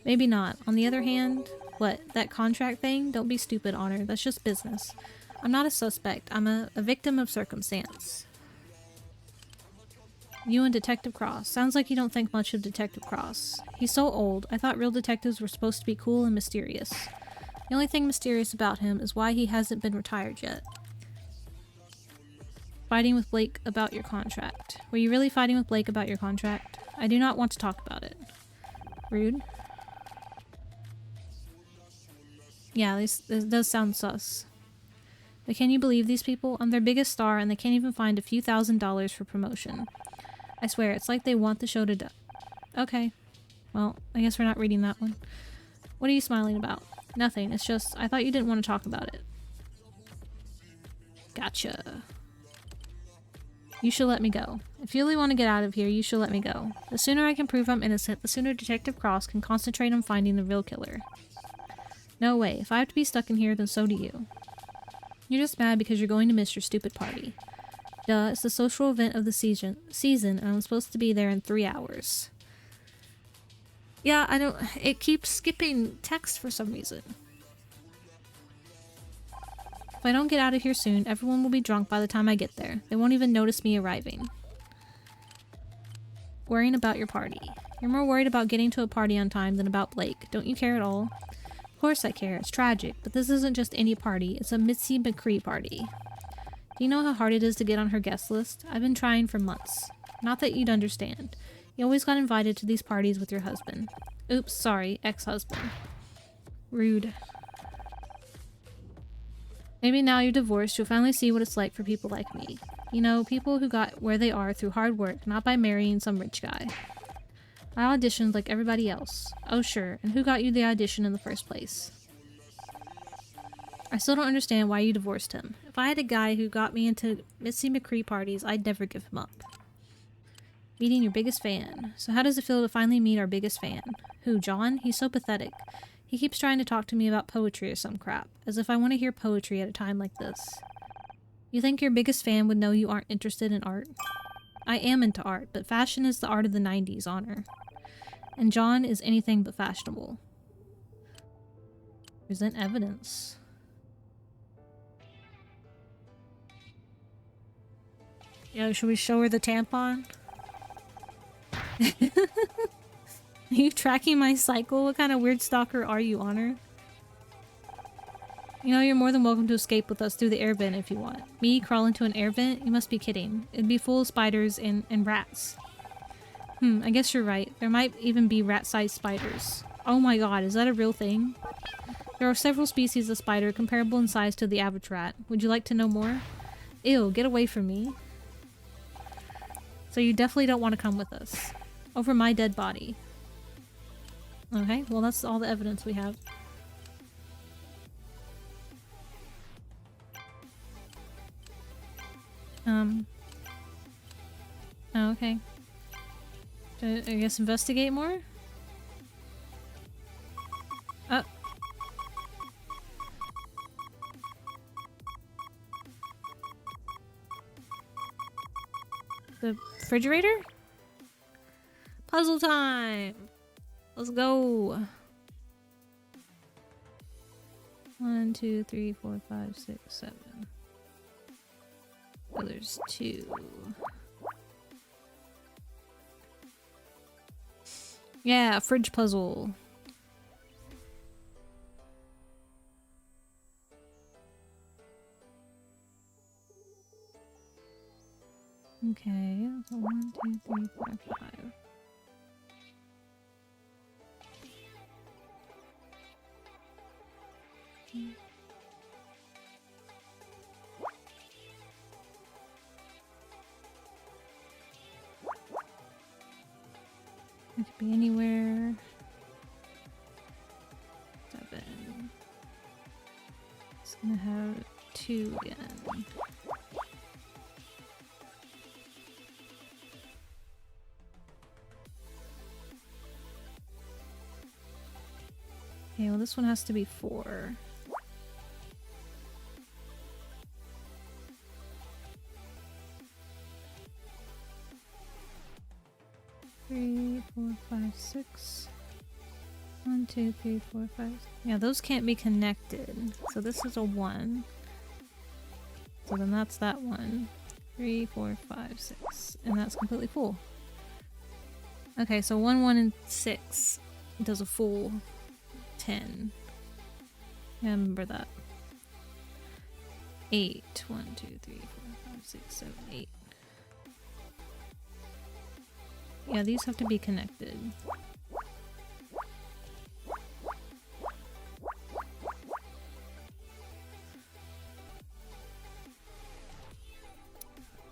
Maybe not. On the other hand, what? That contract thing? Don't be stupid, Honor. That's just business. I'm not a suspect. I'm a victim of circumstance. You and Detective Cross. Sounds like you don't think much of Detective Cross. He's so old. I thought real detectives were supposed to be cool and mysterious. The only thing mysterious about him is why he hasn't been retired yet. Fighting with Blake about your contract. Were you really fighting with Blake about your contract? I do not want to talk about it. Rude. Yeah, this does sound sus. But can you believe these people? I'm their biggest star and they can't even find a few $1,000s for promotion. I swear, it's like they want the show to die. Okay. Well, I guess we're not reading that one. What are you smiling about? Nothing. It's just, I thought you didn't want to talk about it. Gotcha. You should let me go. If you really want to get out of here, you should let me go. The sooner I can prove I'm innocent, the sooner Detective Cross can concentrate on finding the real killer. No way. If I have to be stuck in here, then so do you. You're just mad because you're going to miss your stupid party. Duh, it's the social event of the season, and I'm supposed to be there in 3 hours. Yeah, I don't... It keeps skipping text for some reason. If I don't get out of here soon, everyone will be drunk by the time I get there. They won't even notice me arriving. Worrying about your party. You're more worried about getting to a party on time than about Blake. Don't you care at all? Of course I care. It's tragic, but this isn't just any party. It's a Mitzi McCree party. Do you know how hard it is to get on her guest list? I've been trying for months. Not that you'd understand. You always got invited to these parties with your husband. Oops, sorry, ex-husband. Rude. Maybe now you're divorced, you'll finally see what it's like for people like me. You know, people who got where they are through hard work, not by marrying some rich guy. I auditioned like everybody else. Oh sure, and who got you the audition in the first place? I still don't understand why you divorced him. If I had a guy who got me into Mitzi McCree parties, I'd never give him up. Meeting your biggest fan. So how does it feel to finally meet our biggest fan? Who, John? He's so pathetic. He keeps trying to talk to me about poetry or some crap, as if I want to hear poetry at a time like this. You think your biggest fan would know you aren't interested in art? I am into art, but fashion is the art of the 90s, Honor. And John is anything but fashionable. Present evidence. Yo, should we show her the tampon? Are you tracking my cycle? What kind of weird stalker are you, Honor? You know, you're more than welcome to escape with us through the air vent if you want. Me crawl into an air vent? You must be kidding. It'd be full of spiders and rats. I guess you're right. There might even be rat-sized spiders. Oh my god, is that a real thing? There are several species of spider comparable in size to the average rat. Would you like to know more? Ew, get away from me. So you definitely don't want to come with us. Over my dead body. Okay, well that's all the evidence we have. Oh, okay. I guess investigate more? The refrigerator? Puzzle time! Let's go! 1, 2, 3, 4, 5, 6, 7. Oh, there's 2. Yeah, fridge puzzle. Okay, so 1, 2, 3, 4, 5. It could be anywhere. 7. It's gonna have 2 again. Okay, well this one has to be 4. Three, 4, 5, 6. 1, 2, 3, 4, 5. Yeah, those can't be connected. So this is a 1. So then that's that one. 3, 4, 5, 6. And that's completely full. Okay, so 1, 1, and 6 does a full 10. Yeah, I remember that. 8. 1, 2, 3, 4, 5, 6, 7, 8. Yeah, these have to be connected.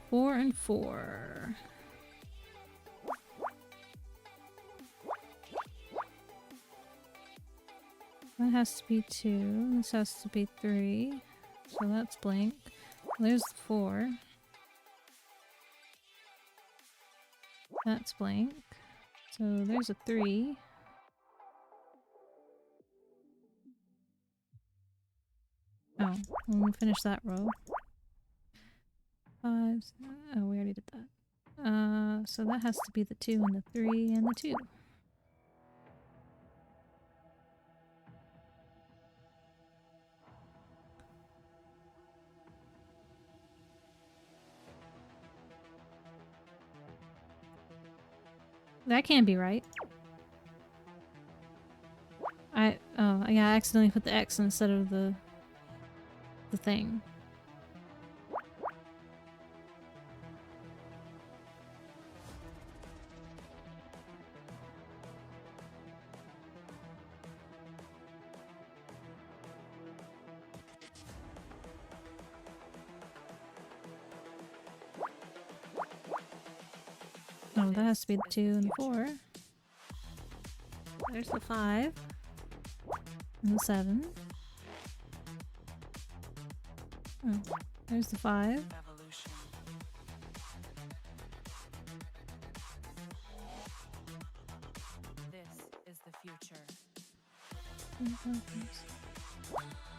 Four and 4. That has to be 2. This has to be 3. So that's blank. There's 4. That's blank. So there's a 3. Oh, when we finish that row. 5. Oh, we already did that. So that has to be the 2 and the 3 and the 2. That can't be right. Oh, yeah, I accidentally put the X instead of the thing. Oh, that has to be the 2 and the 4. There's the 5. And the 7. Oh, there's the 5. This is the future.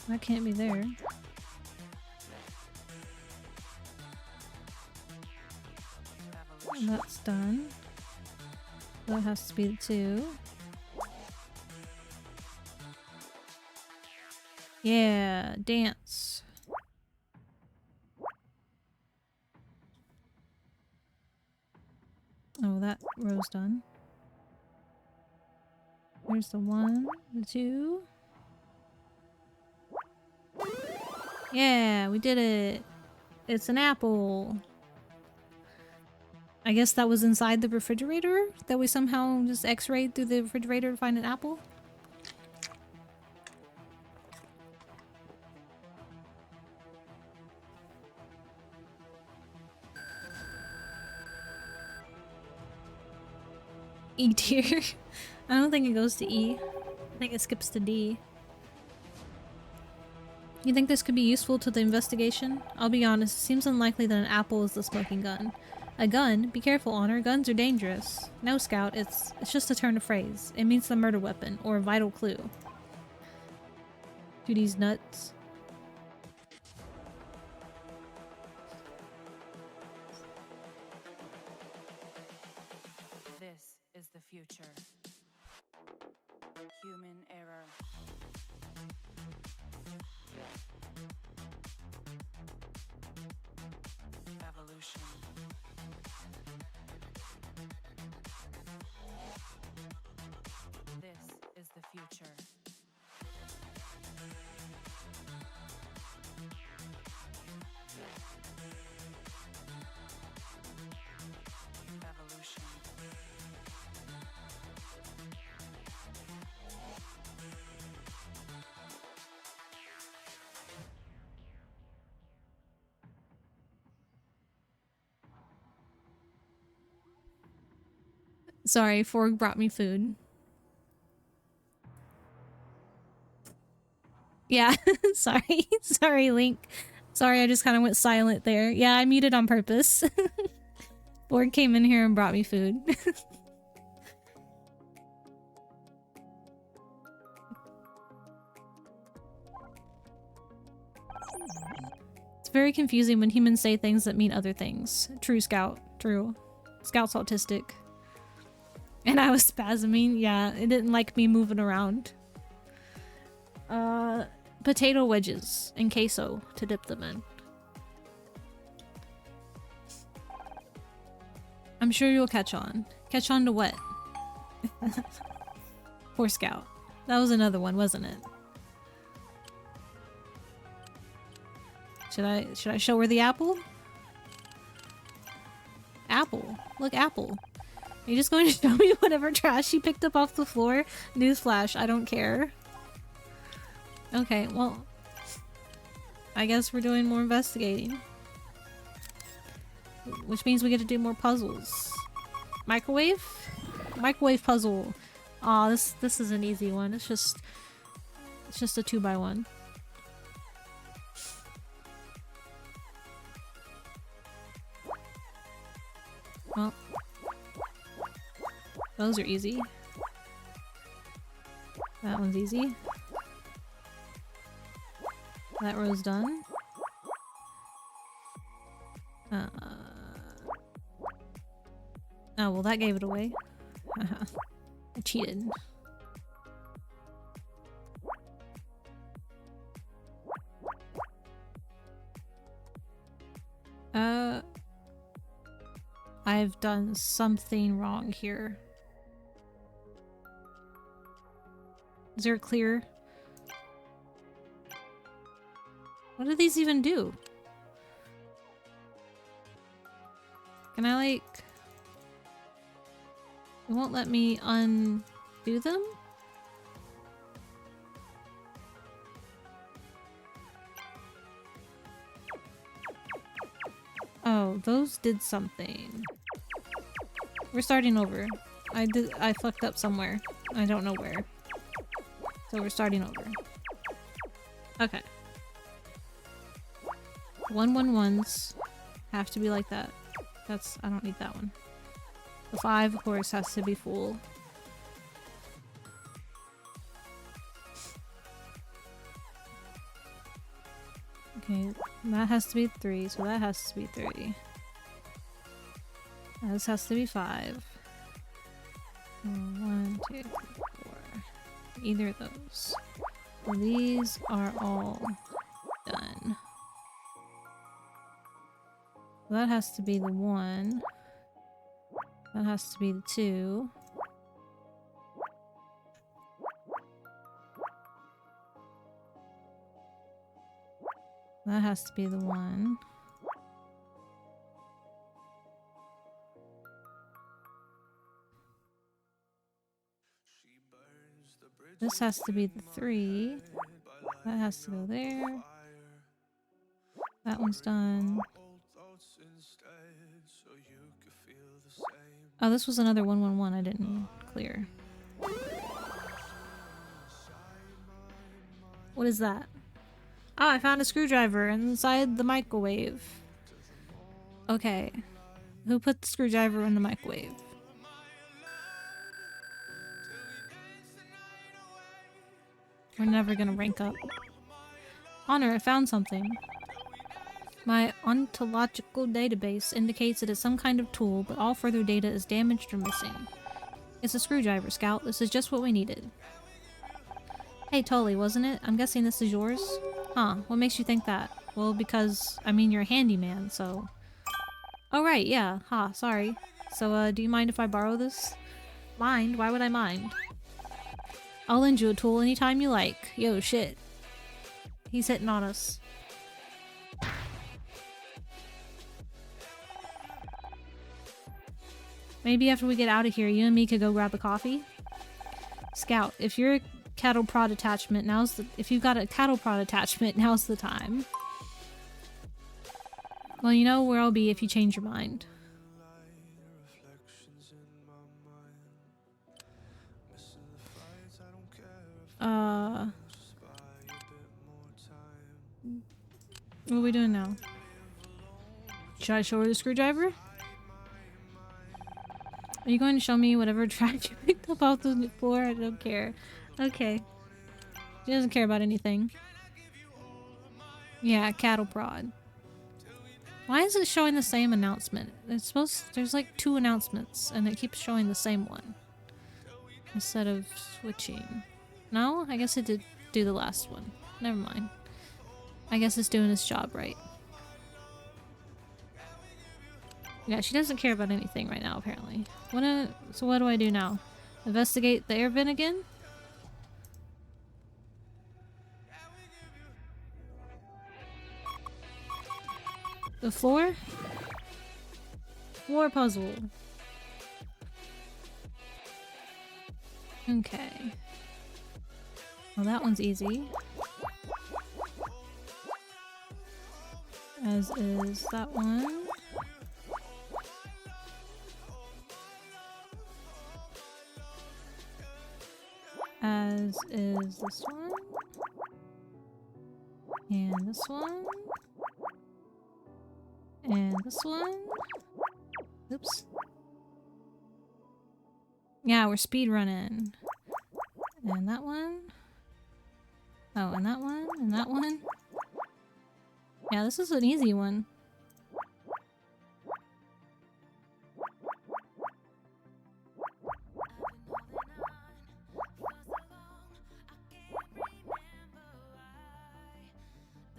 That can't be there. And that's done. That has to be the 2. Yeah, dance. Oh, that row's done. There's the 1, the 2. Yeah, we did it. It's an apple. I guess that was inside the refrigerator? That we somehow just x-rayed through the refrigerator to find an apple? E tier? I don't think it goes to E. I think it skips to D. You think this could be useful to the investigation? I'll be honest, it seems unlikely that an apple is the smoking gun. A gun? Be careful, Honor. Guns are dangerous. No, Scout, it's just a turn of phrase. It means the murder weapon, or a vital clue. Judy's nuts. This is the future. Human error. Evolution. This is the future. Evolution. Sorry, Forg brought me food. Yeah, sorry. Sorry, Link. Sorry, I just kind of went silent there. Yeah, I muted on purpose. Forg came in here and brought me food. very confusing when humans say things that mean other things. True, Scout. True. Scout's autistic. And I was spasming. Yeah, it didn't like me moving around. Potato wedges and queso to dip them in. I'm sure you'll catch on. Catch on to what? Poor Scout. That was another one, wasn't it? Should I show her the apple? Apple. Look, apple. Are you just going to show me whatever trash she picked up off the floor? Newsflash, I don't care. Okay, well, I guess we're doing more investigating. Which means we get to do more puzzles. Microwave? Microwave puzzle. Aw, this is an easy one. It's just a 2x1. Well, those are easy. That one's easy. That row's done. Oh, well, that gave it away. I cheated. I've done something wrong here. Is there a clear? What do these even do? Can I, like... It won't let me undo them? Oh, those did something. We're starting over. I fucked up somewhere. I don't know where. So we're starting over. Okay. 111s have to be like that. I don't need that one. The 5, of course, has to be full. Okay, that has to be 3, so that has to be 3. This has to be 5. 1, 2, 3, 4. Either of those. Well, these are all done. That has to be the 1. That has to be the 2. That has to be the 1. This has to be the 3. That has to go there. That one's done. Oh, this was another 111 I didn't clear. What is that? Oh, I found a screwdriver inside the microwave. Okay. Who put the screwdriver in the microwave? We're never gonna rank up. Honor, I found something. My ontological database indicates it is some kind of tool, but all further data is damaged or missing. It's a screwdriver, Scout. This is just what we needed. Hey, Tully, wasn't it? I'm guessing this is yours? Huh, what makes you think that? Well, because, I mean, you're a handyman, so... Oh, right, yeah. Ha, sorry. So, do you mind if I borrow this? Mind? Why would I mind? I'll lend you a tool anytime you like. Yo, shit. He's hitting on us. Maybe after we get out of here, you and me could go grab a coffee? Scout, if you're a cattle prod attachment, if you've got a cattle prod attachment, now's the time. Well, you know where I'll be if you change your mind. What are we doing now? Should I show her the screwdriver? Are you going to show me whatever trash you picked up off the floor? I don't care. Okay. She doesn't care about anything. Yeah, cattle prod. Why is it showing the same announcement? There's like 2 announcements and it keeps showing the same one. Instead of switching. No? I guess it did do the last one. Never mind. I guess it's doing its job right. Yeah, she doesn't care about anything right now, apparently. So what do I do now? Investigate the air vent again? The floor? Floor puzzle. Okay. Well, that one's easy. As is that one. As is this one. And this one. And this one. Oops. Yeah, we're speed running. And that one. Oh, and that one. And that one. Yeah, this is an easy one.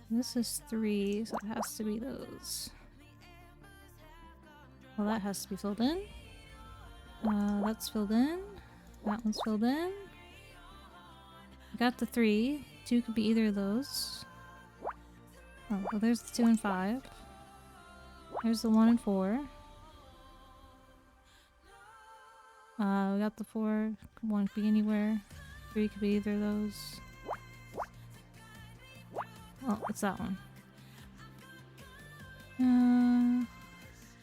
This is 3, so it has to be those. Well, that has to be filled in. That's filled in. That one's filled in. Got the 3. 2 could be either of those. Oh, well there's the 2 and 5. There's the 1 and 4. We got the 4. 1 could be anywhere. 3 could be either of those. Oh, it's that one.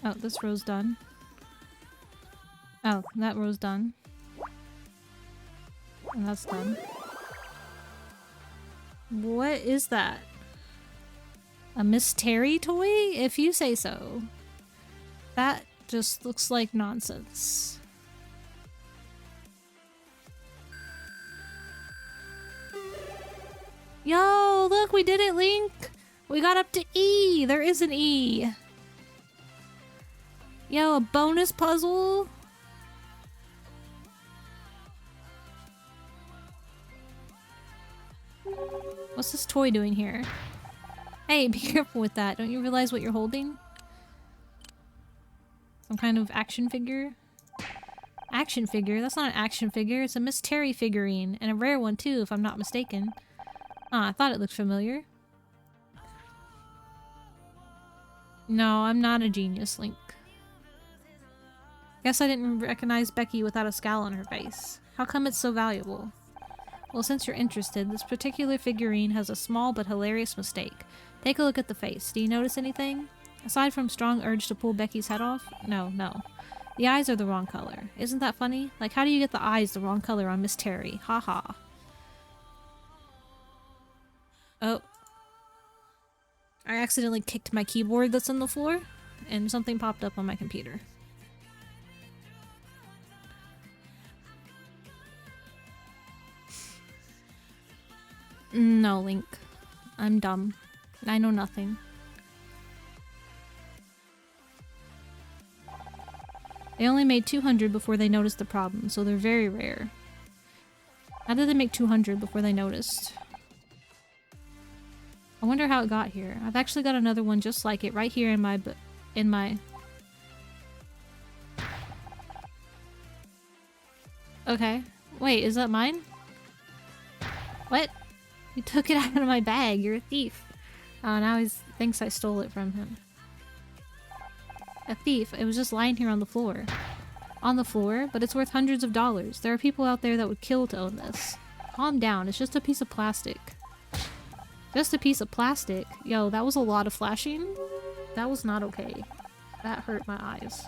Oh, this row's done. Oh, that row's done. And that's done. What is that? A Miss Terry toy? If you say so. That just looks like nonsense. Yo, look, we did it, Link! We got up to E! There is an E! Yo, a bonus puzzle? What's this toy doing here? Hey, be careful with that. Don't you realize what you're holding? Some kind of action figure? Action figure? That's not an action figure. It's a Miss Terry figurine. And a rare one too, if I'm not mistaken. Ah, I thought it looked familiar. No, I'm not a genius, Link. Guess I didn't recognize Becky without a scowl on her face. How come it's so valuable? Well, since you're interested, this particular figurine has a small but hilarious mistake. Take a look at the face. Do you notice anything? Aside from strong urge to pull Becky's head off? No. The eyes are the wrong color. Isn't that funny? Like, how do you get the eyes the wrong color on Miss Terry? Haha. Oh. I accidentally kicked my keyboard that's on the floor, and something popped up on my computer. No, Link. I'm dumb. I know nothing. They only made 200 before they noticed the problem, so they're very rare. How did they make 200 before they noticed? I wonder how it got here. I've actually got another one just like it right here in my... Okay. Wait, is that mine? What? You took it out of my bag. You're a thief. Oh, now he thinks I stole it from him. A thief. It was just lying here on the floor. On the floor? But it's worth hundreds of dollars. There are people out there that would kill to own this. Calm down. It's just a piece of plastic. Just a piece of plastic? Yo, that was a lot of flashing. That was not okay. That hurt my eyes.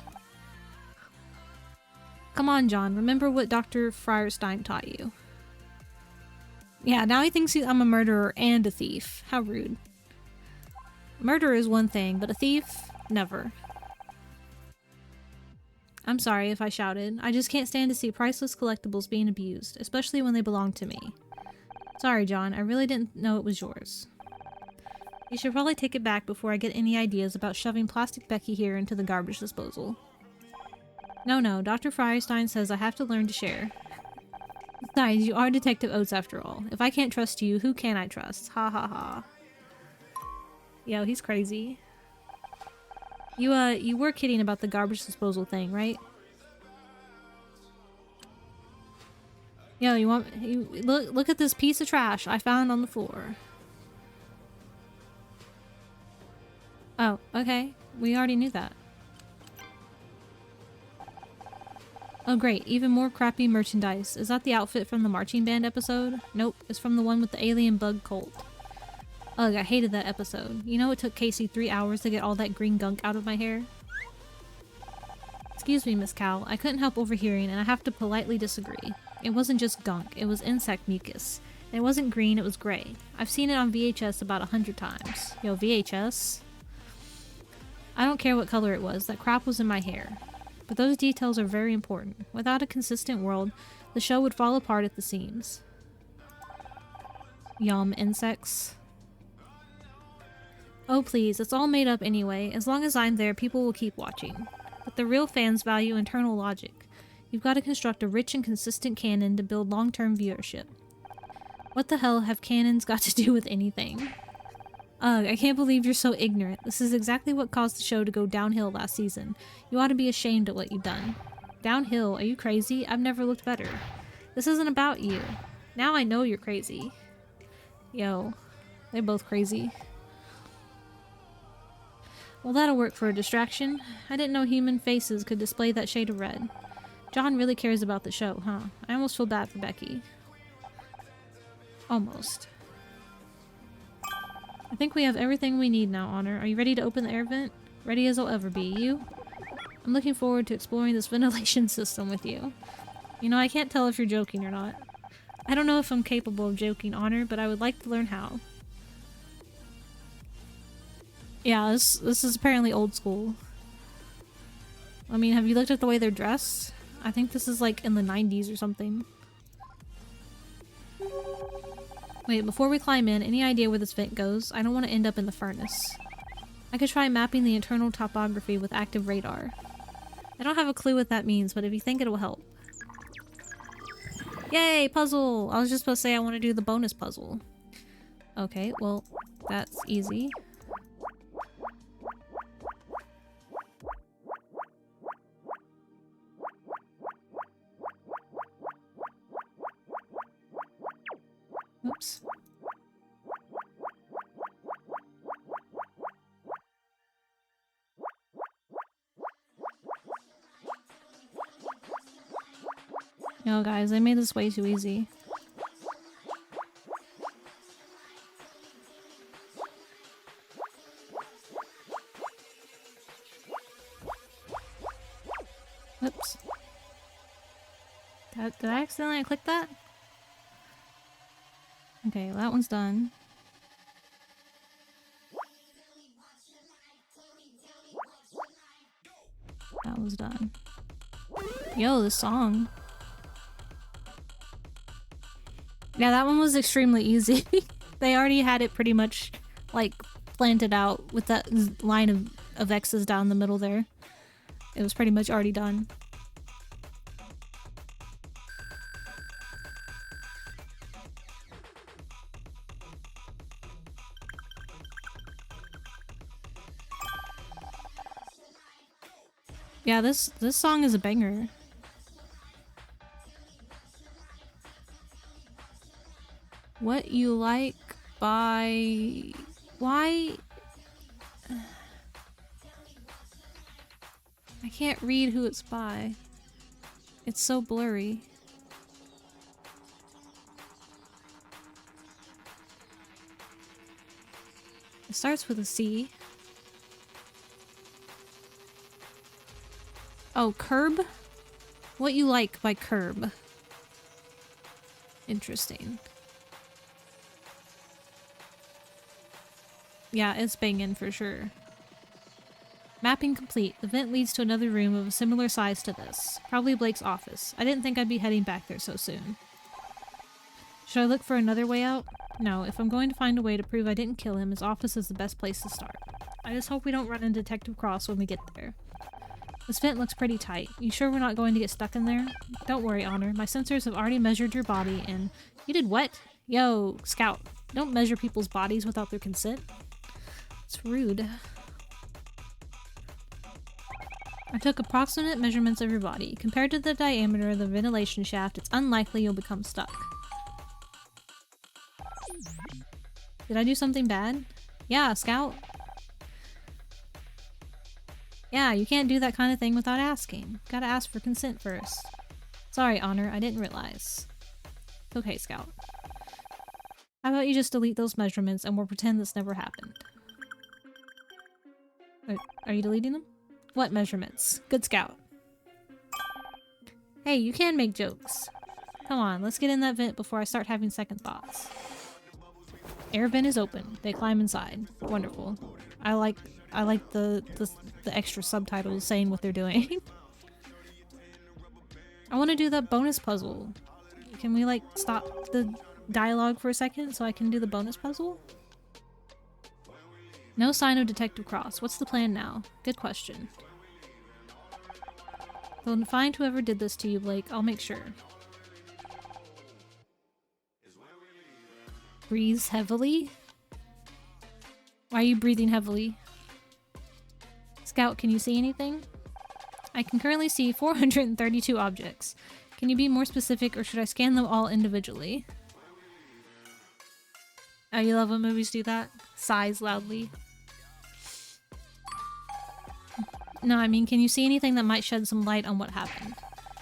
Come on, John. Remember what Dr. Frierstein taught you. Yeah, now he thinks I'm a murderer and a thief. How rude. Murder is one thing, but a thief? Never. I'm sorry if I shouted. I just can't stand to see priceless collectibles being abused, especially when they belong to me. Sorry, John. I really didn't know it was yours. You should probably take it back before I get any ideas about shoving plastic Becky here into the garbage disposal. No, Dr. Firestein says I have to learn to share. Besides, you are Detective Oates after all. If I can't trust you, who can I trust? Ha ha ha. Yo, he's crazy. You were kidding about the garbage disposal thing, right? Yo, look at this piece of trash I found on the floor. Oh, okay. We already knew that. Oh great, even more crappy merchandise. Is that the outfit from the marching band episode? Nope, it's from the one with the alien bug cult. Ugh, I hated that episode. You know it took Casey 3 hours to get all that green gunk out of my hair? Excuse me, Miss Cal. I couldn't help overhearing and I have to politely disagree. It wasn't just gunk, it was insect mucus. And it wasn't green, it was gray. I've seen it on VHS about 100 times. Yo, VHS? I don't care what color it was, that crap was in my hair. But those details are very important. Without a consistent world, the show would fall apart at the seams. Yum, insects. Oh please, it's all made up anyway. As long as I'm there, people will keep watching. But the real fans value internal logic. You've got to construct a rich and consistent canon to build long-term viewership. What the hell have canons got to do with anything? Ugh, I can't believe you're so ignorant. This is exactly what caused the show to go downhill last season. You ought to be ashamed of what you've done. Downhill? Are you crazy? I've never looked better. This isn't about you. Now I know you're crazy. Yo, they're both crazy. Well, that'll work for a distraction. I didn't know human faces could display that shade of red. John really cares about the show, huh? I almost feel bad for Becky. Almost. I think we have everything we need now, Honor. Are you ready to open the air vent? Ready as I'll ever be. You? I'm looking forward to exploring this ventilation system with you. You know, I can't tell if you're joking or not. I don't know if I'm capable of joking, Honor, but I would like to learn how. Yeah, this is apparently old school. I mean, have you looked at the way they're dressed? I think this is like in the 90s or something. Wait, before we climb in, any idea where this vent goes? I don't want to end up in the furnace. I could try mapping the internal topography with active radar. I don't have a clue what that means, but if you think it will help. Yay, puzzle! I was just supposed to say I want to do the bonus puzzle. Okay, well, that's easy. Oops. No, guys, I made this way too easy. Whoops. Did I accidentally click that? Okay, well, that one's done. That was done. Yo, this song. Yeah, that one was extremely easy. They already had it pretty much, like, planted out with that line of X's down the middle there. It was pretty much already done. Yeah, this song is a banger. What you like by... Why? I can't read who it's by. It's so blurry. It starts with a C. Oh, Curb? What You Like by Curb. Interesting. Yeah, it's banging for sure. Mapping complete. The vent leads to another room of a similar size to this. Probably Blake's office. I didn't think I'd be heading back there so soon. Should I look for another way out? No, if I'm going to find a way to prove I didn't kill him, his office is the best place to start. I just hope we don't run into Detective Cross when we get there. This vent looks pretty tight. You sure we're not going to get stuck in there? Don't worry, Honor. My sensors have already measured your body and... You did what? Yo, Scout. Don't measure people's bodies without their consent. It's rude. I took approximate measurements of your body. Compared to the diameter of the ventilation shaft, it's unlikely you'll become stuck. Did I do something bad? Yeah, Scout. Yeah, you can't do that kind of thing without asking. Gotta ask for consent first. Sorry, Honor, I didn't realize. Okay, Scout. How about you just delete those measurements and we'll pretend this never happened. Are you deleting them? What measurements? Good Scout. Hey, you can make jokes. Come on, let's get in that vent before I start having second thoughts. Air vent is open. They climb inside. Wonderful. I like the extra subtitles saying what they're doing. I want to do that bonus puzzle. Can we like stop the dialogue for a second so I can do the bonus puzzle? No sign of Detective Cross. What's the plan now? Good question. Well, find whoever did this to you, Blake. I'll make sure. Breathes heavily? Why are you breathing heavily? Scout, can you see anything? I can currently see 432 objects. Can you be more specific or should I scan them all individually? Oh, you love when movies do that? Sighs loudly. No, I mean, can you see anything that might shed some light on what happened?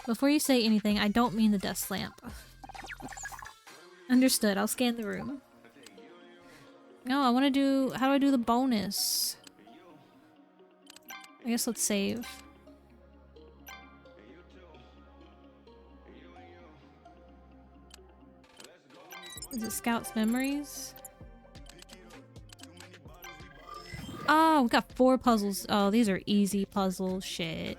Before you say anything, I don't mean the desk lamp. Understood, I'll scan the room. No, I want to do... How do I do the bonus? I guess let's save. Is it Scout's memories? Oh, we got 4 puzzles. Oh, these are easy puzzles. Shit.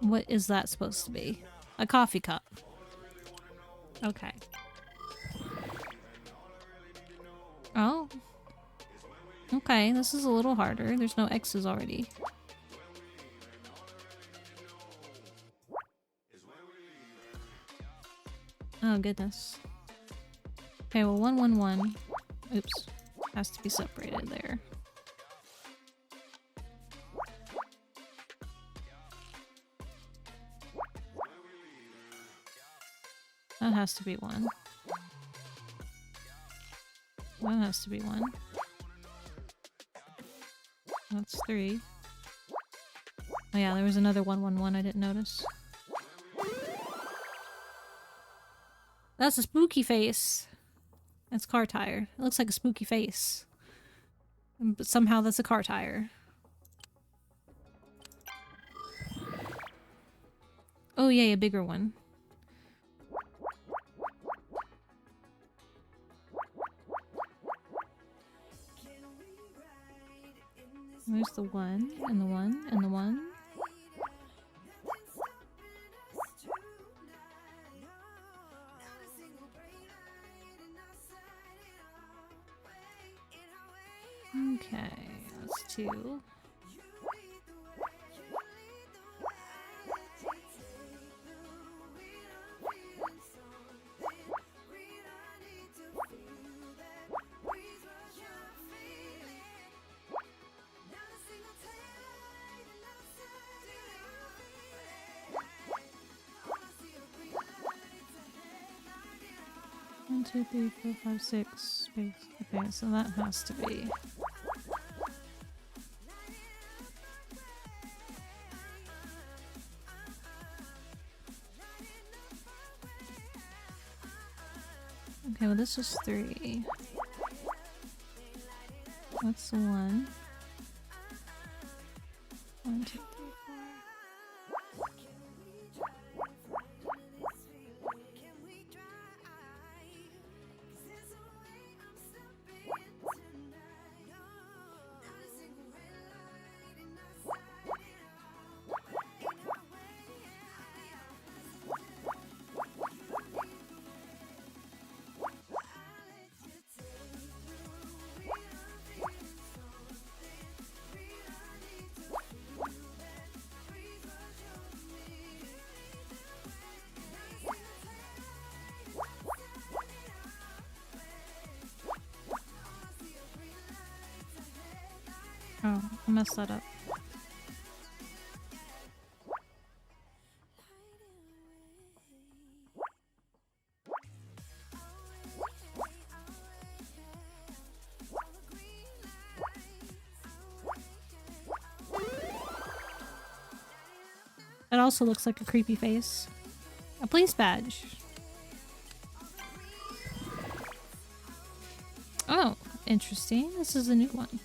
What is that supposed to be? A coffee cup. Okay. Oh. Okay, this is a little harder. There's no X's already. Oh, goodness. Okay, well, 111. Oops. Has to be separated there. That has to be 1. That has to be 1. That's 3. Oh yeah, there was another 111 I didn't notice. That's a spooky face. That's car tire. It looks like a spooky face. But somehow that's a car tire. Oh yay, a bigger one. There's the 1, and the 1, and the 1. Okay, that's 2. One, 2, 3, 4, 5, 6 space. Okay, so that has to be. Okay, well this is 3. That's the 1. 1, 2, 3, 4. messed that up. It also looks like a creepy face. A police badge. Oh, interesting. This is a new one.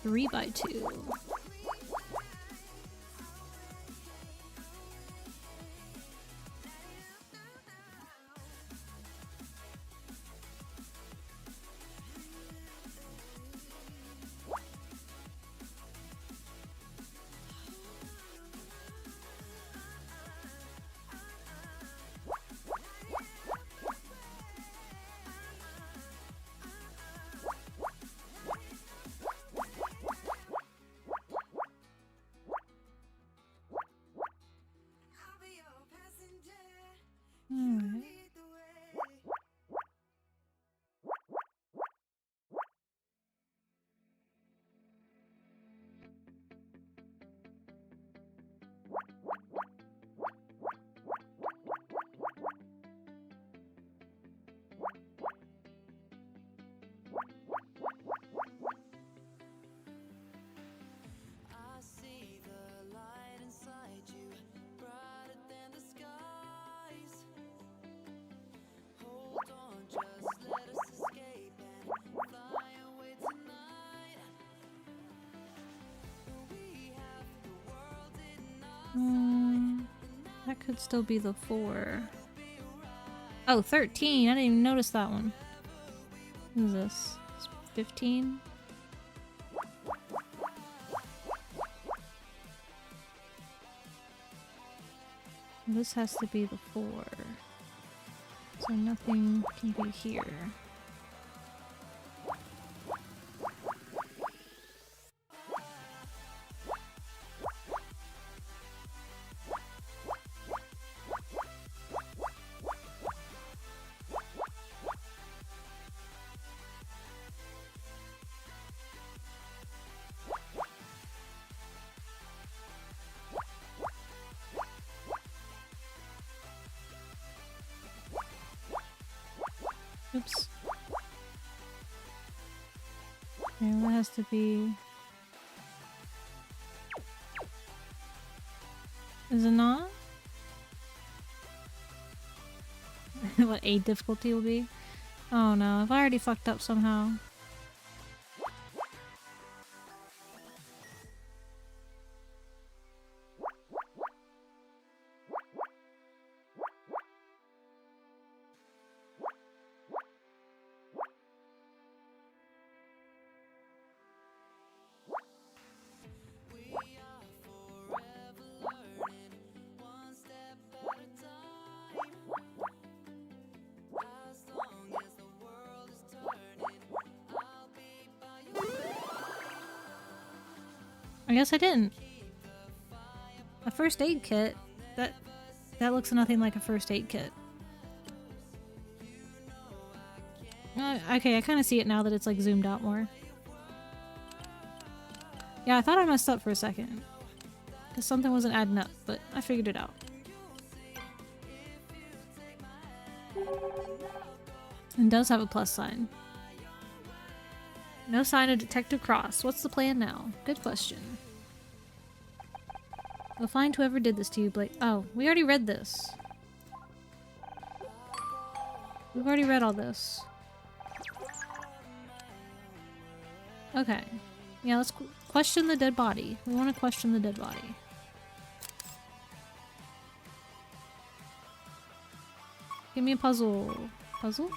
3x2. Alright. I see the light inside you, brighter than the skies. Hold on, just let us escape and fly away tonight. We have the world in our That could still be the 4. Oh, 13. I didn't even notice that one. What is this? 15? This has to be the 4. So nothing can be here. Oops. Yeah, that has to be... Is it not? What A difficulty will be? Oh no, I've already fucked up somehow. I guess I didn't. A first aid kit? That looks nothing like a first aid kit. Okay, I kind of see it now that it's like zoomed out more. Yeah, I thought I messed up for a second. Because something wasn't adding up, but I figured it out. And does have a plus sign. No sign of Detective Cross. What's the plan now? Good question. We'll find whoever did this to you, Blake. Oh, we already read this. We've already read all this. Okay. Yeah, let's question the dead body. We want to question the dead body. Give me a puzzle. Puzzle?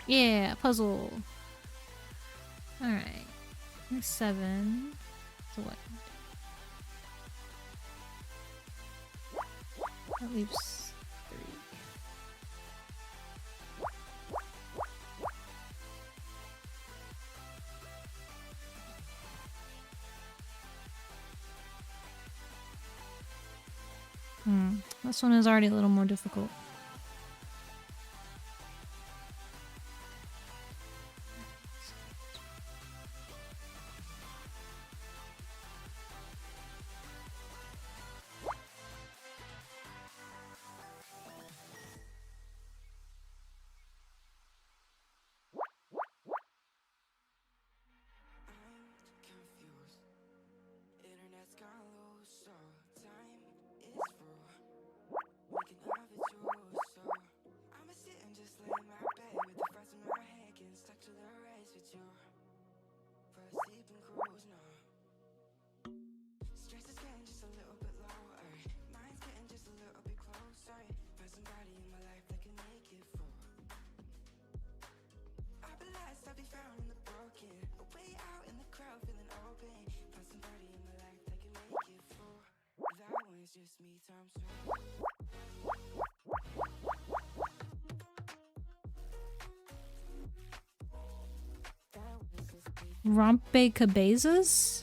Yeah, puzzle. Alright. 7. So what? That leaves 3. This one is already a little more difficult. Internet's gone low, so time is through. Making love at you, so I'ma sit and just lay in my bed with the frost in my head, getting stuck to the race with you. For a sleeping cruise, no. Stress is getting just a little bit lower. Mind's getting just a little bit closer. Find somebody in my life that can make it through. I'll be lost, I'll be found in the broken. Way out in the crowd, feeling open. Find somebody in my life that can make it through. That one's just me times two. Rompecabezas?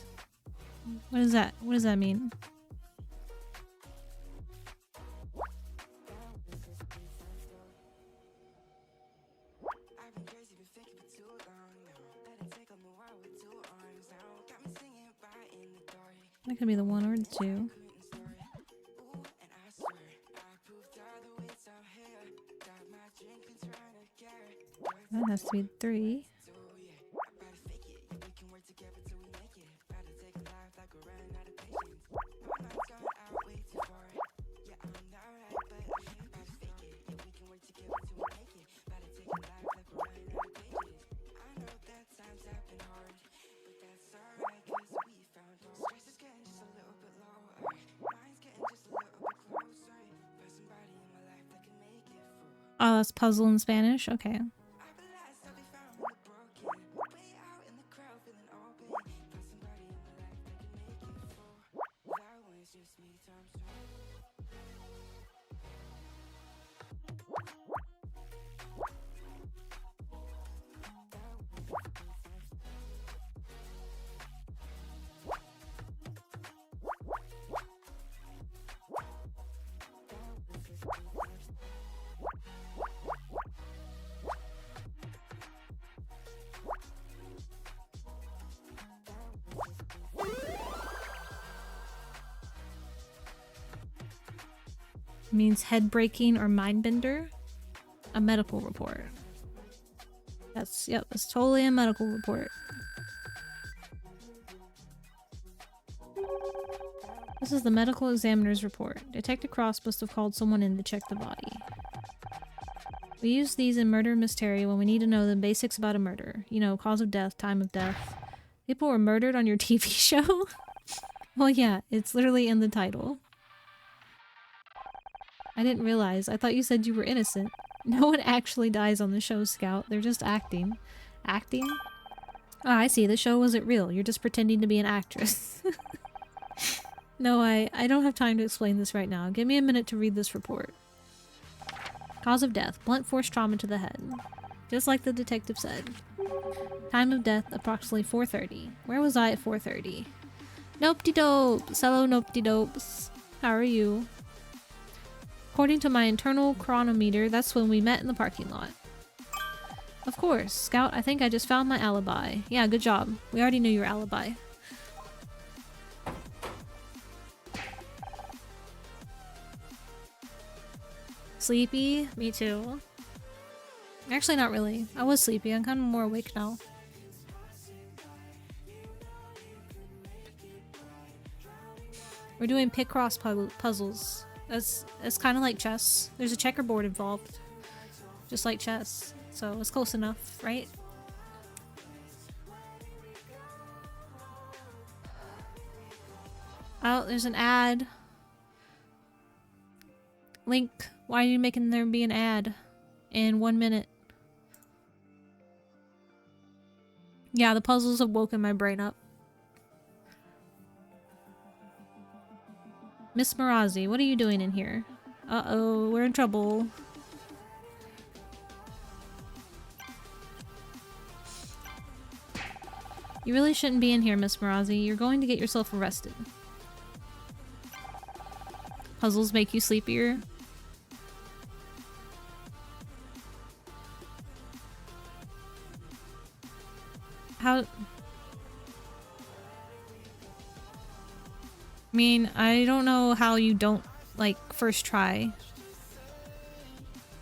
What is that? What does that mean? I've been crazy, been thinking for too long now. Let it take on the world with two arms now. Got me singing by in the dark. That could be the 1 or the 2. Couldn't start. Ooh, and I swear I proved all the ways I'm here. Got my drink and trying to get. That has to be 3. So yeah, I better fake it. Yeah, we can work together till we make it. Better take a life like we're running out of patience. My mind's gone out way too far. Yeah, I'm not right, but I ain't about to fake it. Yeah, we can work together till we make it. Better take a life like we're running out of pages. I know that times have been hard, but that's alright, cause we found our stress is getting just a little bit lower. Mine's getting just a little bit closer. Find somebody in my life that can make it through. Oh, that's puzzle in Spanish? Okay. I'll be lost, I'll be found in the broken. Way out in the crowd, feeling open. Find somebody in my life that can make it through. That one's just me times two. Means head breaking or mind bender. A medical report. That's, yep, that's totally a medical report. This is the medical examiner's report. Detective Cross must have called someone in to check the body. We use these in murder mystery when we need to know the basics about a murder. You know, cause of death, time of death. People were murdered on your TV show? Well, yeah, it's literally in the title. I didn't realize. I thought you said you were innocent. No one actually dies on the show, Scout. They're just acting. Acting? Ah, I see. The show wasn't real. You're just pretending to be an actress. No, I don't have time to explain this right now. Give me a minute to read this report. Cause of death. Blunt force trauma to the head. Just like the detective said. Time of death, approximately 4:30. Where was I at 4:30? Nope-de-dopes! Hello, nope-de-dopes. How are you? According to my internal chronometer, that's when we met in the parking lot. Of course. Scout, I think I just found my alibi. Yeah, good job. We already knew your alibi. Sleepy? Me too. Actually, not really. I was sleepy. I'm kind of more awake now. We're doing Picross puzzles. It's kind of like chess. There's a checkerboard involved. Just like chess. So it's close enough, right? Oh, there's an ad. Link, why are you making there be an ad in 1 minute? Yeah, the puzzles have woken my brain up. Miss Marazzi, what are you doing in here? Uh-oh, we're in trouble. You really shouldn't be in here, Miss Marazzi. You're going to get yourself arrested. Puzzles make you sleepier. How... I mean, I don't know how you don't, like, first try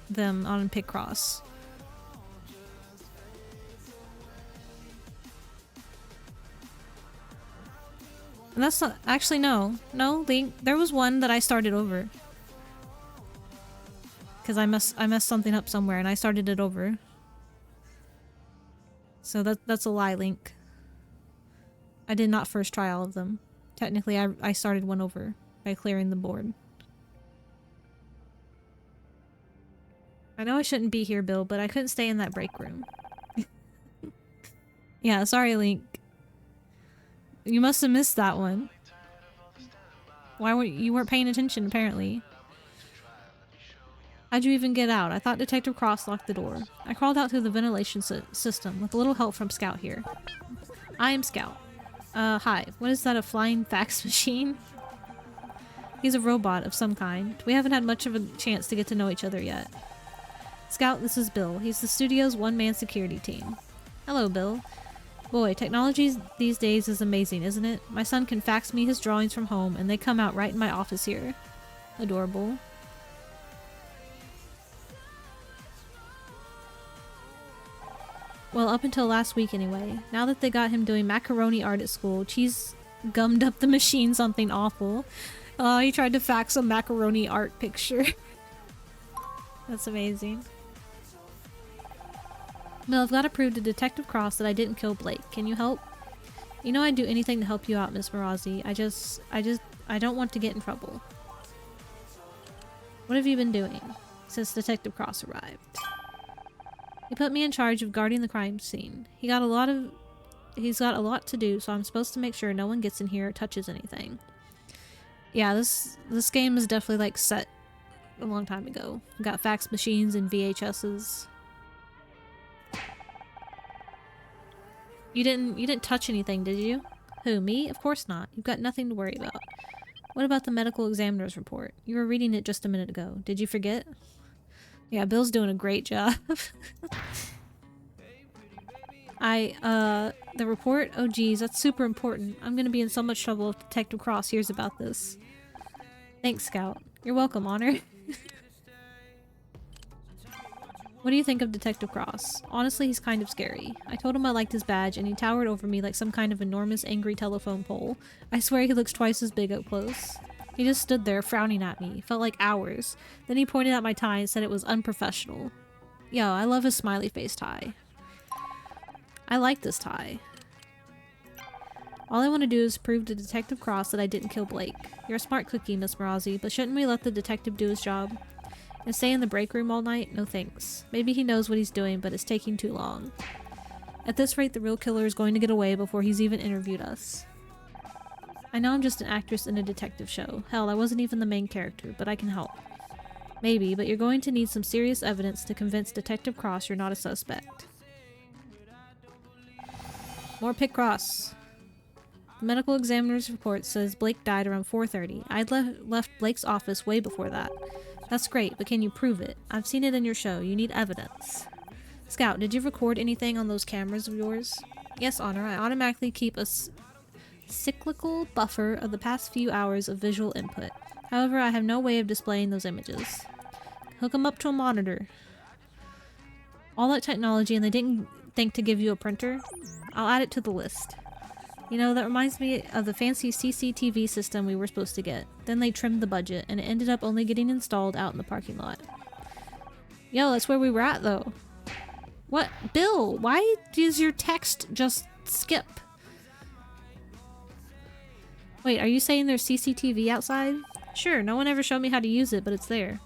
them on Picross. And that's not... Actually, no. No, Link. There was one that I started over. Because I messed something up somewhere and I started it over. So that's a lie, Link. I did not first try all of them. Technically, I started one over by clearing the board. I know I shouldn't be here, Bill, but I couldn't stay in that break room. Yeah, sorry, Link. You must have missed that one. Why weren't you weren't paying attention, apparently. How'd you even get out? I thought Detective Cross locked the door. I crawled out through the ventilation system with a little help from Scout here. I am Scout. Hi. What is that, a flying fax machine? He's a robot of some kind. We haven't had much of a chance to get to know each other yet. Scout, this is Bill. He's the studio's one-man security team. Hello, Bill. Boy, technology these days is amazing, isn't it? My son can fax me his drawings from home, and they come out right in my office here. Adorable. Well, up until last week anyway. Now that they got him doing macaroni art at school, Cheese gummed up the machine something awful. He tried to fax a macaroni art picture. That's amazing. Bill, I've got to prove to Detective Cross that I didn't kill Blake. Can you help? You know I'd do anything to help you out, Miss Marazi. I don't want to get in trouble. What have you been doing since Detective Cross arrived? He put me in charge of guarding the crime scene. He's got a lot to do, so I'm supposed to make sure no one gets in here or touches anything. Yeah, this game is definitely like set a long time ago. We got fax machines and VHSs. You didn't touch anything, did you? Who, me? Of course not. You've got nothing to worry about. What about the medical examiner's report? You were reading it just a minute ago. Did you forget? Yeah, Bill's doing a great job. The report? Oh geez, that's super important. I'm gonna be in so much trouble if Detective Cross hears about this. Thanks, Scout. You're welcome, Honor. What do you think of Detective Cross? Honestly, he's kind of scary. I told him I liked his badge, and he towered over me like some kind of enormous angry telephone pole. I swear he looks twice as big up close. He just stood there frowning at me. Felt like hours. Then he pointed at my tie and said it was unprofessional. Yo, I love his smiley face tie. I like this tie. All I want to do is prove to Detective Cross that I didn't kill Blake. You're a smart cookie, Miss Marazi, but shouldn't we let the detective do his job? And stay in the break room all night? No thanks. Maybe he knows what he's doing, but it's taking too long. At this rate, the real killer is going to get away before he's even interviewed us. I know I'm just an actress in a detective show. Hell, I wasn't even the main character, but I can help. Maybe, but you're going to need some serious evidence to convince Detective Cross you're not a suspect. More Picross. The medical examiner's report says Blake died around 4:30. I'd left Blake's office way before that. That's great, but can you prove it? I've seen it in your show. You need evidence. Scout, did you record anything on those cameras of yours? Yes, Honor. I automatically keep a cyclical buffer of the past few hours of visual input. However, I have no way of displaying those images. Hook them up to a monitor. All that technology and they didn't think to give you a printer? I'll add it to the list. You know, that reminds me of the fancy CCTV system we were supposed to get. Then they trimmed the budget, and it ended up only getting installed out in the parking lot. Yo, that's where we were at, though. What? Bill, why does your text just skip? Wait, are you saying there's CCTV outside? Sure, no one ever showed me how to use it, but it's there.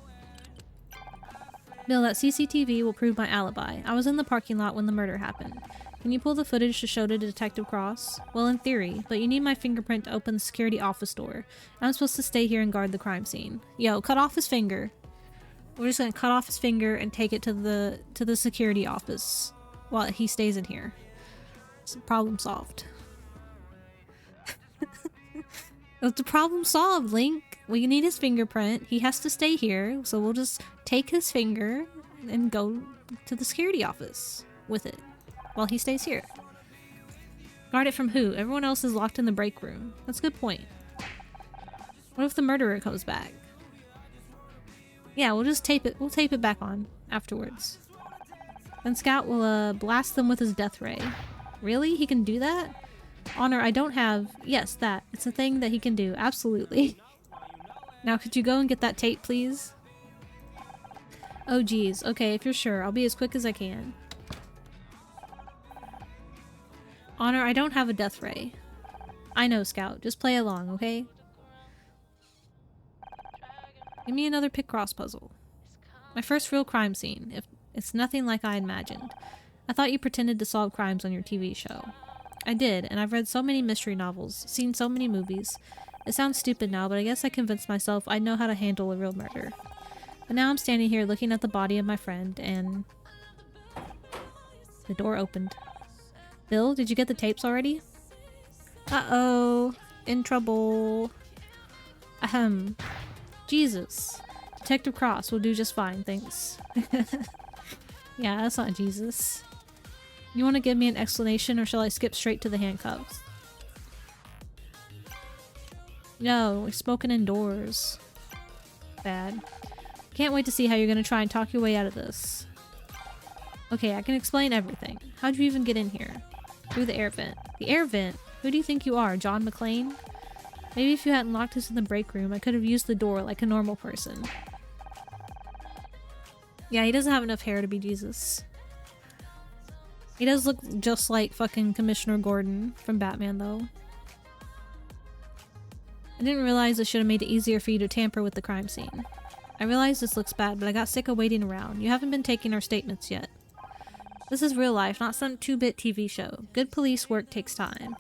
Bill, that CCTV will prove my alibi. I was in the parking lot when the murder happened. Can you pull the footage to show to Detective Cross? Well, in theory, but you need my fingerprint to open the security office door. I'm supposed to stay here and guard the crime scene. Yo, cut off his finger. We're just gonna cut off his finger and take it to the security office while he stays in here. It's problem solved. It's a problem solved, Link. We need his fingerprint. He has to stay here, so we'll just take his finger and go to the security office with it while he stays here. Guard it from who? Everyone else is locked in the break room. That's a good point. What if the murderer comes back? Yeah, we'll just tape it. We'll tape it back on afterwards. Then Scout will blast them with his death ray. Really? He can do that? Honor, I don't have... Yes, that. It's a thing that he can do. Absolutely. Now, could you go and get that tape, please? Oh, geez. Okay, if you're sure. I'll be as quick as I can. Honor, I don't have a death ray. I know, Scout. Just play along, okay? Give me another pick-cross puzzle. My first real crime scene. If it's nothing like I imagined. I thought you pretended to solve crimes on your TV show. I did, and I've read so many mystery novels, seen so many movies. It sounds stupid now, but I guess I convinced myself I'd know how to handle a real murder. But now I'm standing here looking at the body of my friend, and... the door opened. Bill, did you get the tapes already? Uh-oh. In trouble. Ahem. Jesus. Detective Cross will do just fine, thanks. Yeah, that's not Jesus. You want to give me an explanation, or shall I skip straight to the handcuffs? No, we're smoking indoors. Bad. Can't wait to see how you're gonna try and talk your way out of this. Okay, I can explain everything. How'd you even get in here? Through the air vent. The air vent? Who do you think you are, John McClane? Maybe if you hadn't locked us in the break room, I could have used the door like a normal person. Yeah, he doesn't have enough hair to be Jesus. He does look just like fucking Commissioner Gordon from Batman, though. I didn't realize I should have made it easier for you to tamper with the crime scene. I realize this looks bad, but I got sick of waiting around. You haven't been taking our statements yet. This is real life, not some 2-bit TV show. Good police work takes time.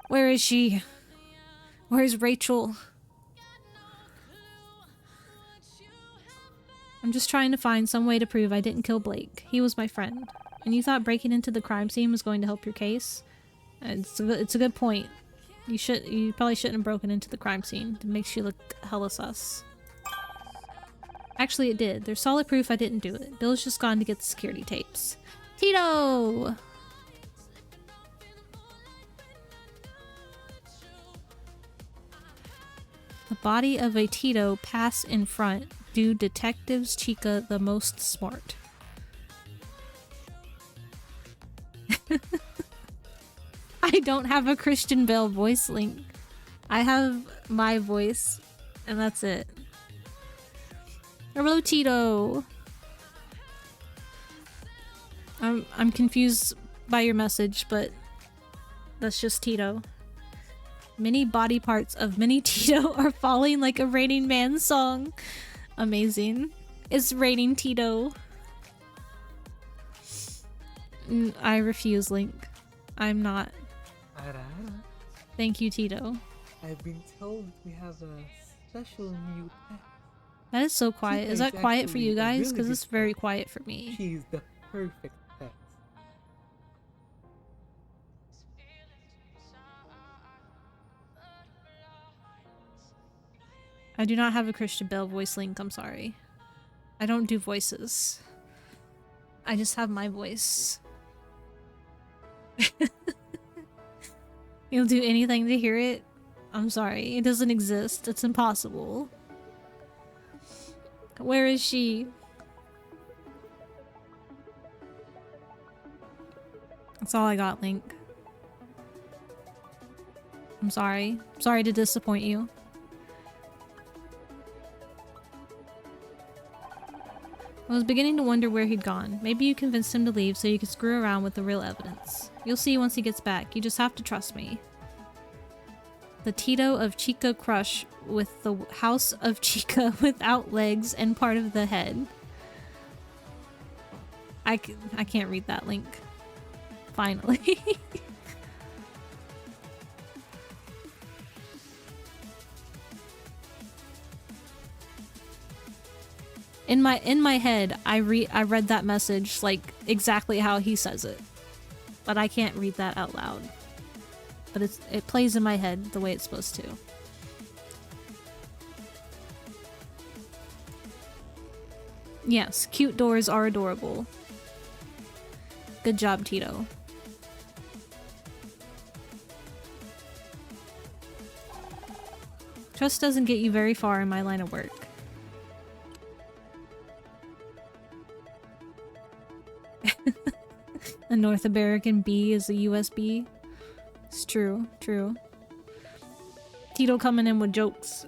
Where is she? Where's Rachel? I'm just trying to find some way to prove I didn't kill Blake. He was my friend. And you thought breaking into the crime scene was going to help your case? It's a good point. You probably shouldn't have broken into the crime scene. It makes you look hella sus. Actually, it did. There's solid proof I didn't do it. Bill's just gone to get the security tapes. Tito! The body of a Tito pass in front. Do detectives Chica the most smart. I don't have a Christian Bale voice link. I have my voice, and that's it. Hello, Tito. I'm confused by your message, but that's just Tito. Many body parts of mini Tito are falling like a Raining Man song. Amazing. It's Raining Tito. I refuse, Link. I'm not. Thank you, Tito. I've been told we have a special new pet. That is so quiet. Is that quiet for you guys? Because Really it's very quiet for me. She's the perfect pet. I do not have a Christian Bale voice link. I'm sorry. I don't do voices. I just have my voice. You'll do anything to hear it? I'm sorry. It doesn't exist. It's impossible. Where is she? That's all I got, Link. I'm sorry. Sorry to disappoint you. I was beginning to wonder where he'd gone. Maybe you convinced him to leave so you could screw around with the real evidence. You'll see once he gets back. You just have to trust me. The Tito of Chica Crush with the House of Chica without legs and part of the head. I can't read that, Link. Finally. In my head, I read that message like exactly how he says it, but I can't read that out loud. But it plays in my head the way it's supposed to. Yes, cute doors are adorable. Good job, Tito. Trust doesn't get you very far in my line of work. A North American B is a USB. It's true, true. Tito coming in with jokes.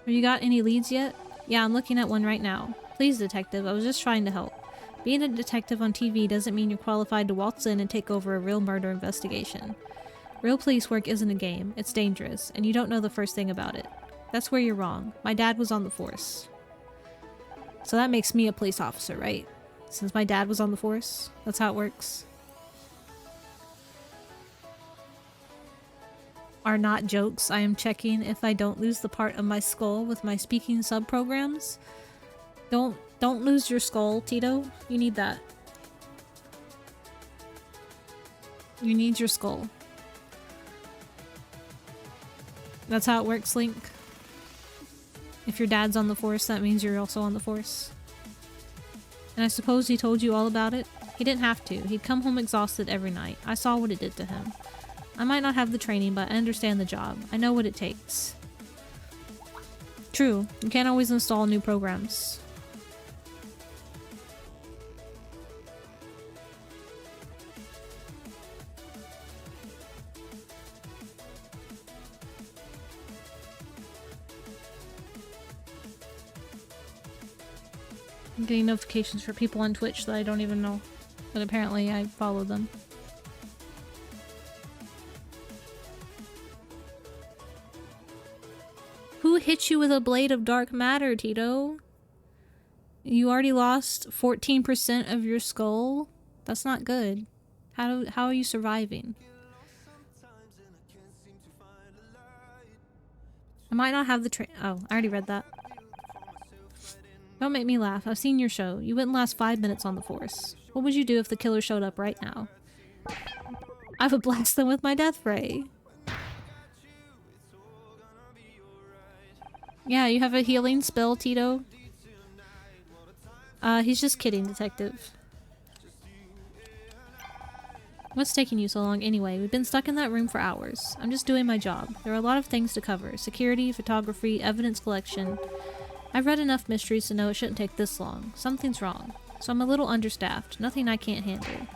Have you got any leads yet? Yeah, I'm looking at one right now. Please, detective, I was just trying to help. Being a detective on TV doesn't mean you're qualified to waltz in and take over a real murder investigation. Real police work isn't a game, it's dangerous, and you don't know the first thing about it. That's where you're wrong. My dad was on the force. So that makes me a police officer, right? Since my dad was on the force? That's how it works. Are not jokes. I am checking if I don't lose the part of my skull with my speaking sub-programs. Don't lose your skull, Tito. You need that. You need your skull. That's how it works, Link. If your dad's on the force, that means you're also on the force. And I suppose he told you all about it? He didn't have to. He'd come home exhausted every night. I saw what it did to him. I might not have the training, but I understand the job. I know what it takes. True. You can't always install new programs. I'm getting notifications for people on Twitch that I don't even know. But apparently I follow them. Who hit you with a blade of dark matter, Tito? You already lost 14% of your skull? That's not good. How are you surviving? I might not have the oh, I already read that. Don't make me laugh. I've seen your show. You wouldn't last 5 minutes on the force. What would you do if the killer showed up right now? I would blast them with my death ray. Yeah, you have a healing spell, Tito. He's just kidding, detective. What's taking you so long anyway? We've been stuck in that room for hours. I'm just doing my job. There are a lot of things to cover. Security, photography, evidence collection. I've read enough mysteries to know it shouldn't take this long. Something's wrong. So I'm a little understaffed. Nothing I can't handle.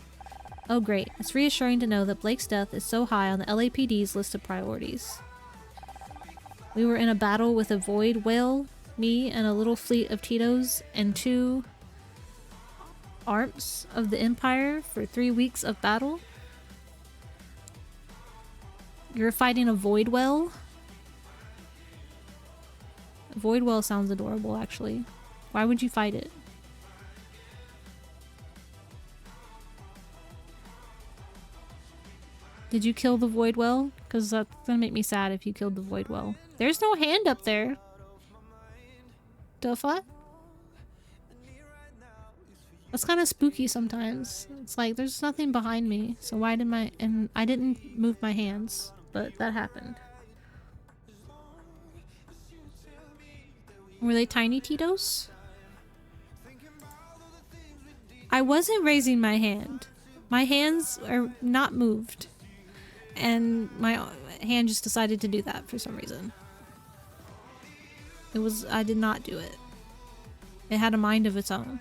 Oh great. It's reassuring to know that Blake's death is so high on the LAPD's list of priorities. We were in a battle with a void whale, me and a little fleet of Titos, and 2 arms of the Empire for 3 weeks of battle. You're fighting a void whale? A void whale sounds adorable, actually. Why would you fight it? Did you kill the void whale? Because that's gonna make me sad if you killed the void whale. There's no hand up there. The fuck? That's kind of spooky sometimes. It's like there's nothing behind me, so why did and I didn't move my hands, but that happened. Were they tiny Tito's? I wasn't raising my hand. My hands are not moved. And my hand just decided to do that for some reason. I did not do it. It had a mind of its own.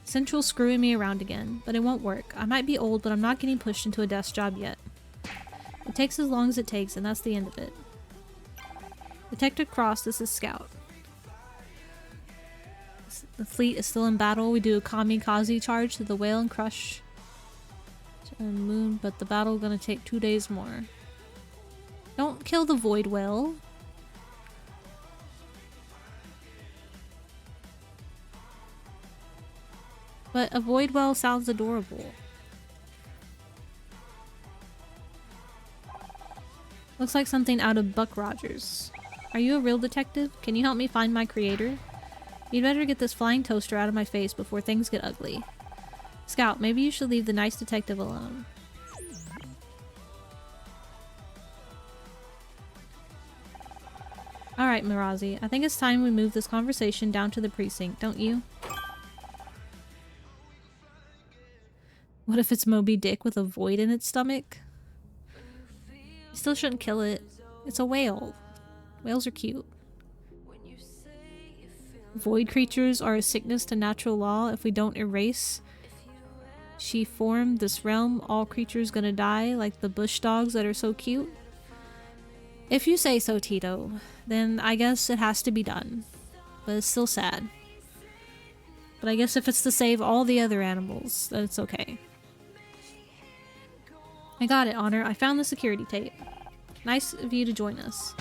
Central's screwing me around again, but it won't work. I might be old, but I'm not getting pushed into a desk job yet. It takes as long as it takes, and that's the end of it. Detective Cross, this is Scout. The fleet is still in battle. We do a kamikaze charge to the whale and crush the moon, but the battle gonna take 2 days more. Don't kill the void whale. But a void whale sounds adorable. Looks like something out of Buck Rogers. Are you a real detective? Can you help me find my creator? You'd better get this flying toaster out of my face before things get ugly. Scout, maybe you should leave the nice detective alone. Alright, Mirazi, I think it's time we move this conversation down to the precinct, don't you? What if it's Moby Dick with a void in its stomach? You still shouldn't kill it. It's a whale. Whales are cute. Void creatures are a sickness to natural law. If we don't erase she formed this realm, all creatures gonna die like the bush dogs that are so cute. If you say so, Tito, then I guess it has to be done. But it's still sad. But I guess if it's to save all the other animals, then it's okay. I got it, Honor. I found the security tape. Nice of you to join us.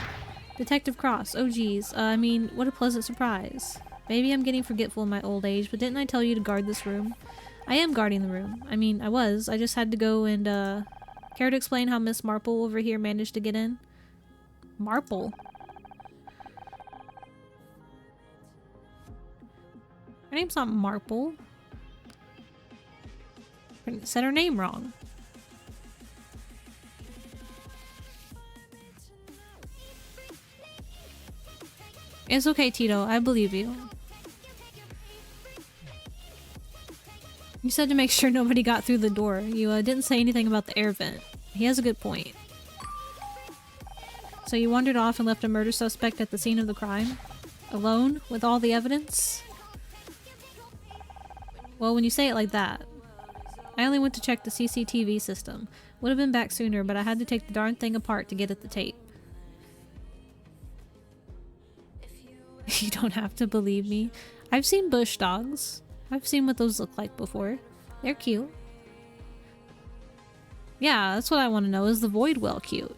Detective Cross. Oh geez. I mean, what a pleasant surprise. Maybe I'm getting forgetful in my old age, but didn't I tell you to guard this room? I am guarding the room. I mean, I was. I just had to go and, care to explain how Miss Marple over here managed to get in? Marple? Her name's not Marple. Said her name wrong. It's okay, Tito. I believe you. You said to make sure nobody got through the door. You didn't say anything about the air vent. He has a good point. So you wandered off and left a murder suspect at the scene of the crime? Alone? With all the evidence? Well, when you say it like that. I only went to check the CCTV system. Would have been back sooner, but I had to take the darn thing apart to get at the tape. You don't have to believe me. I've seen bush dogs. I've seen what those look like before. They're cute. Yeah, that's what I want to know. Is the void whale cute?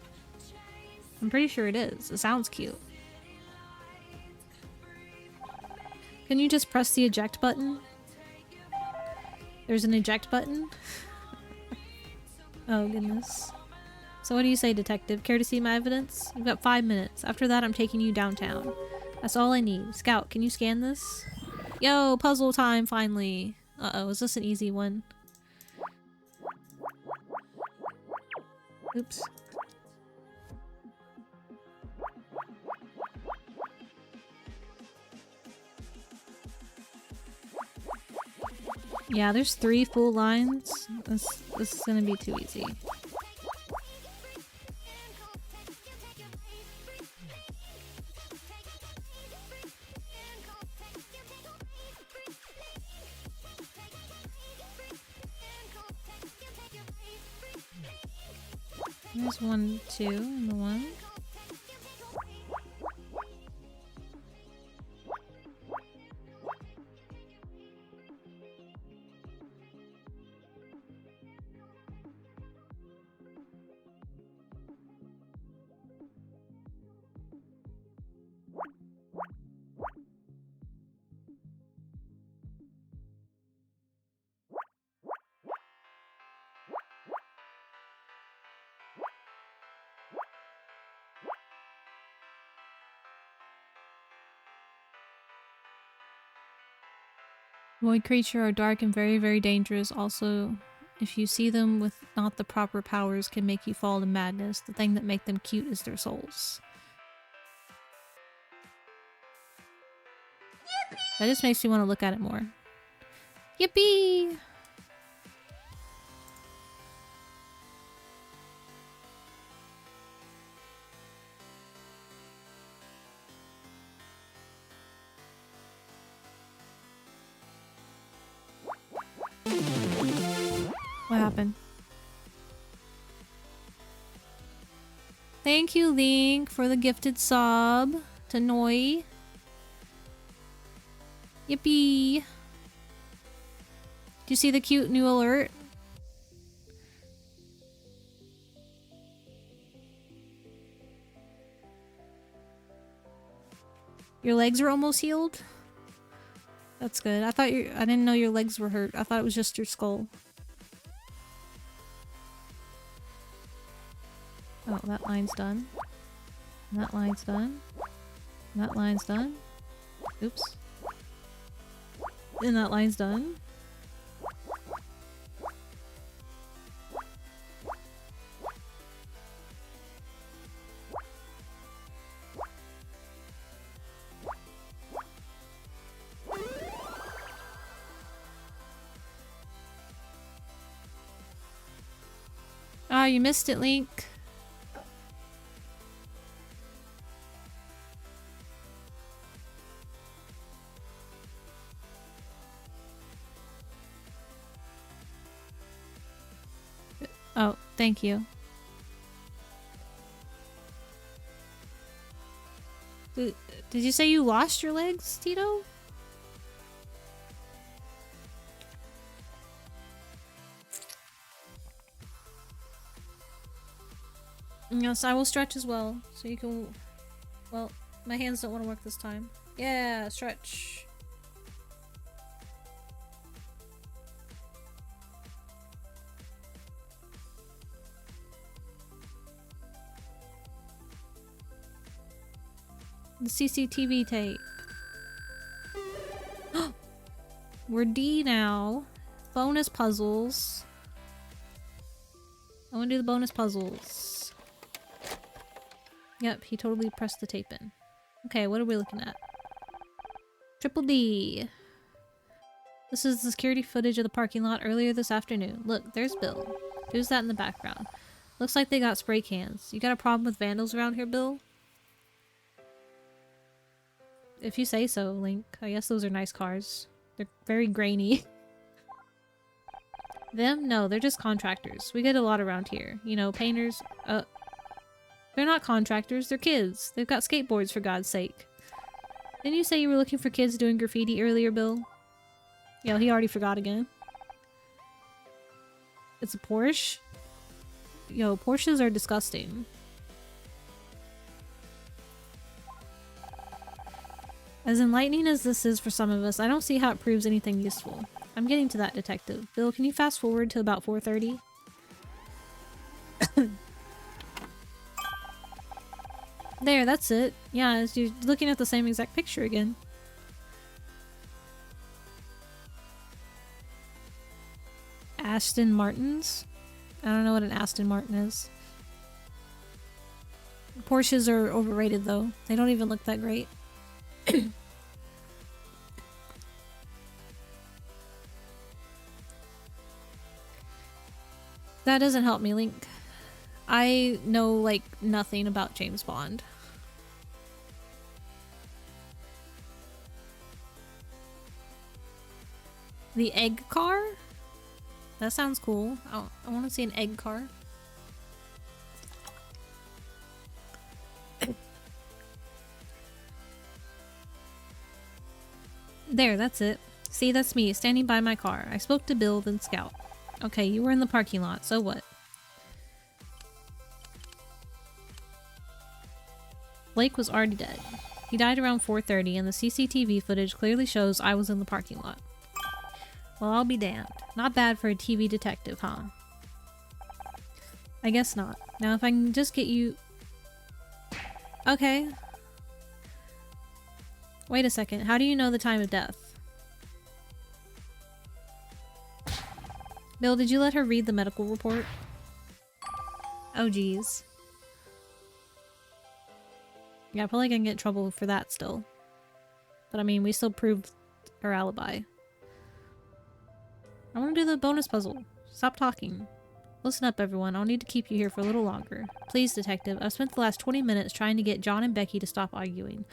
I'm pretty sure it is. It sounds cute. Can you just press the eject button? There's an eject button? Oh goodness. So what do you say, detective? Care to see my evidence? You've got 5 minutes. After that, I'm taking you downtown. That's all I need. Scout, can you scan this? Yo, puzzle time finally. Uh-oh, is this an easy one? Oops. Yeah, there's 3 full lines. This is gonna be too easy. There's 1, 2, and the 1. Void creature are dark and very, very dangerous. Also, if you see them with not the proper powers, can make you fall to madness. The thing that make them cute is their souls. Yippee! That just makes me want to look at it more. Yippee! What happened? Thank you, Link, for the gifted sub to Noi. Yippee! Do you see the cute new alert? Your legs are almost healed? That's good. I didn't know your legs were hurt. I thought it was just your skull. Oh, that line's done. And that line's done. And that line's done. Oops. And that line's done. you missed it, Link. Oh, thank you. Did you say you lost your legs, Tito? Yes, I will stretch as well, so you can... Well, my hands don't want to work this time. Yeah, stretch. The CCTV tape. We're D now. Bonus puzzles. I want to do the bonus puzzles. Yep, he totally pressed the tape in. Okay, what are we looking at? Triple D. This is the security footage of the parking lot earlier this afternoon. Look, there's Bill. Who's that in the background? Looks like they got spray cans. You got a problem with vandals around here, Bill? If you say so, Link. I guess those are nice cars. They're very grainy. Them? No, they're just contractors. We get a lot around here. You know, painters. They're not contractors, they're kids. They've got skateboards, for God's sake. Didn't you say you were looking for kids doing graffiti earlier, Bill? Yo, he already forgot again. It's a Porsche? Yo, Porsches are disgusting. As enlightening as this is for some of us, I don't see how it proves anything useful. I'm getting to that, Detective. Bill, can you fast forward to about 4:30? There, that's it. Yeah, you're looking at the same exact picture again. Aston Martins? I don't know what an Aston Martin is. Porsches are overrated though. They don't even look that great. That doesn't help me, Link. I know, like, nothing about James Bond. The egg car? That sounds cool. I want to see an egg car. There, that's it. See, that's me, standing by my car. I spoke to Bill, then Scout. Okay, you were in the parking lot, so what? Blake was already dead. He died around 4:30, and the CCTV footage clearly shows I was in the parking lot. Well, I'll be damned. Not bad for a TV detective, huh? I guess not. Now, if I can just get you... Okay. Wait a second. How do you know the time of death? Bill, did you let her read the medical report? Oh, geez. Yeah, probably gonna get in trouble for that still. But I mean, we still proved her alibi. I want to do the bonus puzzle. Stop talking. Listen up, everyone. I'll need to keep you here for a little longer. Please, Detective. I've spent the last 20 minutes trying to get John and Becky to stop arguing.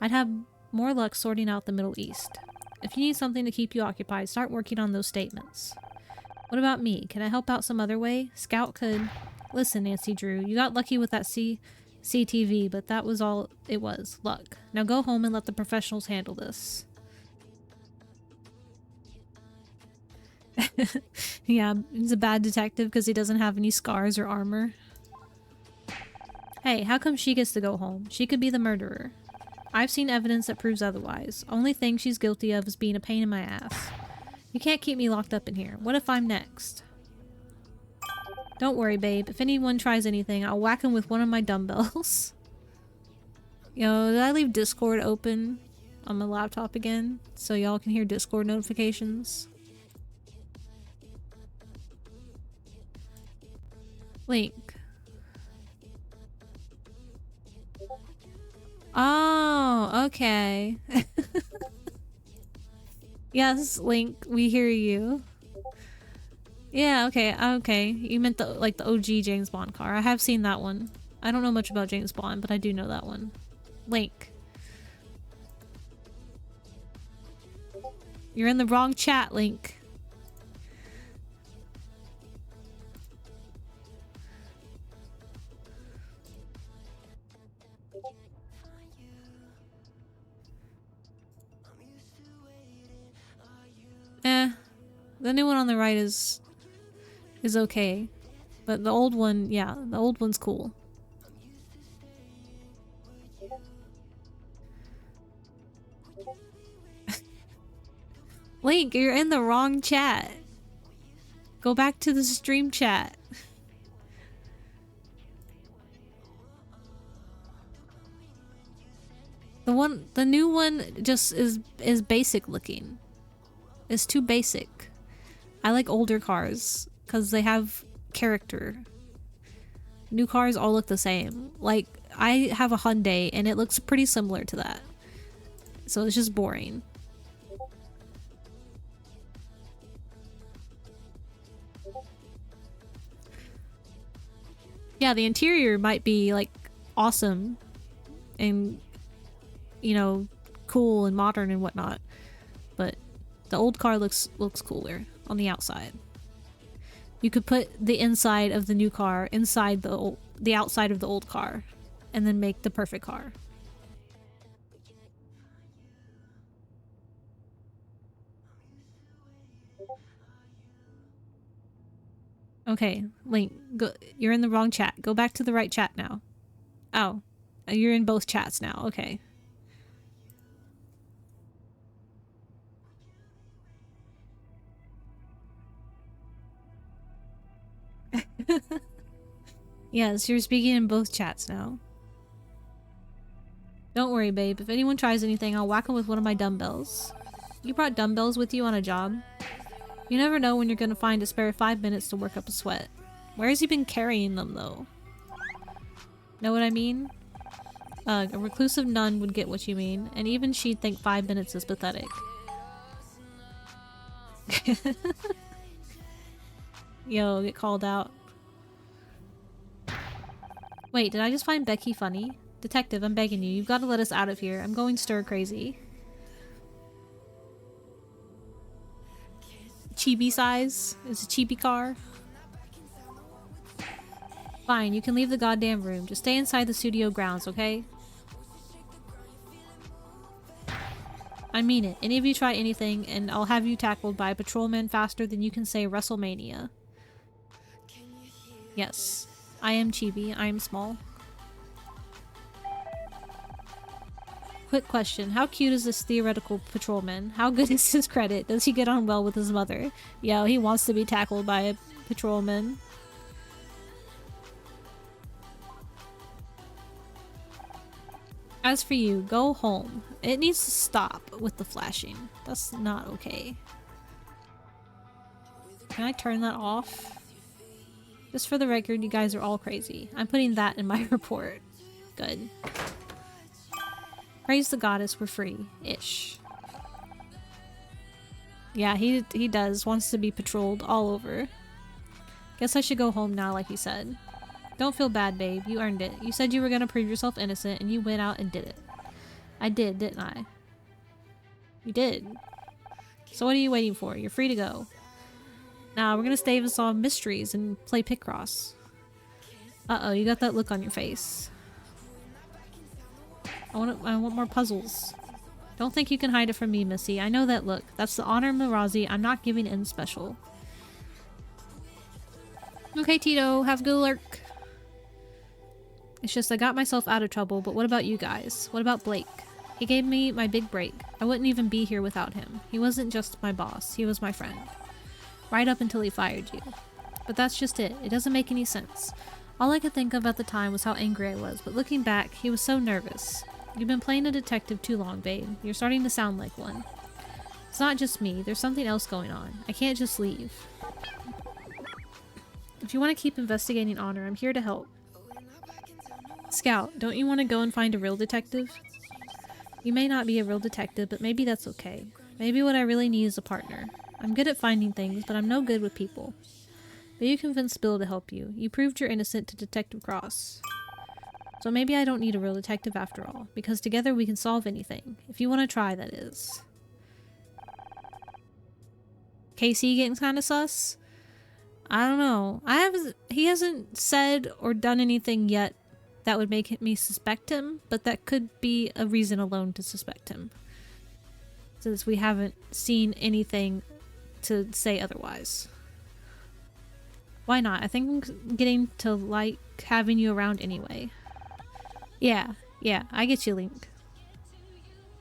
I'd have more luck sorting out the Middle East. If you need something to keep you occupied, start working on those statements. What about me? Can I help out some other way? Scout could... Listen, Nancy Drew, you got lucky with that CTV, but that was all it was. Luck. Now go home and let the professionals handle this. Yeah, he's a bad detective because he doesn't have any scars or armor. Hey, how come she gets to go home? She could be the murderer. I've seen evidence that proves otherwise. Only thing she's guilty of is being a pain in my ass. You can't keep me locked up in here. What if I'm next? Don't worry, babe. If anyone tries anything, I'll whack him with one of my dumbbells. Yo, did I leave Discord open on my laptop again? So y'all can hear Discord notifications? Link. Oh, okay. Yes, Link, we hear you. Yeah, okay, okay. You meant the like the OG James Bond car. I have seen that one. I don't know much about James Bond, but I do know that one. Link. You're in the wrong chat, Link. Eh. The new one on the right is okay. But the old one, yeah, the old one's cool. Link, you're in the wrong chat. Go back to the stream chat. The new one just is basic looking. It's too basic. I like older cars because they have character. New cars all look the same. Like, I have a Hyundai and it looks pretty similar to that. So it's just boring. Yeah, the interior might be like awesome and, you know, cool and modern and whatnot, but the old car looks cooler on the outside. You could put the inside of the new car inside the outside of the old car and then make the perfect car. Okay, Link, go, you're in the wrong chat. Go back to the right chat now. Oh, you're in both chats now. Okay. Yes, you're speaking in both chats now. Don't worry, babe. If anyone tries anything, I'll whack them with one of my dumbbells. You brought dumbbells with you on a job? You never know when you're gonna find a spare 5 minutes to work up a sweat. Where has he been carrying them, though? Know what I mean? A reclusive nun would get what you mean, and even she'd think 5 minutes is pathetic. Yo, get called out. Wait, did I just find Becky funny? Detective, I'm begging you. You've got to let us out of here. I'm going stir crazy. Chibi size? It's a chibi car? Fine, you can leave the goddamn room. Just stay inside the studio grounds, okay? I mean it. Any of you try anything, and I'll have you tackled by a patrolman faster than you can say WrestleMania. Yes. I am chibi. I am small. Quick question. How cute is this theoretical patrolman? How good is his credit? Does he get on well with his mother? Yo, he wants to be tackled by a patrolman. As for you, go home. It needs to stop with the flashing. That's not okay. Can I turn that off? Just for the record, you guys are all crazy. I'm putting that in my report. Good. Praise the goddess, we're free-ish. Yeah, he does. Wants to be patrolled all over. Guess I should go home now, like he said. Don't feel bad, babe. You earned it. You said you were gonna prove yourself innocent, and you went out and did it. I did, didn't I? You did. So what are you waiting for? You're free to go. Now, we're gonna stay and solve mysteries and play Picross. Uh-oh, you got that look on your face. I want more puzzles. Don't think you can hide it from me, Missy. I know that look. That's the honor Mirazi. I'm not giving in special. Okay, Tito. Have a good lurk. It's just I got myself out of trouble, but what about you guys? What about Blake? He gave me my big break. I wouldn't even be here without him. He wasn't just my boss. He was my friend. Right up until he fired you. But that's just it. It doesn't make any sense. All I could think of at the time was how angry I was, but looking back, he was so nervous. You've been playing a detective too long, babe. You're starting to sound like one. It's not just me. There's something else going on. I can't just leave. If you want to keep investigating Honor, I'm here to help. Scout, don't you want to go and find a real detective? You may not be a real detective, but maybe that's okay. Maybe what I really need is a partner. I'm good at finding things, but I'm no good with people. But you convinced Bill to help you. You proved you're innocent to Detective Cross. So maybe I don't need a real detective after all, because together we can solve anything. If you want to try, that is. Casey getting kind of sus? I don't know. He hasn't said or done anything yet that would make me suspect him, but that could be a reason alone to suspect him. Since we haven't seen anything to say otherwise. Why not? I think I'm getting to like having you around anyway. Yeah, I get you, Link.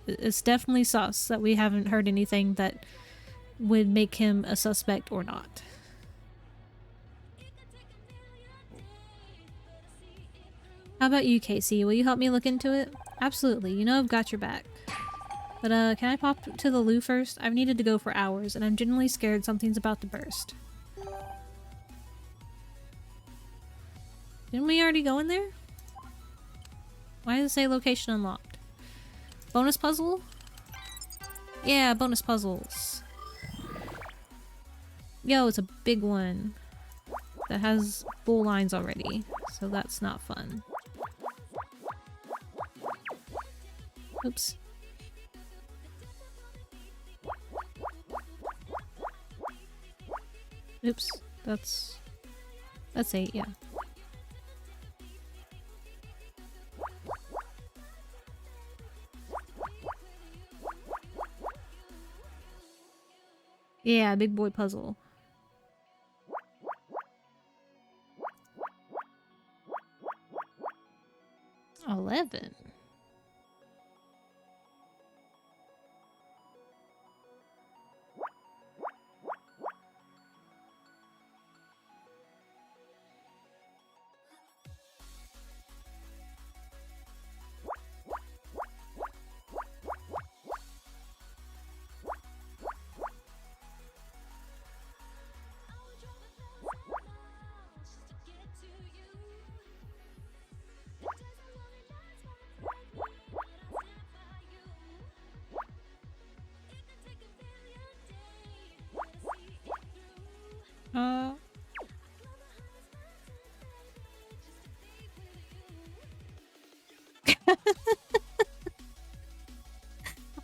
It's definitely sus that we haven't heard anything that would make him a suspect or not. How about you, Casey? Will you help me look into it? Absolutely. You know I've got your back. But can I pop to the loo first? I've needed to go for hours, and I'm genuinely scared something's about to burst. Didn't we already go in there? Why does it say location unlocked? Bonus puzzle? Yeah, bonus puzzles. Yo, it's a big one that has full lines already, so that's not fun. Oops. Oops. That's 8, yeah. Yeah, big boy puzzle. 11.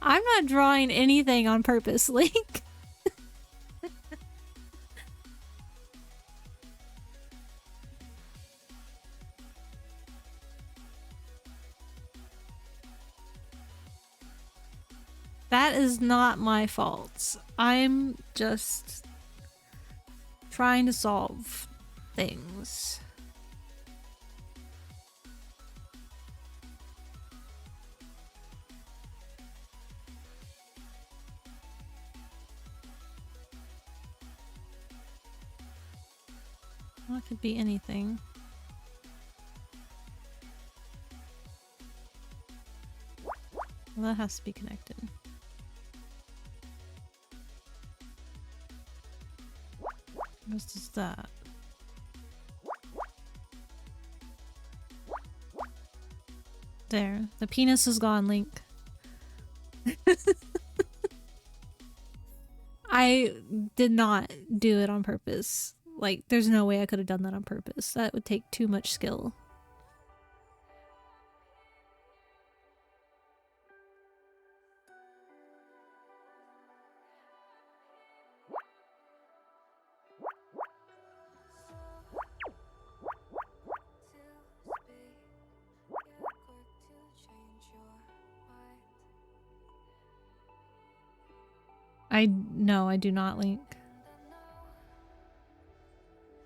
I'm not drawing anything on purpose, Link. That is not my fault. I'm just trying to solve things. Well, it could be anything. Well, that has to be connected. What is that? There. The penis is gone, Link. I did not do it on purpose. Like, there's no way I could have done that on purpose. That would take too much skill. No, I do not, Link.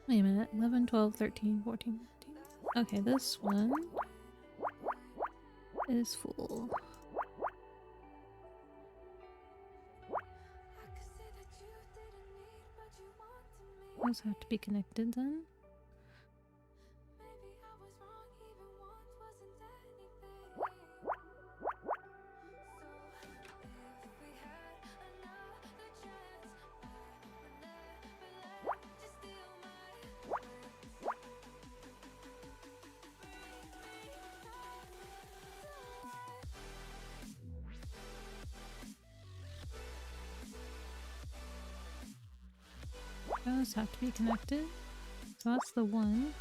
Wait a minute. 11, 12, 13, 14, 15. Okay, this one is full. Those have to be connected then. Those have to be connected. So that's the one.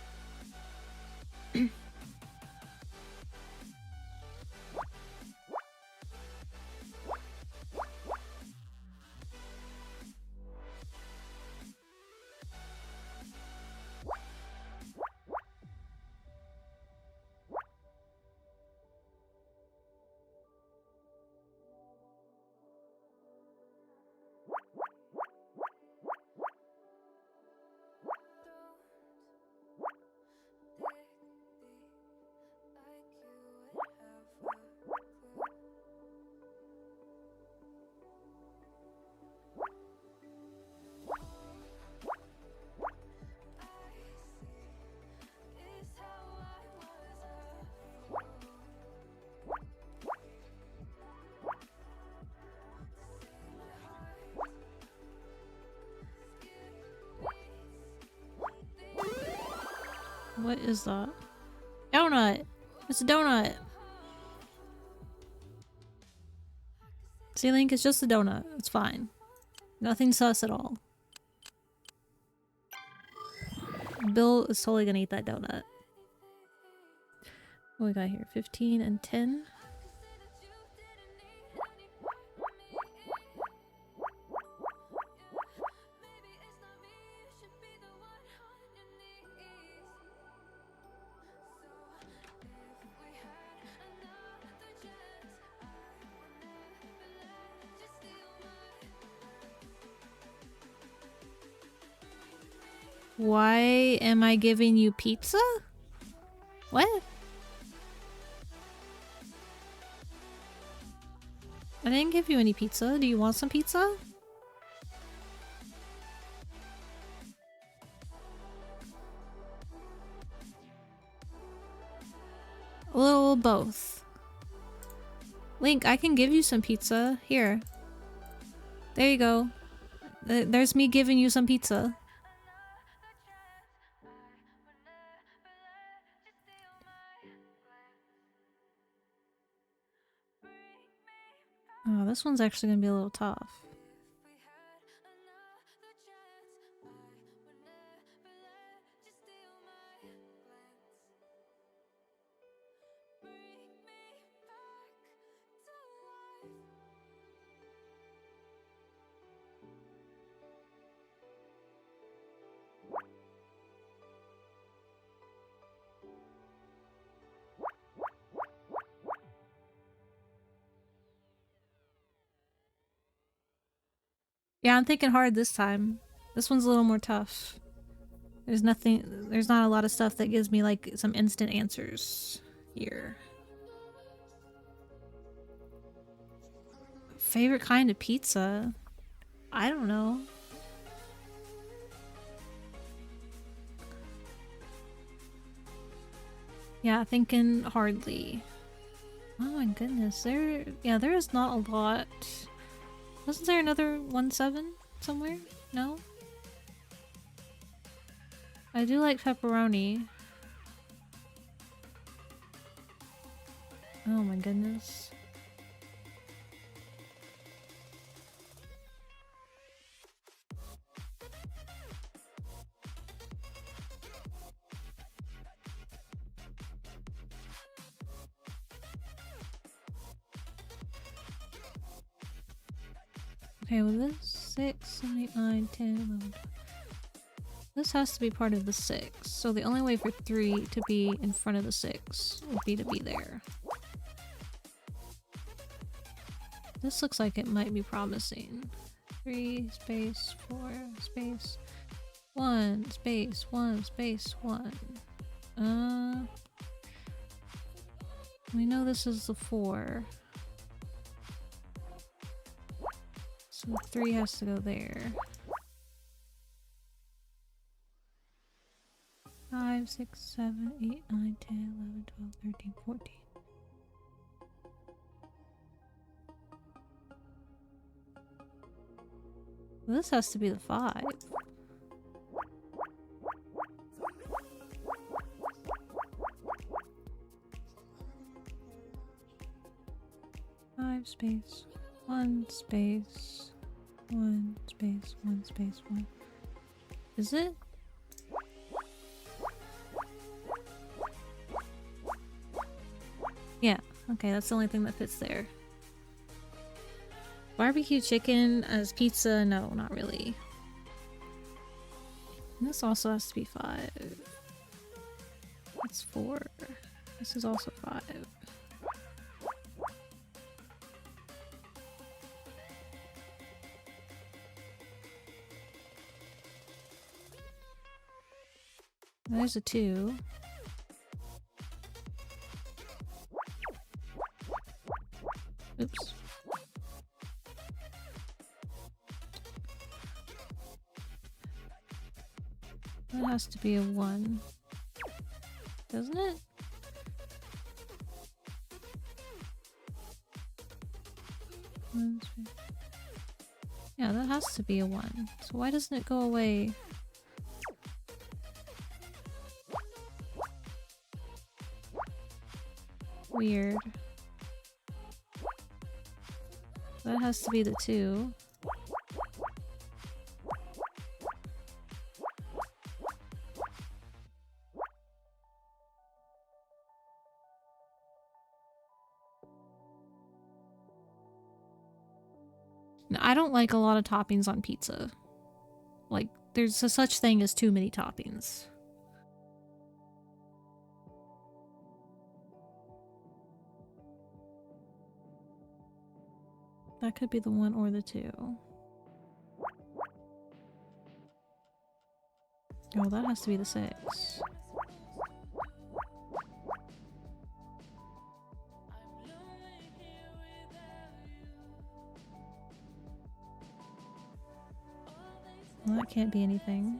What is that? Donut! It's a donut! See, Link, it's just a donut. It's fine. Nothing sus at all. Bill is totally gonna eat that donut. What we got here? 15 and 10. Why am I giving you pizza? What? I didn't give you any pizza. Do you want some pizza? A little of both. Link, I can give you some pizza. Here. There you go. There's me giving you some pizza. Oh, this one's actually gonna be a little tough. Yeah, I'm thinking hard this time. This one's a little more tough. There's not a lot of stuff that gives me like some instant answers here. Favorite kind of pizza? I don't know. Yeah, thinking hardly. Oh my goodness, there is not a lot. Wasn't there another 1-7 somewhere? No? I do like pepperoni. Oh my goodness. Okay, well this 6, 7, 8, 9, 10, 11, 12. This has to be part of the 6. So the only way for 3 to be in front of the 6 would be to be there. This looks like it might be promising. 3 space 4 space 1 space 1 space 1. We know this is the 4. So 3 has to go there. 5, 6, 7, 8, 9, 10, 11, 12, 13, 14. This has to be the 5. Five space 1 space 1 space 1 space 1. Is it? Yeah, okay, that's the only thing that fits there. Barbecue chicken as pizza? No, not really. And this also has to be 5. That's 4. This is also 5. There's a 2. Oops. That has to be a 1. Doesn't it? Yeah, that has to be a 1. So why doesn't it go away? Weird. That has to be the 2. Now, I don't like a lot of toppings on pizza. Like, there's a such thing as too many toppings. That could be the 1 or the 2. Oh, that has to be the 6. Well, that can't be anything.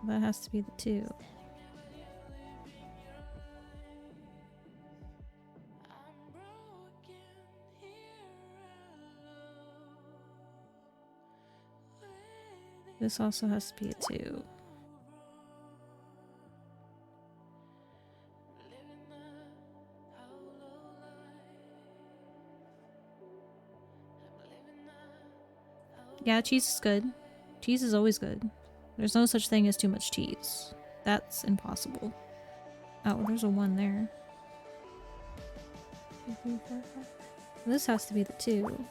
That has to be the 2. This also has to be a 2. Yeah, cheese is good. Cheese is always good. There's no such thing as too much cheese. That's impossible. Oh, there's a 1 there. 2, 3, 4, 5. This has to be the 2.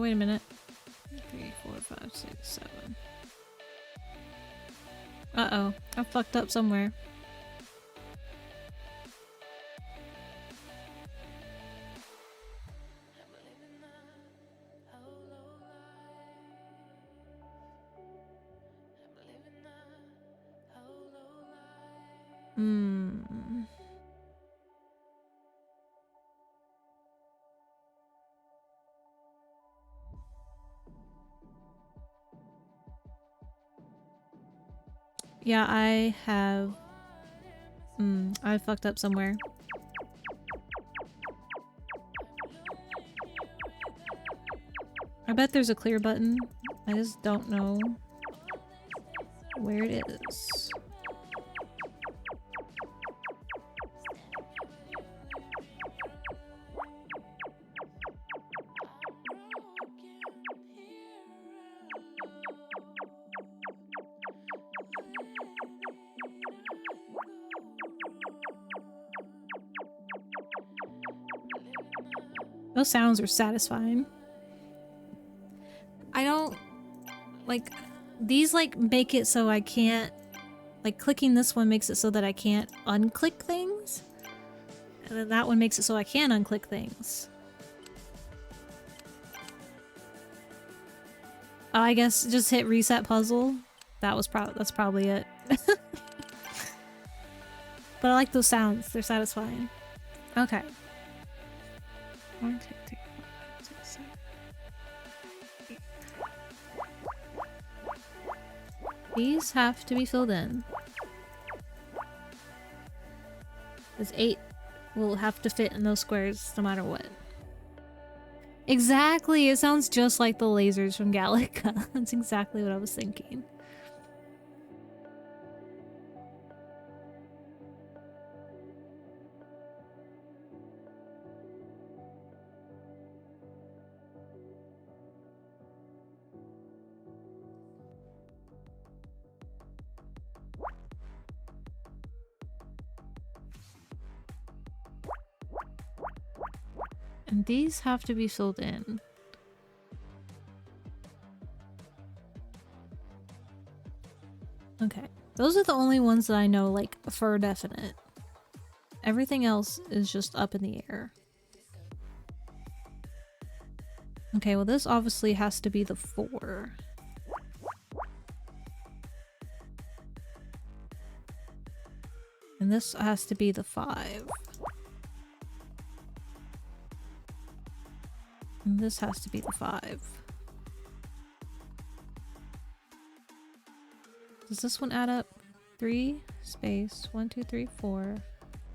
Wait a minute. 3, 4, 5, 6, 7. Uh-oh. I fucked up somewhere. Yeah, I have... I fucked up somewhere. I bet there's a clear button. I just don't know where it is. Those sounds are satisfying. I don't... like... these, like, make it so I can't... like, clicking this one makes it so that I can't unclick things. And then that one makes it so I can unclick things. Oh, I guess just hit reset puzzle. That's probably it. But I like those sounds. They're satisfying. Okay. 1, 2, 3, 4, 5, 6, 7, 8. These have to be filled in. This 8 will have to fit in those squares no matter what. Exactly! It sounds just like the lasers from Gallica. That's exactly what I was thinking. And these have to be filled in. Okay. Those are the only ones that I know, like, for definite. Everything else is just up in the air. Okay, well this obviously has to be the 4. And this has to be the 5. And this has to be the 5. Does this one add up? 3 space 1 2 3 4.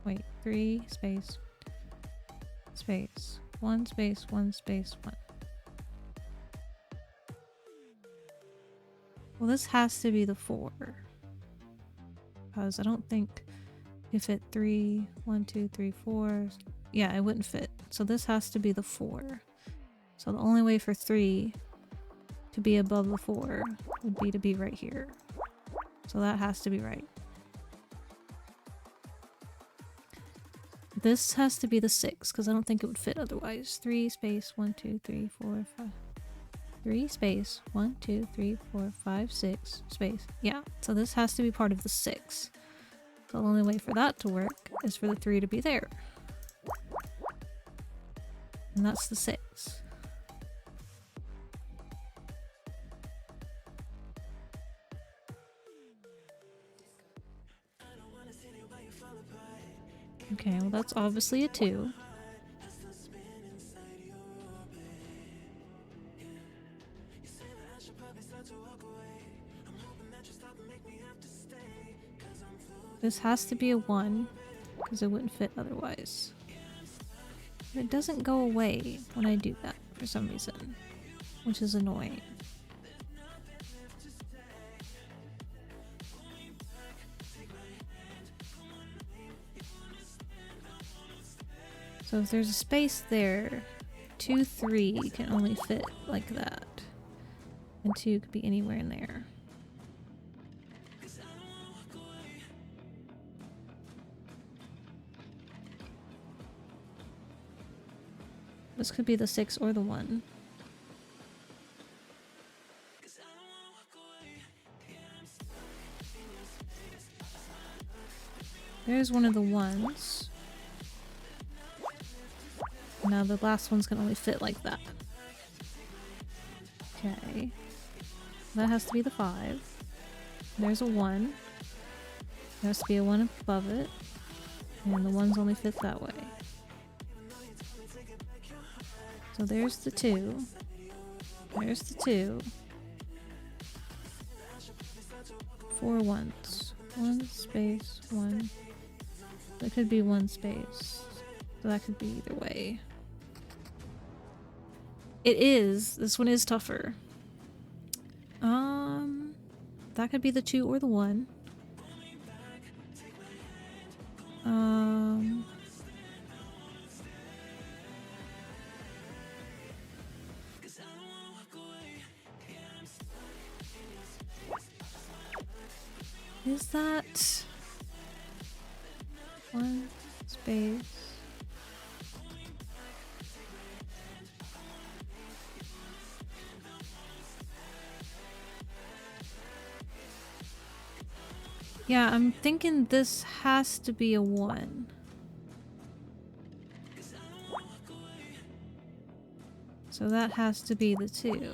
Wait, 3 space 1 space 1 space 1. Well, this has to be the 4. Because I don't think it fit 3, 1, 2, 3, 4. Yeah, it wouldn't fit. So this has to be the 4. So the only way for 3 to be above the 4 would be to be right here. So that has to be right. This has to be the 6 because I don't think it would fit otherwise. 3 space 1 2 3 4 5. 3 space 1 2 3 4 5 6 space. Yeah, so this has to be part of the 6. So the only way for that to work is for the 3 to be there. And that's the 6. Okay, well that's obviously a 2. This has to be a 1 because it wouldn't fit otherwise. But it doesn't go away when I do that for some reason, which is annoying. So if there's a space there, 2, 3 can only fit like that. And 2 could be anywhere in there. This could be the 6 or the 1. There's one of the 1s. Now the last one's can only fit like that. Okay. That has to be the 5. There's a 1. There has to be a 1 above it. And the 1s only fit that way. So there's the 2. There's the 2. 4 1s. 1 space 1. That could be 1 space. So that could be either way. It is. This one is tougher. That could be the 2 or the 1. Is that 1 space? Yeah, I'm thinking this has to be a 1. So that has to be the 2.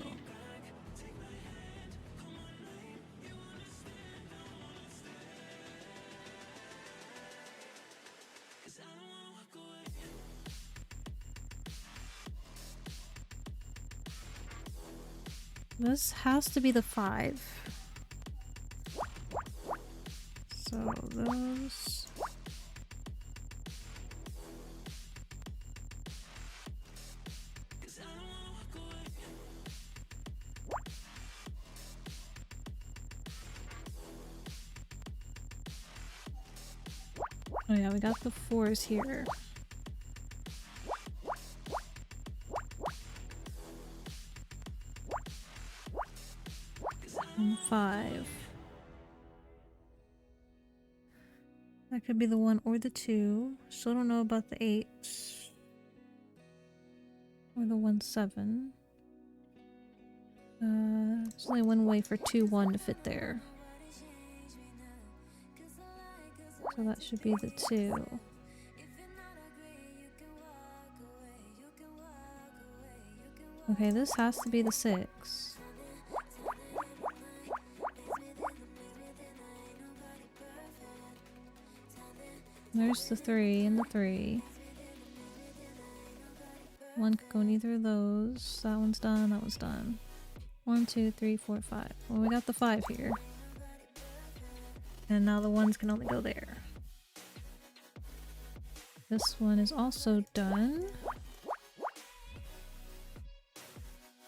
This has to be the 5. So those... Oh yeah, we got the 4s here. And 5. That could be the 1 or the 2. Still don't know about the 8s. Or the 1-7. There's only one way for 2-1 to fit there. So that should be the 2. Okay, this has to be the 6. There's the 3 and the 3. One could go in either of those. That one's done, that one's done. 1, 2, 3, 4, 5. Well, we got the 5 here. And now the 1s can only go there. This one is also done.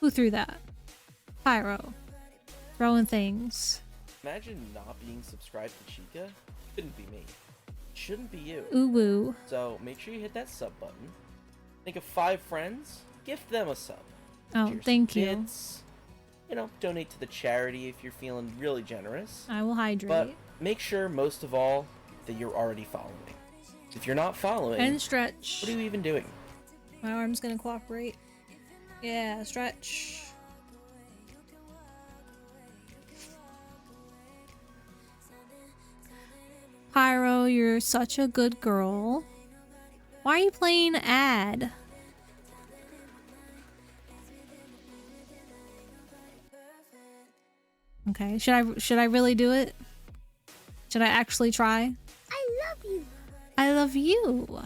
Who threw that? Pyro. Throwing things. Imagine not being subscribed to Chica. Couldn't be me. Shouldn't be you. Ooh woo. So make sure you hit that sub button. Think of 5 friends. Gift them a sub. Oh, Cheers thank to you. kids. You know, donate to the charity if you're feeling really generous. I will hydrate. But make sure, most of all, that you're already following. If you're not following, And stretch. what are you even doing? My arm's gonna cooperate. Yeah, stretch. Pyro, you're such a good girl. Why are you playing ad? Okay, should I really do it? Should I actually try? I love you. I love you.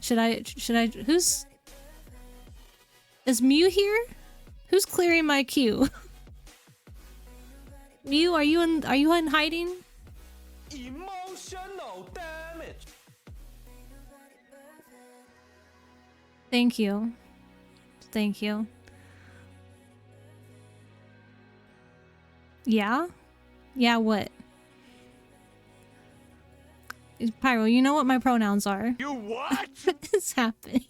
Should I who's Is Mew here? Who's clearing my queue? Mew, are you in hiding? Emotional damage. Thank you. Thank you. Yeah? Yeah, what? Pyro, you know what my pronouns are. You what? What is happening?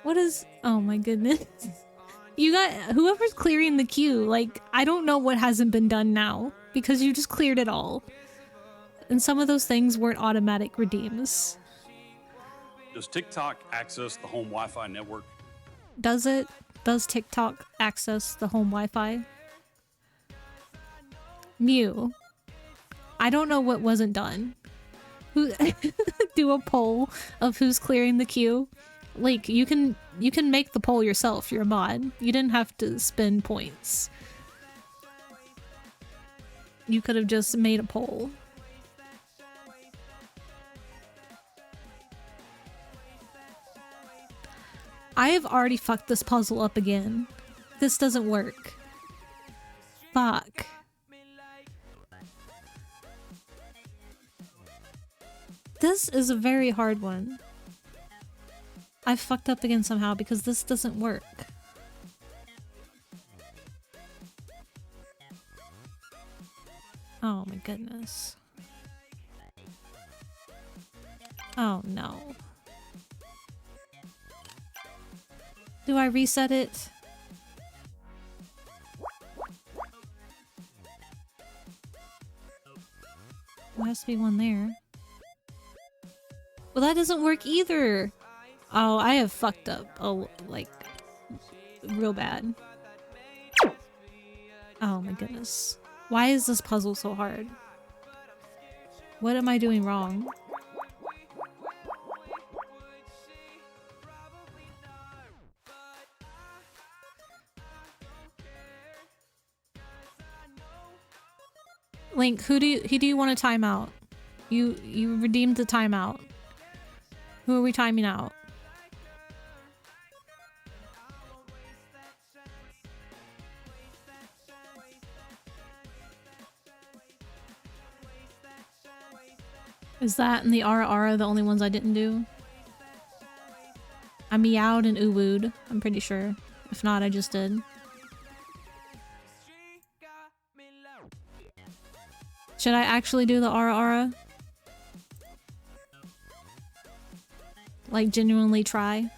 What is... Oh my goodness. You got... Whoever's clearing the queue, like, I don't know what hasn't been done now. Because you just cleared it all. And some of those things weren't automatic redeems. Does TikTok access the home Wi-Fi network? Does it? Does TikTok access the home Wi-Fi? Mew. I don't know what wasn't done. Who do a poll of who's clearing the queue? Like, you can make the poll yourself, you're a mod. You didn't have to spend points. You could have just made a poll. I have already fucked this puzzle up again. This doesn't work. Fuck. This is a very hard one. I fucked up again somehow because this doesn't work. Oh my goodness. Oh no. Do I reset it? There has to be one there. Well, that doesn't work either. Oh, I have fucked up. Oh, like, real bad. Oh my goodness. Why is this puzzle so hard? What am I doing wrong? Link, who do you want to time out? You redeemed the timeout. Who are we timing out? Is that and the Ara the only ones I didn't do? I meowed and ooh-wooed, I'm pretty sure. If not, I just did. Should I actually do the Ara? Like, genuinely try?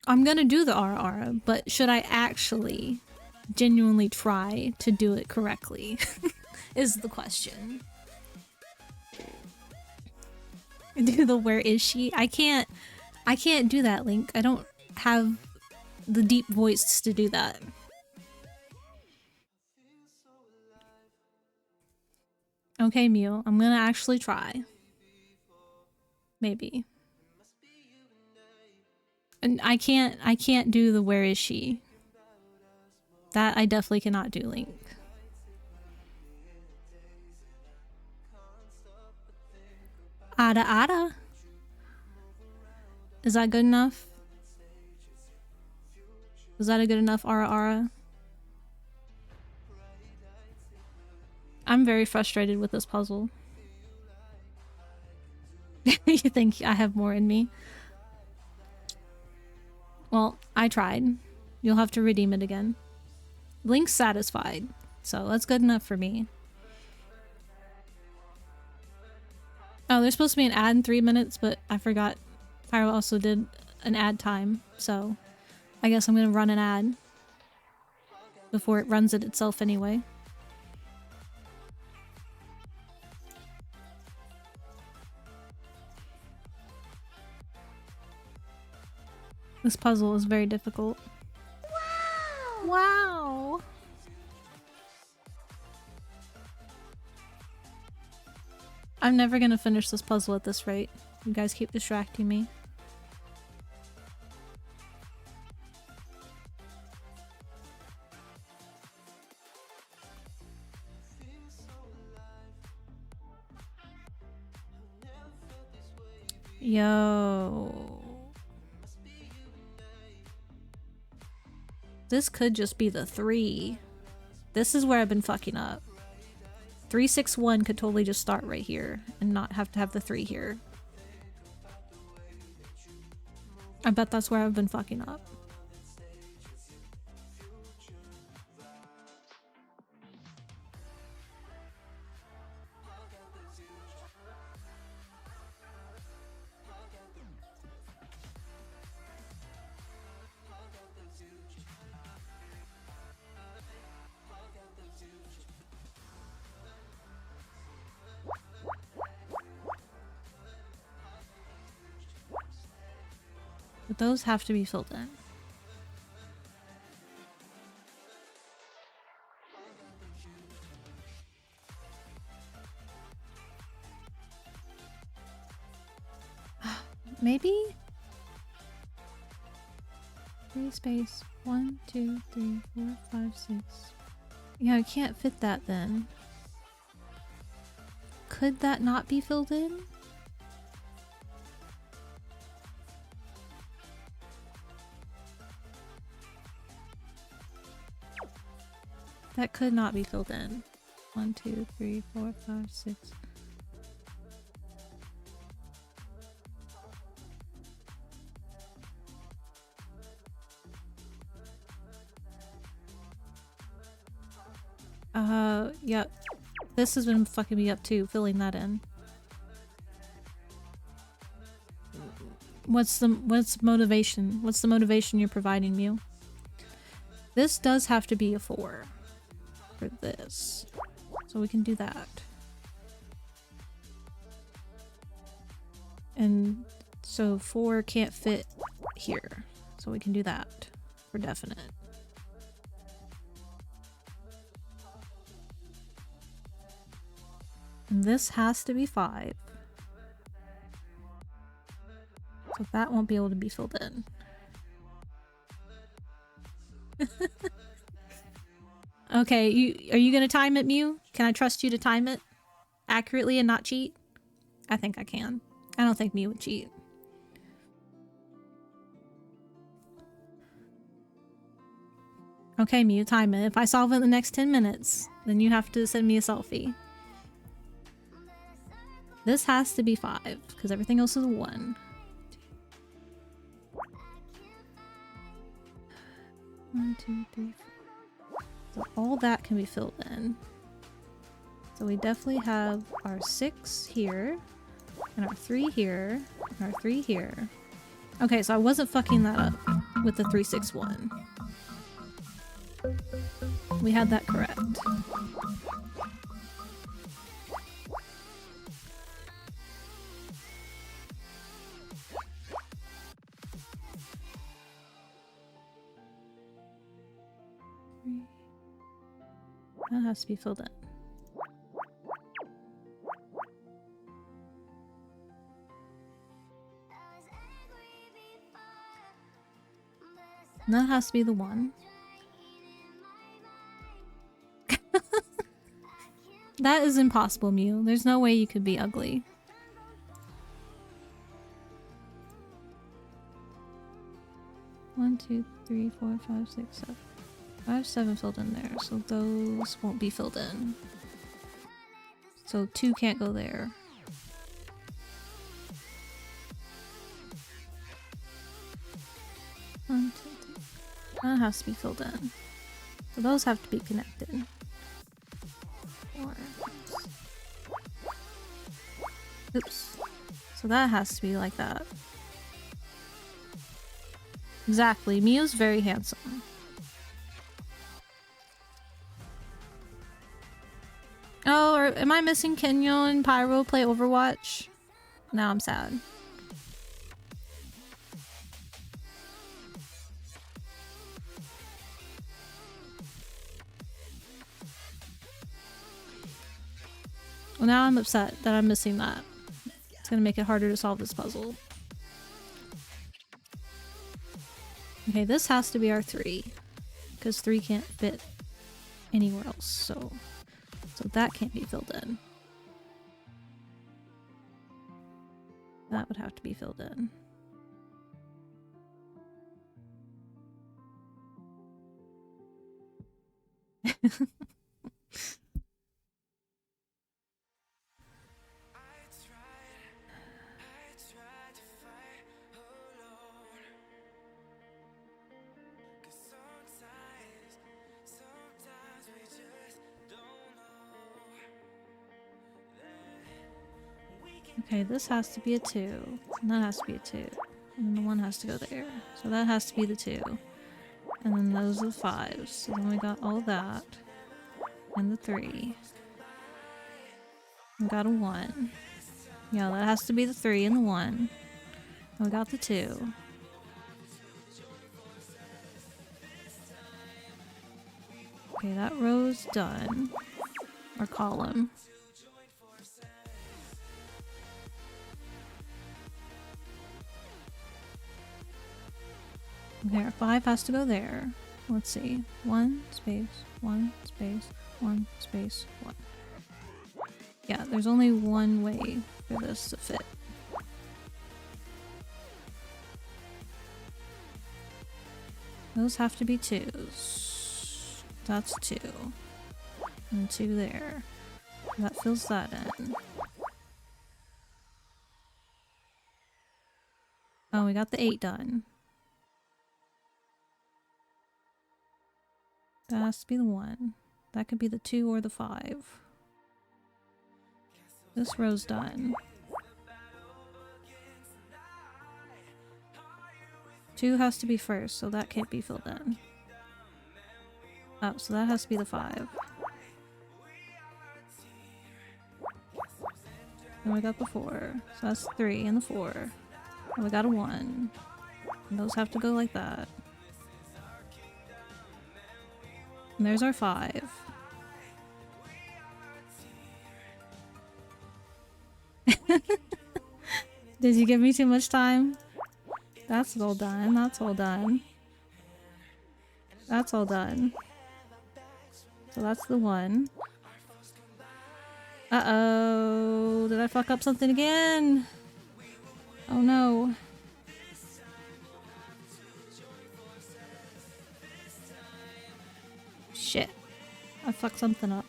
I'm gonna do the ara, but should I actually genuinely try to do it correctly? Is the question. Do the where is she? I can't do that, Link. I don't have the deep voice to do that. Okay, Mew, I'm gonna actually try. Maybe. And I can't do the where is she. That I definitely cannot do, Link. Ada Ada. Is that good enough? Was that a good enough ara ara? I'm very frustrated with this puzzle. You think I have more in me? Well, I tried. You'll have to redeem it again. Link's satisfied, so that's good enough for me. Oh, there's supposed to be an ad in 3 minutes, but I forgot Pyro also did an ad time, so I guess I'm gonna run an ad before it runs it itself anyway. This puzzle is very difficult. Wow! Wow! I'm never gonna finish this puzzle at this rate. You guys keep distracting me. Yo. This could just be the 3. This is where I've been fucking up. 361 could totally just start right here and not have to have the 3 here. I bet that's where I've been fucking up. But those have to be filled in. Maybe? 3 space 1, 2, 3, 4, 5, 6. Yeah, I can't fit that then. Could that not be filled in? That could not be filled in. 1, 2, 3, 4, 5, 6. Yep. This has been fucking me up too, filling that in. What's motivation? What's the motivation you're providing, Mew? This does have to be a 4 for this. So we can do that. And so 4 can't fit here. So we can do that for definite. And this has to be 5. So that won't be able to be filled in. Okay, are you gonna time it, Mew? Can I trust you to time it accurately and not cheat? I think I can. I don't think Mew would cheat. Okay, Mew, time it. If I solve it in the next 10 minutes, then you have to send me a selfie. This has to be 5, because everything else is 1. 1, 2, 3, 4. So all that can be filled in. So we definitely have our 6 here, and our 3 here, and our 3 here. Okay, so I wasn't fucking that up. with the 361. We had that correct. That has to be filled in. And that has to be the 1. That is impossible, Mew. There's no way you could be ugly. One, 2, 3, 4, 5, 6, 7. I have 7 filled in there, so those won't be filled in. So 2 can't go there. One, 2, 3. That has to be filled in. So those have to be connected. 4. Oops. So that has to be like that. Exactly. Mew's very handsome. Oh, or am I missing Kenyo and Pyro play Overwatch? Now I'm sad. Well, now I'm upset that I'm missing that. It's gonna make it harder to solve this puzzle. Okay, this has to be our 3. Because 3 can't fit anywhere else, so that can't be filled in. That would have to be filled in. Okay, this has to be a 2, and that has to be a 2, and then the 1 has to go there. So that has to be the 2, and then those are the 5s. So then we got all that, and the 3. We got a 1. Yeah, that has to be the 3 and the 1. And we got the 2. Okay, that row's done. Or column. Okay, our 5 has to go there. Let's see. 1 space, 1 space, 1 space, 1. Yeah, there's only one way for this to fit. Those have to be 2s. That's 2. And 2 there. That fills that in. Oh, we got the 8 done. That has to be the 1. That could be the 2 or the 5. This row's done. 2 has to be first, so that can't be filled in. Oh, so that has to be the 5. And we got the 4. So that's 3 and the 4. And we got a 1. And those have to go like that. And there's our 5. Did you give me too much time? That's all done. That's all done. That's all done. So that's the 1. Uh-oh. Did I fuck up something again? Oh no. Shit. I fucked something up.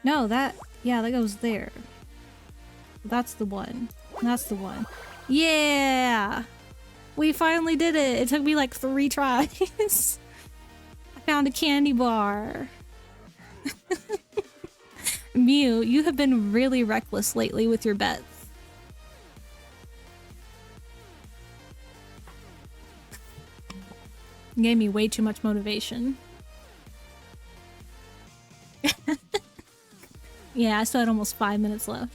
No, that... Yeah, that goes there. That's the 1. That's the 1. Yeah! We finally did it! It took me like 3 tries. I found a candy bar. Mew, you have been really reckless lately with your bets. Gave me way too much motivation. Yeah, I still had almost 5 minutes left.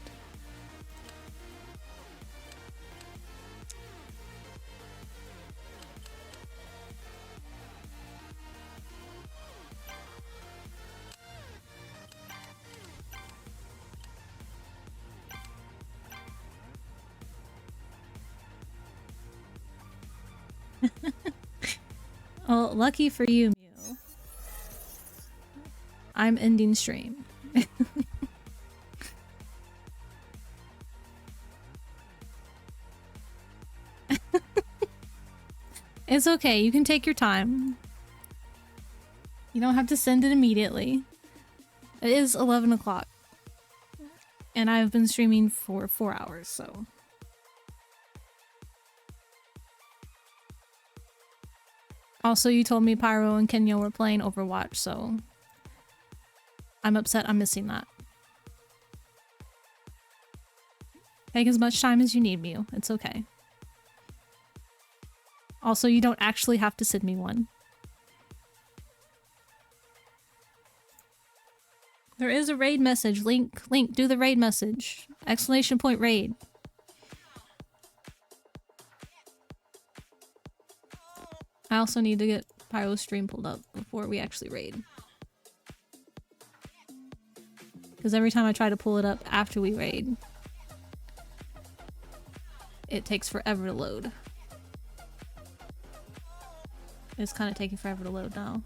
Well, lucky for you, Mew. I'm ending stream. It's okay, you can take your time. You don't have to send it immediately. It is 11 o'clock. And I've been streaming for 4 hours, so... Also, you told me Pyro and Kenya were playing Overwatch, so... I'm upset I'm missing that. Take as much time as you need, Mew. It's okay. Also, you don't actually have to send me one. There is a raid message. Link, do the raid message. Exclamation point raid. I also need to get Pyro's stream pulled up before we actually raid. Because every time I try to pull it up after we raid, it takes forever to load. It's kind of taking forever to load now.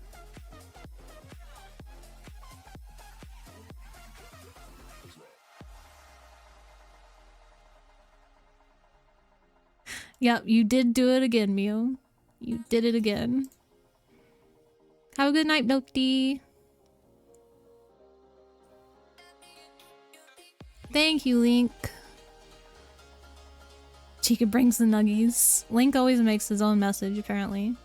Yep, you did do it again, Mew. You did it again. Have a good night, Nokti. Thank you, Link. Chica brings the nuggies. Link always makes his own message, apparently.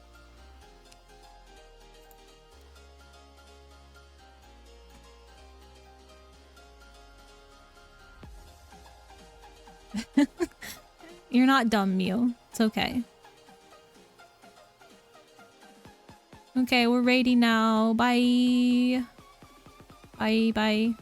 You're not dumb, Mew. It's okay. Okay, we're raiding now. Bye. Bye, bye.